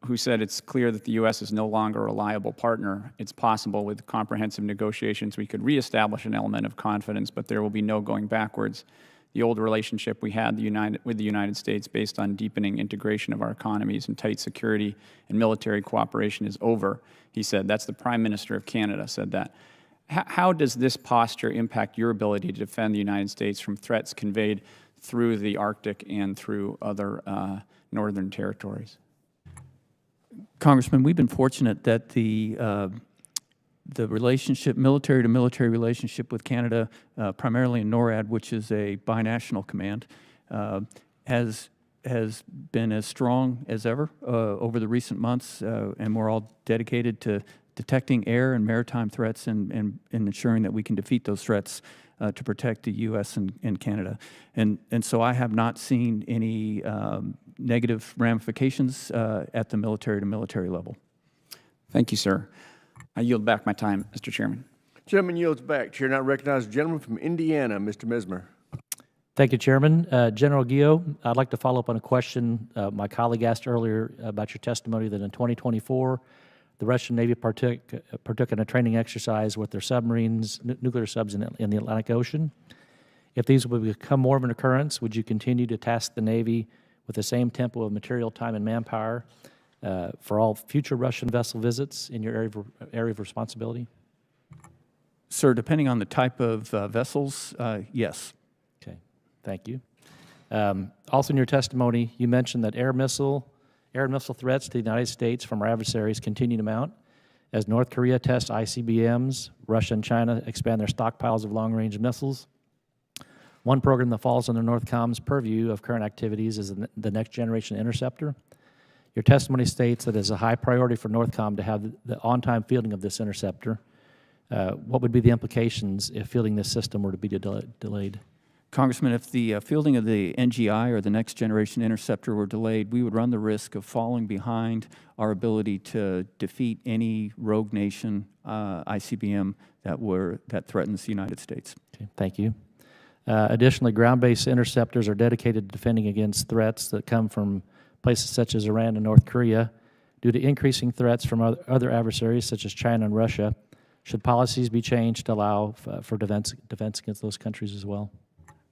who said it's clear that the U.S. is no longer a reliable partner. It's possible with comprehensive negotiations we could reestablish an element of confidence, but there will be no going backwards. The old relationship we had with the United States based on deepening integration of our economies and tight security and military cooperation is over, he said. That's the Prime Minister of Canada said that. How does this posture impact your ability to defend the United States from threats conveyed through the Arctic and through other northern territories? Congressman, we've been fortunate that the relationship, military-to-military relationship with Canada, primarily in NORAD, which is a binational command, has been as strong as ever over the recent months, and we're all dedicated to detecting air and maritime threats and ensuring that we can defeat those threats to protect the U.S. and Canada. And so I have not seen any negative ramifications at the military-to-military level. Thank you, sir. I yield back my time, Mr. Chairman. Gentleman yields back. Chair now recognizes the gentleman from Indiana, Mr. Mesmer. Thank you, Chairman. General Guillot, I'd like to follow up on a question my colleague asked earlier about your testimony that in 2024, the Russian Navy partook in a training exercise with their submarines, nuclear subs in the Atlantic Ocean. If these would become more of an occurrence, would you continue to task the Navy with the same tempo of material, time, and manpower for all future Russian vessel visits in your area of responsibility? Sir, depending on the type of vessels, yes. Okay, thank you. Also in your testimony, you mentioned that air and missile threats to the United States from our adversaries continue to mount as North Korea tests ICBMs, Russia and China expand their stockpiles of long-range missiles. One program that falls under Northcom's purview of current activities is the Next Generation Interceptor. Your testimony states that it is a high priority for Northcom to have the on-time fielding of this interceptor. What would be the implications if fielding this system were to be delayed? Congressman, if the fielding of the NGI or the Next Generation Interceptor were delayed, we would run the risk of falling behind our ability to defeat any rogue nation ICBM that threatens the United States. Okay, thank you. Additionally, ground-based interceptors are dedicated to defending against threats that come from places such as Iran and North Korea. Due to increasing threats from other adversaries such as China and Russia, should policies be changed to allow for defense against those countries as well?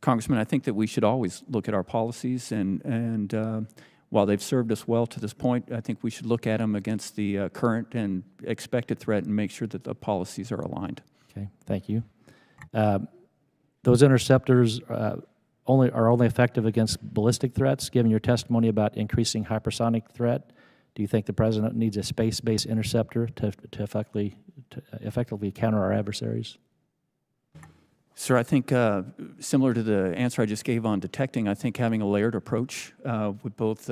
Congressman, I think that we should always look at our policies, and while they've served us well to this point, I think we should look at them against the current and expected threat and make sure that the policies are aligned. Okay, thank you. Those interceptors are only effective against ballistic threats. Given your testimony about increasing hypersonic threat, do you think the President needs a space-based interceptor to effectively counter our adversaries? Sir, I think similar to the answer I just gave on detecting, I think having a layered approach with both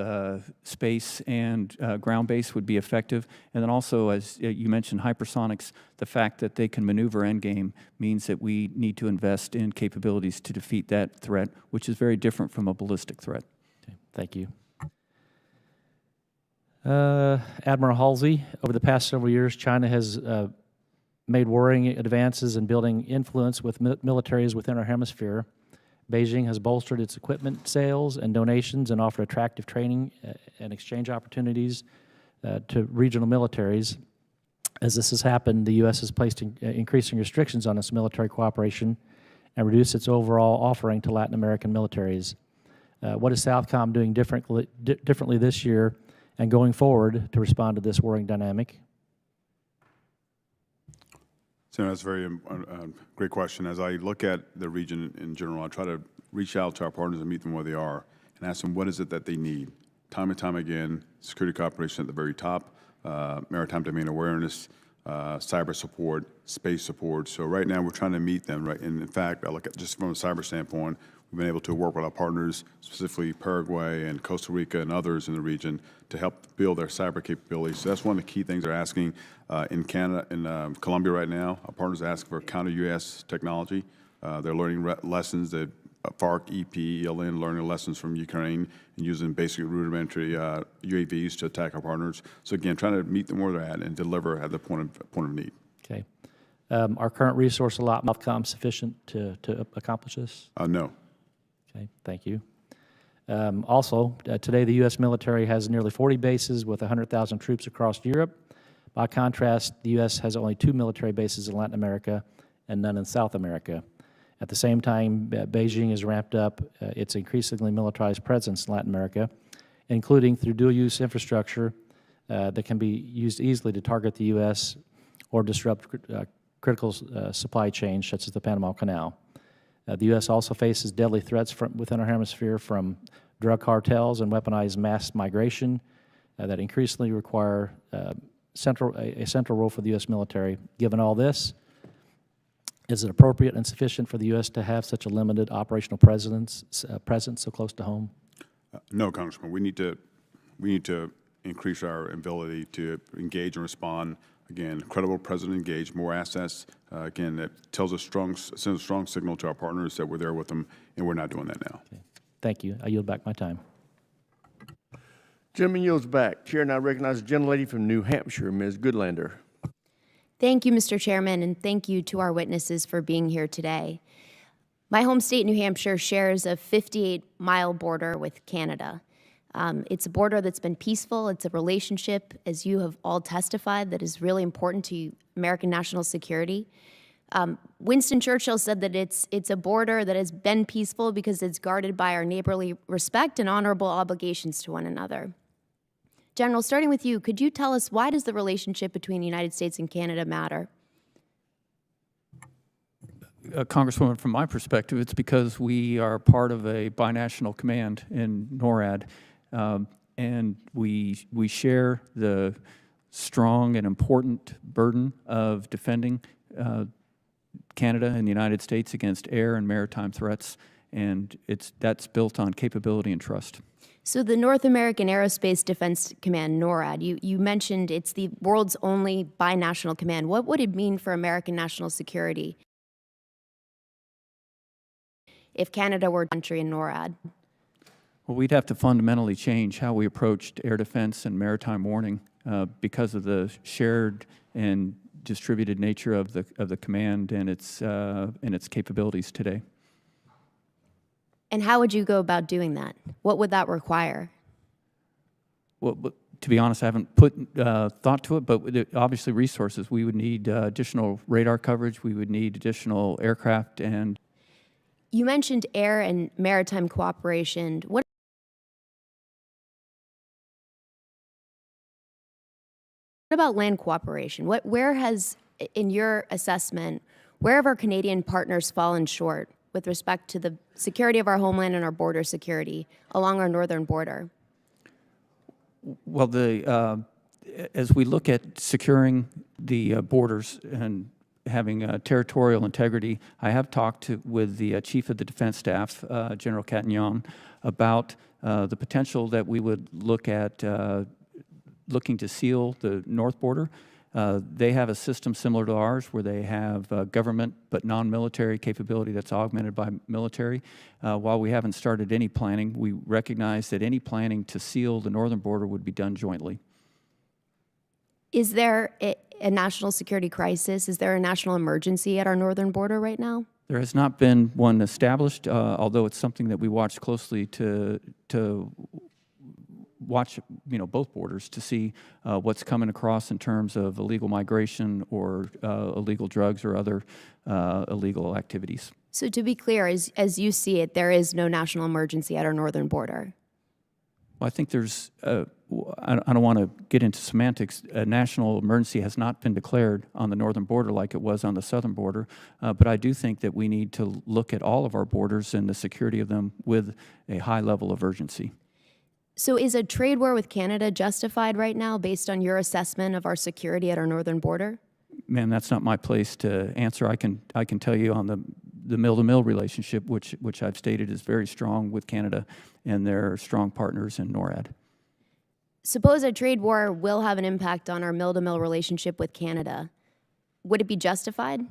space and ground base would be effective. And then also, as you mentioned, hypersonics, the fact that they can maneuver endgame means that we need to invest in capabilities to defeat that threat, which is very different from a ballistic threat. Okay, thank you. Admiral Halsey, over the past several years, China has made worrying advances in building influence with militaries within our hemisphere. Beijing has bolstered its equipment sales and donations and offered attractive training and exchange opportunities to regional militaries. As this has happened, the U.S. has placed increasing restrictions on its military cooperation and reduced its overall offering to Latin American militaries. What is Southcom doing differently this year and going forward to respond to this worrying dynamic? So that's a very great question. As I look at the region in general, I try to reach out to our partners and meet them where they are and ask them what is it that they need. Time and time again, security cooperation at the very top, maritime domain awareness, cyber support, space support. So right now we're trying to meet them. Right, and in fact, I look at just from a cyber standpoint, we've been able to work with our partners, specifically Paraguay and Costa Rica and others in the region, to help build their cyber capabilities. So that's one of the key things they're asking in Canada, in Colombia right now. Our partners are asking for counter-UAS technology. They're learning lessons that FARC, EP, ELN, learning lessons from Ukraine and using basic rudimentary UAVs to attack our partners. So again, trying to meet them where they're at and deliver at the point of need. Okay. Are current resource allotment sufficient to accomplish this? No. Okay, thank you. Also, today the U.S. military has nearly 40 bases with 100,000 troops across Europe. By contrast, the U.S. has only 2 military bases in Latin America and none in South America. At the same time, Beijing has ramped up its increasingly militarized presence in Latin America, including through dual-use infrastructure that can be used easily to target the U.S. or disrupt critical supply chains, such as the Panama Canal. The U.S. also faces deadly threats within our hemisphere from drug cartels and weaponized mass migration that increasingly require a central role for the U.S. military. Given all this, is it appropriate and sufficient for the U.S. to have such a limited operational presence so close to home? No, Congressman. We need to increase our ability to engage and respond. Again, credible president engaged, more assets. Again, that sends a strong signal to our partners that we're there with them, and we're not doing that now. Okay. Thank you. I yield back my time. Gentleman yields back. Chair now recognizes the gentlelady from New Hampshire, Ms. Goodlander. Thank you, Mr. Chairman, and thank you to our witnesses for being here today. My home state, New Hampshire, shares a 58-mile border with Canada. It's a border that's been peaceful. It's a relationship, as you have all testified, that is really important to American national security. Winston Churchill said that it's a border that has been peaceful because it's guarded by our neighborly respect and honorable obligations to one another. General, starting with you, could you tell us why does the relationship between the United States and Canada matter? Congresswoman, from my perspective, it's because we are part of a binational command in NORAD, and we share the strong and important burden of defending Canada and the United States against air and maritime threats, and that's built on capability and trust. So the North American Aerospace Defense Command, NORAD, you mentioned it's the world's only binational command. What would it mean for American national security if Canada were a country in NORAD? Well, we'd have to fundamentally change how we approached air defense and maritime warning because of the shared and distributed nature of the command and its capabilities today. And how would you go about doing that? What would that require? Well, to be honest, I haven't put thought to it, but obviously resources. We would need additional radar coverage. We would need additional aircraft. And You mentioned air and maritime cooperation. What about land cooperation? Where has, in your assessment, where have our Canadian partners fallen short with respect to the security of our homeland and our border security along our northern border? well, as we look at securing the borders and having territorial integrity, I have talked with the Chief of the Defense Staff, General Cattignon, about the potential that we would look at looking to seal the north border. They have a system similar to ours where they have government but non-military capability that's augmented by military. While we haven't started any planning, we recognize that any planning to seal the northern border would be done jointly. Is there a national security crisis? Is there a national emergency at our northern border right now? There has not been one established, although it's something that we watch closely to watch, both borders to see what's coming across in terms of illegal migration or illegal drugs or other illegal activities. So to be clear, as you see it, there is no national emergency at our northern border. Well, I think there's, I don't want to get into semantics. A national emergency has not been declared on the northern border like it was on the southern border, but I do think that we need to look at all of our borders and the security of them with a high level of urgency. So is a trade war with Canada justified right now based on your assessment of our security at our northern border? Ma'am, that's not my place to answer. I can tell you on the mill-to-mill relationship, which I've stated is very strong with Canada, and they're strong partners in NORAD. Suppose a trade war will have an impact on our mill-to-mill relationship with Canada. Would it be justified?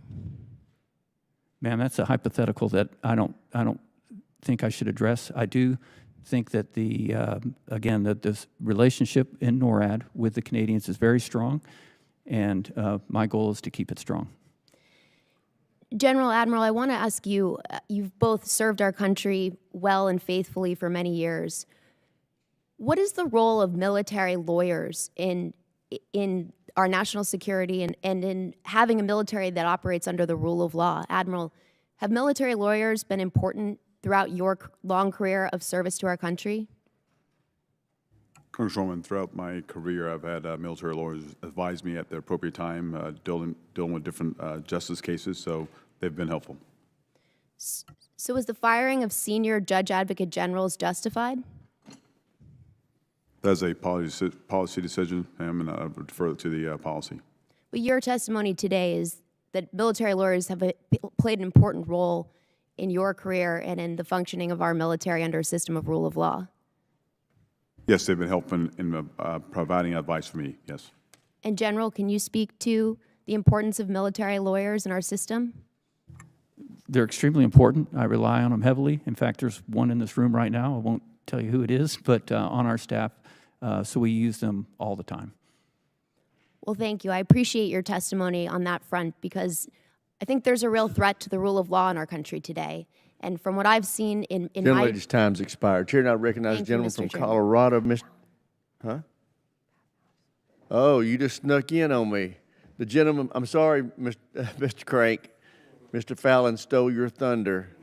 Ma'am, that's a hypothetical that I don't think I should address. I do think that again, that this relationship in NORAD with the Canadians is very strong, and my goal is to keep it strong. General Admiral, I want to ask you, you've both served our country well and faithfully for many years. What is the role of military lawyers in our national security and in having a military that operates under the rule of law? Admiral, have military lawyers been important throughout your long career of service to our country? Congresswoman, throughout my career, I've had military lawyers advise me at the appropriate time, dealing with different justice cases, so they've been helpful. So is the firing of senior judge advocate generals justified? That's a policy decision, ma'am, and I would defer to the policy. But your testimony today is that military lawyers have played an important role in your career and in the functioning of our military under a system of rule of law. Yes, they've been helping in providing advice for me, yes. And General, can you speak to the importance of military lawyers in our system? They're extremely important. I rely on them heavily. In fact, there's one in this room right now. I won't tell you who it is, but on our staff, so we use them all the time. Well, thank you. I appreciate your testimony on that front because I think there's a real threat to the rule of law in our country today. And from what I've seen in my... Gentlelady's time's expired. Chair now recognizes the gentleman from Colorado, Mr. Huh? Oh, you just snuck in on me. The gentleman, I'm sorry, Mr. Crank. Mr. Fallon stole your thunder.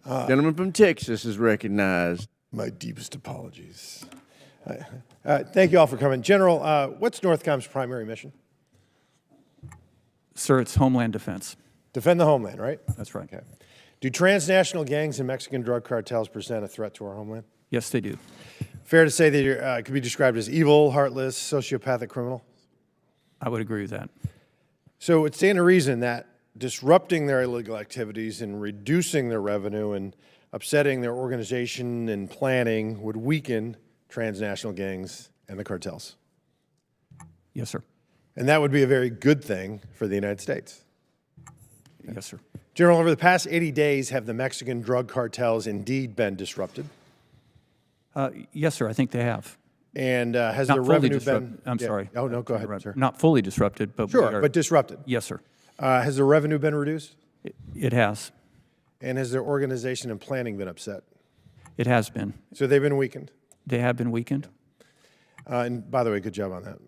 Gentleman from Texas is recognized. My deepest apologies. Thank you all for coming. General, what's NORTHCOM's primary mission? Sir, it's Homeland Defense. Defend the homeland, right? That's right. Okay. Do transnational gangs and Mexican drug cartels present a threat to our homeland? Yes, they do. Fair to say that you could be described as evil, heartless, sociopathic criminal? I would agree with that. So it's stand to reason that disrupting their illegal activities and reducing their revenue and upsetting their organization and planning would weaken transnational gangs and the cartels. Yes, sir. And that would be a very good thing for the United States. Yes, sir. General, over the past 80 days, have the Mexican drug cartels indeed been disrupted? Yes, sir, I think they have. And has Not their fully revenue disrupted. been? I'm Yeah. sorry. Oh, no, go ahead, sir. Not fully disrupted, but we Sure, are- but disrupted. Yes, sir. Has their revenue been reduced? It has. And has their organization and planning been upset? It has been. So they've been weakened? They have been weakened. And by the way, good job on that.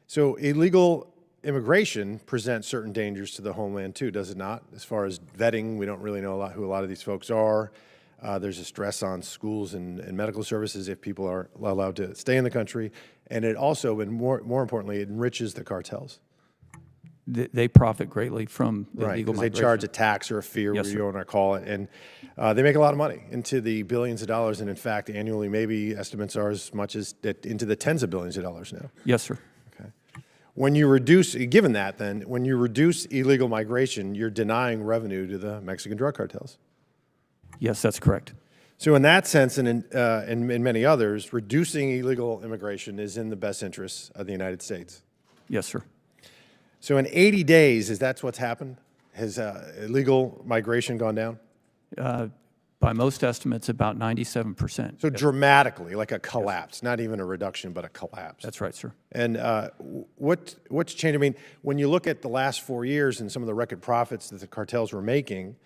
So illegal immigration presents certain dangers to the homeland too, does it not? As far as vetting, we don't really know who a lot of these folks are. There's a stress on schools and medical services if people are allowed to stay in the country. And it also, and more importantly, it enriches the cartels. They profit greatly from the Right, illegal because they migration. charge a tax or a fee, or Yes, whatever you sir. want to call it, and they make a lot of money, into the billions of dollars, and in fact, annually, maybe estimates are as much as into the tens of billions of dollars now. Yes, sir. Okay. When you reduce, given that, then, when you reduce illegal migration, you're denying revenue to the Mexican drug cartels. Yes, that's correct. So in that sense, and in many others, reducing illegal immigration is in the best interests of the United States. Yes, sir. So in 80 days, is that what's happened? Has illegal migration gone down? By most estimates, about 97%. So dramatically, like a collapse, not even a reduction, but a collapse. That's right, sir. And what's changed? I mean, when you look at the last 4 years and some of the record profits that the cartels were making,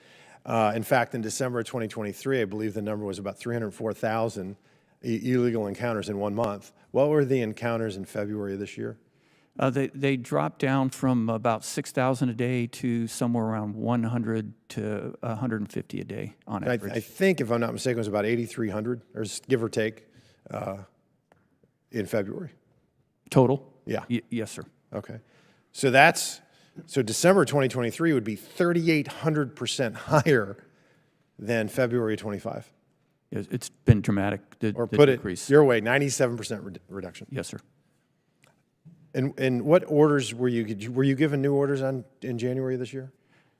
in fact, in December of 2023, I believe the number was about 304,000 illegal encounters in 1 month. What were the encounters in February of this year? They dropped down from about 6,000 a day to somewhere around 100 to 150 a day on average. I think, if I'm not mistaken, it was about 8,300, or give or take, in February. Total? Yeah. Yes, sir. Okay. So December 2023 would be 3,800% higher than February 25. It's been dramatic, Or the put decrease. it your way, 97% reduction. Yes, sir. And what orders were you given new orders in January of this year?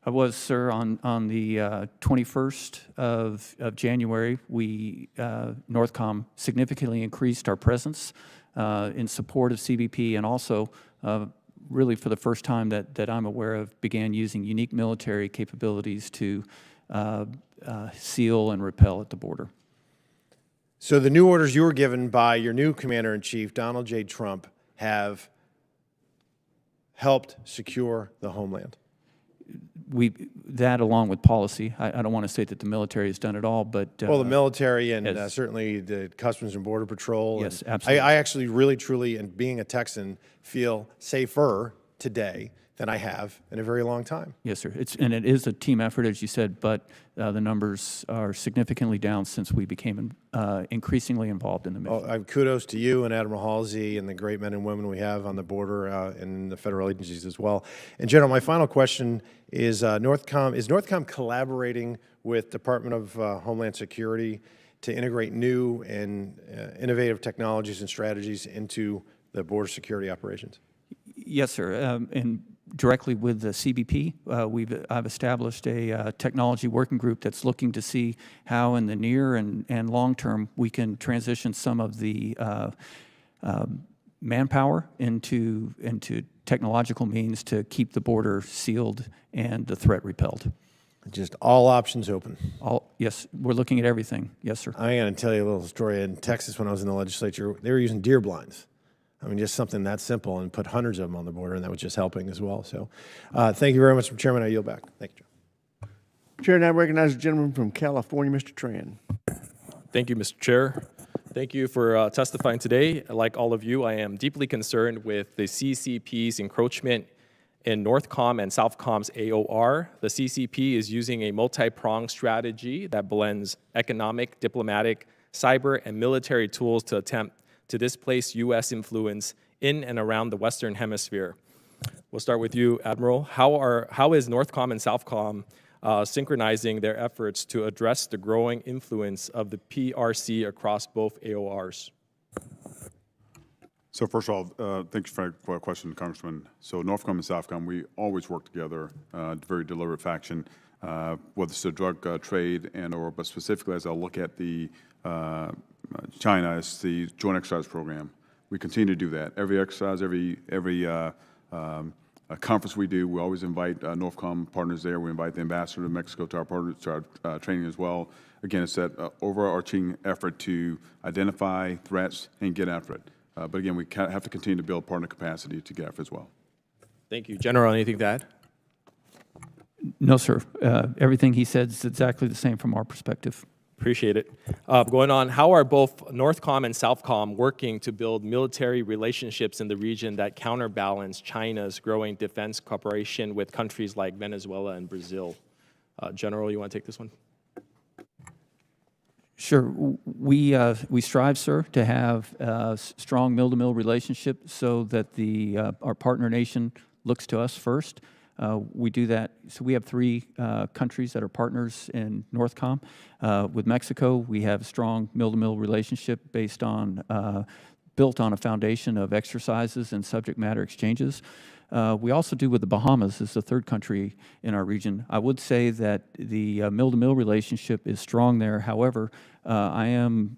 I was, sir, on the 21st of January. We, Northcom, significantly increased our presence in support of CBP, and also, really for the first time that I'm aware of, began using unique military capabilities to seal and repel at the border. So the new orders you were given by your new Commander-in-Chief, Donald J. Trump, have helped secure the homeland. That along with policy. I don't want to say that the military has done it all, but Well, the military and yes. Certainly the Customs and Border Patrol. Yes, and absolutely. I actually really, truly, and being a Texan, feel safer today than I have in a very long time. Yes, sir. And it is a team effort, as you said, but the numbers are significantly down since we became increasingly involved in the mission. Well, kudos to you and Admiral Halsey and the great men and women we have on the border and the federal agencies as well. And General, my final question is, Northcom collaborating with Department of Homeland Security to integrate new and innovative technologies and strategies into the border security operations? Yes, sir. And directly with the CBP, I've established a technology working group that's looking to see how in the near and long term we can transition some of the manpower into technological means to keep the border sealed and the threat repelled. Just all options open. Yes, we're looking at everything. Yes, sir. I'm going to tell you a little story. In Texas, when I was in the legislature, they were using deer blinds. I mean, just something that simple, and put hundreds of them on the border, and that was just helping as well. So thank you very much, Mr. Chairman. I yield back. Thank you, John. Chair now recognizes the gentleman from California, Mr. Tran. Thank you, Mr. Chair. Thank you for testifying today. Like all of you, I am deeply concerned with the CCP's encroachment in Northcom and Southcom's AOR. The CCP is using a multi-pronged strategy that blends economic, diplomatic, cyber, and military tools to attempt to displace U.S. influence in and around the Western Hemisphere. We'll start with you, Admiral. How is Northcom and Southcom synchronizing their efforts to address the growing influence of the PRC across both AORs? So first of all, thanks for the question, Congressman. So Northcom and Southcom, we always work together, very deliberate faction, whether it's the drug trade but specifically as I look at the China, it's the Joint Exercise Program. We continue to do that. Every exercise, every conference we do, we always invite NORTHCOM partners there. We invite the ambassador to Mexico to our partners, to our training as well. Again, it's that overarching effort to identify threats and get after it. But again, we have to continue to build partner capacity to get after it as well. Thank you. General, anything to add? No, sir. Everything he said is exactly the same from our perspective. Appreciate it. Going on, how are both NORTHCOM and SOUTHCOM working to build military relationships in the region that counterbalance China's growing defense cooperation with countries like Venezuela and Brazil? General, you want to take this one? Sure. We strive, sir, to have a strong mill-to-mill relationship so that our partner nation looks to us first. We do that. So we have 3 countries that are partners in NORTHCOM. With Mexico, we have a strong mill-to-mill relationship built on a foundation of exercises and subject matter exchanges. We also do with the Bahamas as the 3rd country in our region. I would say that the mill-to-mill relationship is strong there. However, I am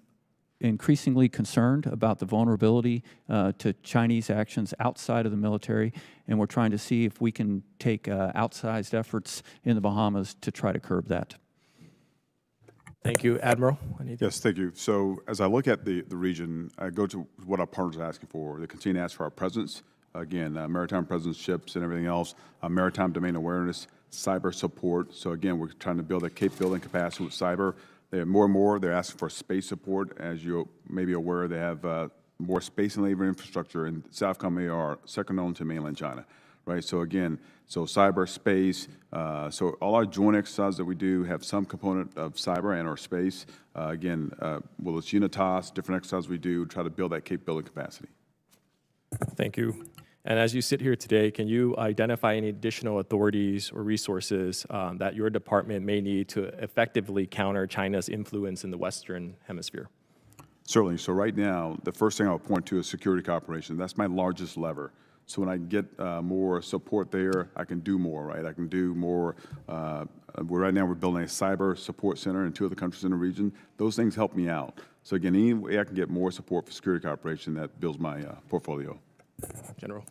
increasingly concerned about the vulnerability to Chinese actions outside of the military, and we're trying to see if we can take outsized efforts in the Bahamas to try to curb that. Thank you. Admiral? Yes, thank you. So as I look at the region, I go to what our partners are asking for. They continue to ask for our presence. Again, maritime presence, ships and everything else, maritime domain awareness, cyber support. So again, we're trying to build a capability and capacity with cyber. They have more and more, they're asking for space support. As you may be aware, they have more space and labor infrastructure, and SOUTHCOM are second only to mainland China, right? So again, cyber, space, so all our joint exercises that we do have some component of cyber and or space. Again, well, it's UNITAS, different exercises we do, try to build that capability capacity. Thank you. And as you sit here today, can you identify any additional authorities or resources that your department may need to effectively counter China's influence in the Western Hemisphere? Certainly. So right now, the first thing I'll point to is security cooperation. That's my largest lever. So when I get more support there, I can do more, right? I can do more. Right now, we're building a cyber support center in 2 of the countries in the region. Those things help me out. So again, any way I can get more support for security cooperation, that builds my portfolio. General.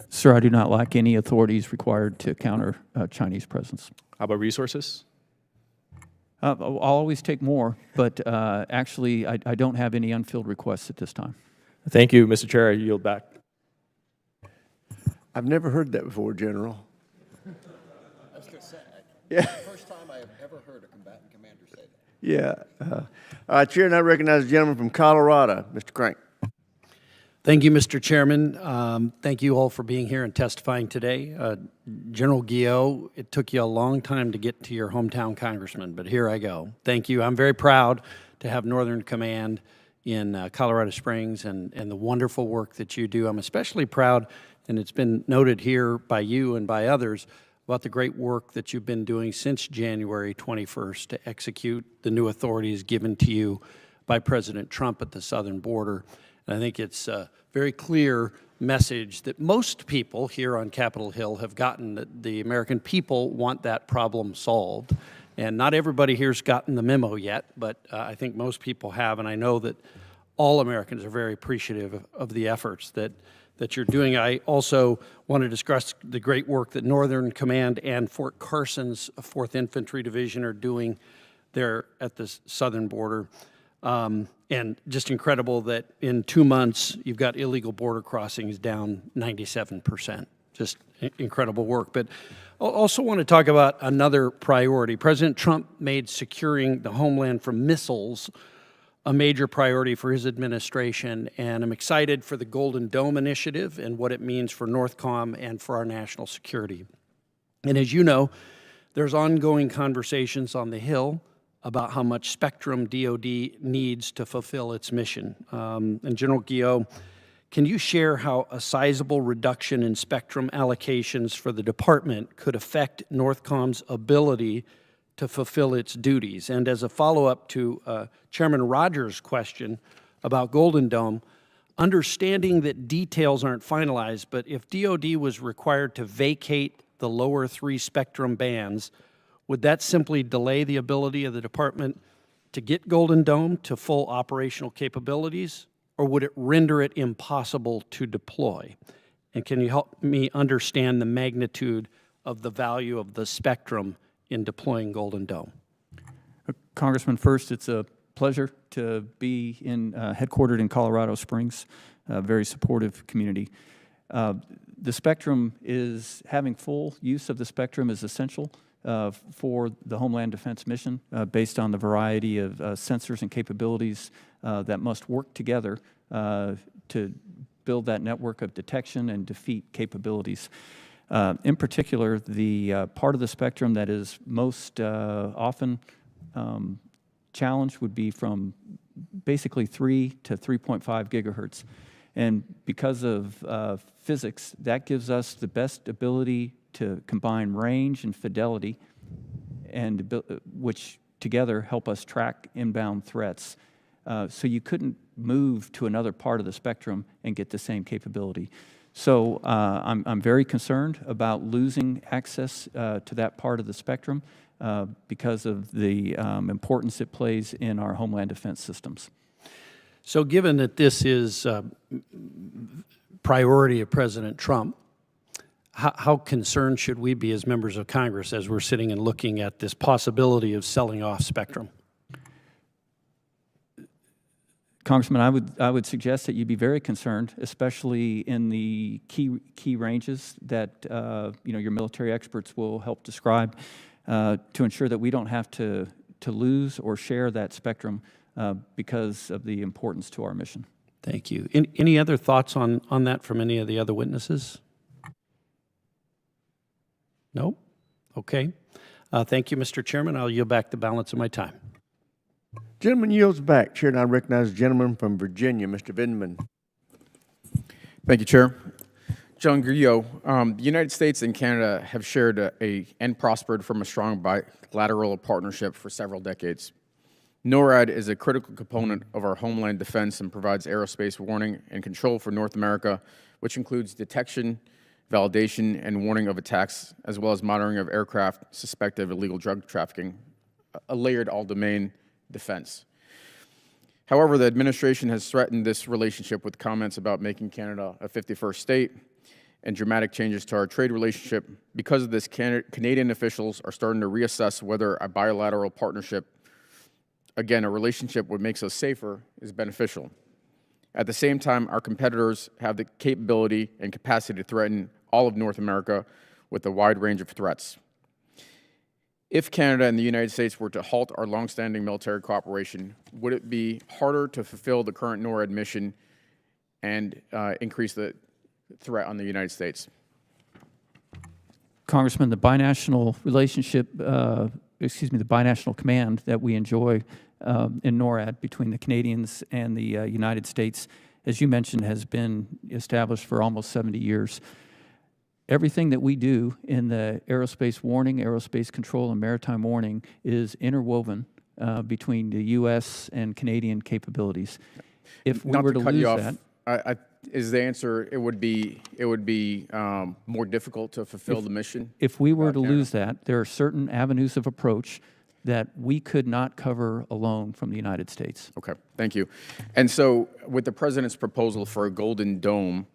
Sir, I do not lack any authorities required to counter Chinese presence. How about resources? I'll always take more, but actually, I don't have any unfilled requests at this time. Thank you, Mr. Chair. I yield back. I've never heard that before, General. I was going to say, yeah. First time I have ever heard a combatant commander say that. Yeah. Chair, and I recognize the gentleman from Colorado, Mr. Crank. Thank you, Mr. Chairman. Thank you all for being here and testifying today. General Guillot, it took you a long time to get to your hometown congressman, but here I go. Thank you. I'm very proud to have Northern Command in Colorado Springs and the wonderful work that you do. I'm especially proud, and it's been noted here by you and by others, about the great work that you've been doing since January 21st to execute the new authorities given to you by President Trump at the southern border. And I think it's a very clear message that most people here on Capitol Hill have gotten, that the American people want that problem solved. And not everybody here's gotten the memo yet, but I think most people have, and I know that all Americans are very appreciative of the efforts that you're doing. I also want to discuss the great work that Northern Command and Fort Carson's 4th Infantry Division are doing there at the southern border. And just incredible that in 2 months, you've got illegal border crossings down 97%. Just incredible work. But I also want to talk about another priority. President Trump made securing the homeland from missiles a major priority for his administration, and I'm excited for the Golden Dome initiative and what it means for NORTHCOM and for our national security. And as you know, there's ongoing conversations on the Hill about how much spectrum DOD needs to fulfill its mission. And General Guillot, can you share how a sizable reduction in spectrum allocations for the department could affect NORTHCOM's ability to fulfill its duties? And as a follow-up to Chairman Rogers' question about Golden Dome, understanding that details aren't finalized, but if DOD was required to vacate the lower 3 spectrum bands, would that simply delay the ability of the department to get Golden Dome to full operational capabilities, or would it render it impossible to deploy? And can you help me understand the magnitude of the value of the spectrum in deploying Golden Dome? Congressman, first, it's a pleasure to be headquartered in Colorado Springs, a very supportive community. The spectrum having full use of the spectrum is essential for the Homeland Defense mission based on the variety of sensors and capabilities that must work together to build that network of detection and defeat capabilities. In particular, the part of the spectrum that is most often challenged would be from basically 3 to 3.5 gigahertz. And because of physics, that gives us the best ability to combine range and fidelity, and which together help us track inbound threats. So you couldn't move to another part of the spectrum and get the same capability. So I'm very concerned about losing access to that part of the spectrum because of the importance it plays in our Homeland Defense systems. So given that this is priority of President Trump, how concerned should we be as members of Congress as we're sitting and looking at this possibility of selling off spectrum? Congressman, I would suggest that you be very concerned, especially in the key ranges that your military experts will help describe, to ensure that we don't have to lose or share that spectrum because of the importance to our mission. Thank you. Any other thoughts on that from any of the other witnesses? No? Okay. Thank you, Mr. Chairman. I'll yield back the balance of my time. Gentleman yields back. Chair, and I recognize the gentleman from Virginia, Mr. Vindman. Thank you, Chair. John Grillo, the United States and Canada have shared and prospered from a strong bilateral partnership for several decades. NORAD is a critical component of our homeland defense and provides aerospace warning and control for North America, which includes detection, validation, and warning of attacks, as well as monitoring of aircraft suspected of illegal drug trafficking, a layered all-domain defense. However, the administration has threatened this relationship with comments about making Canada a 51st state and dramatic changes to our trade relationship. Because of this, Canadian officials are starting to reassess whether a bilateral partnership, again, a relationship that makes us safer, is beneficial. At the same time, our competitors have the capability and capacity to threaten all of North America with a wide range of threats. If Canada and the United States were to halt our longstanding military cooperation, would it be harder to fulfill the current NORAD mission and increase the threat on the United States? Congressman, the binational relationship, the binational command that we enjoy in NORAD between the Canadians and the United States, as you mentioned, has been established for almost 70 years. Everything that we do in the aerospace warning, aerospace control, and maritime warning is interwoven between the U.S. and Canadian capabilities. If we were to lose that, is the answer it would be more difficult to fulfill the mission? If we were to lose that, there are certain avenues of approach that we could not cover alone from the United States. Okay, thank you. And so, with the president's proposal for a Golden Dome,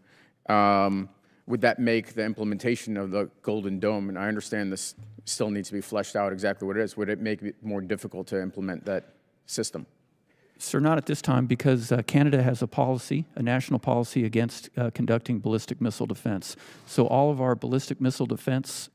would that make the implementation of the Golden Dome, and I understand this still needs to be fleshed out exactly what it is, would it make it more difficult to implement that system? Sir, not at this time, because Canada has a policy, a national policy against conducting ballistic missile defense. So all of our ballistic missile defense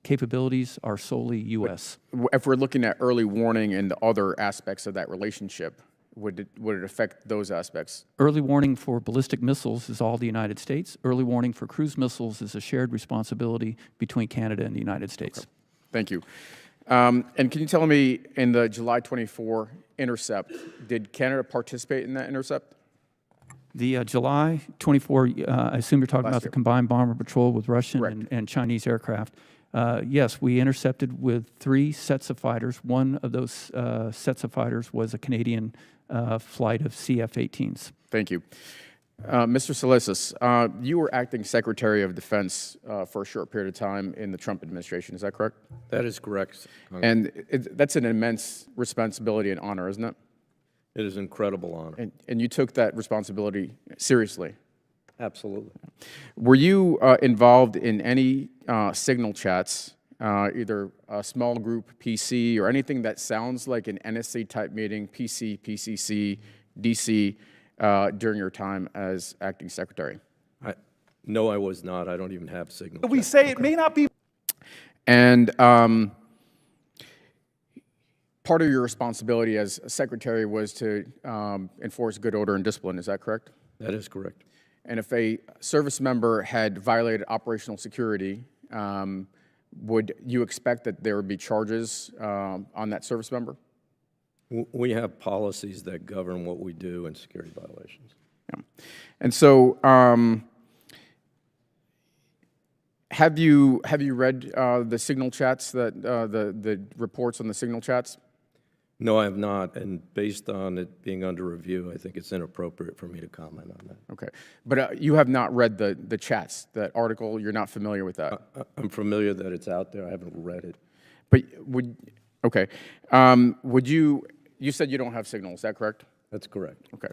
capabilities are solely U.S. If we're looking at early warning and other aspects of that relationship, would it affect those aspects? Early warning for ballistic missiles is all the United States. Early warning for cruise missiles is a shared responsibility between Canada and the United States. Okay. Thank you. And can you tell me, in the July 24 intercept, did Canada participate in that intercept? The July 24, I assume you're talking about the combined bomber patrol with Russian and Chinese aircraft. Yes, we intercepted with 3 sets of fighters. One of those sets of fighters was a Canadian flight of CF-18s. Thank you. Mr. Solisas, you were acting Secretary of Defense for a short period of time in the Trump administration. Is that correct? That is correct. And that's an immense responsibility and honor, isn't it? It is an incredible honor. And you took that responsibility seriously. Absolutely. Were you involved in any signal chats, either a small group PC or anything that sounds like an NSC-type meeting, PC, PCC, DC, during your time as acting secretary? No, I was not. I don't even have signal. We say it may not be. And part of your responsibility as secretary was to enforce good order and discipline. Is that correct? That is correct. And if a service member had violated operational security, would you expect that there would be charges on that service member? We have policies that govern what we do in security violations. Yeah. And so, have you read the signal chats, that the reports on the signal chats? No, I have not, and based on it being under review, I think it's inappropriate for me to comment on that. Okay, but you have not read the chats, that article. You're not familiar with that. I'm familiar that it's out there. I haven't read it. But would you? You said you don't have signal. Is that correct? That's correct. Okay.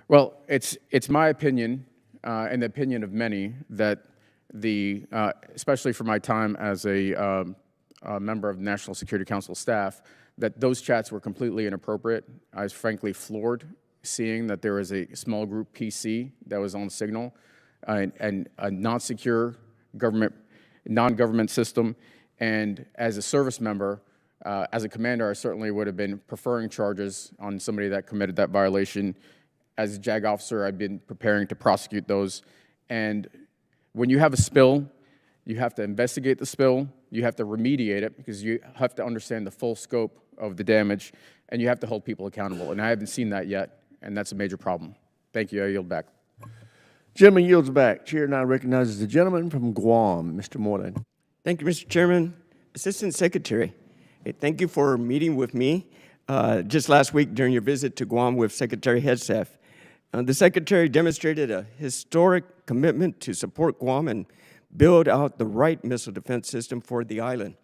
Well, it's my opinion, and the opinion of many, that especially for my time as a member of the National Security Council staff, that those chats were completely inappropriate. I was frankly floored seeing that there was a small group PC that was on Signal, and a non-secure non-government system. And as a service member, as a commander, I certainly would have been preferring charges on somebody that committed that violation. As a JAG officer, I've been preparing to prosecute those. And when you have a spill, you have to investigate the spill, you have to remediate it, because you have to understand the full scope of the damage, and you have to hold people accountable. And I haven't seen that yet, and that's a major problem. Thank you. I yield back. Gentleman yields back. Chair now recognizes the gentleman from Guam, Mr. Moreland. Thank you, Mr. Chairman. Assistant Secretary, hey, thank you for meeting with me just last week during your visit to Guam with Secretary Hegseth. The Secretary demonstrated a historic commitment to support Guam and build out the right missile defense system for the island.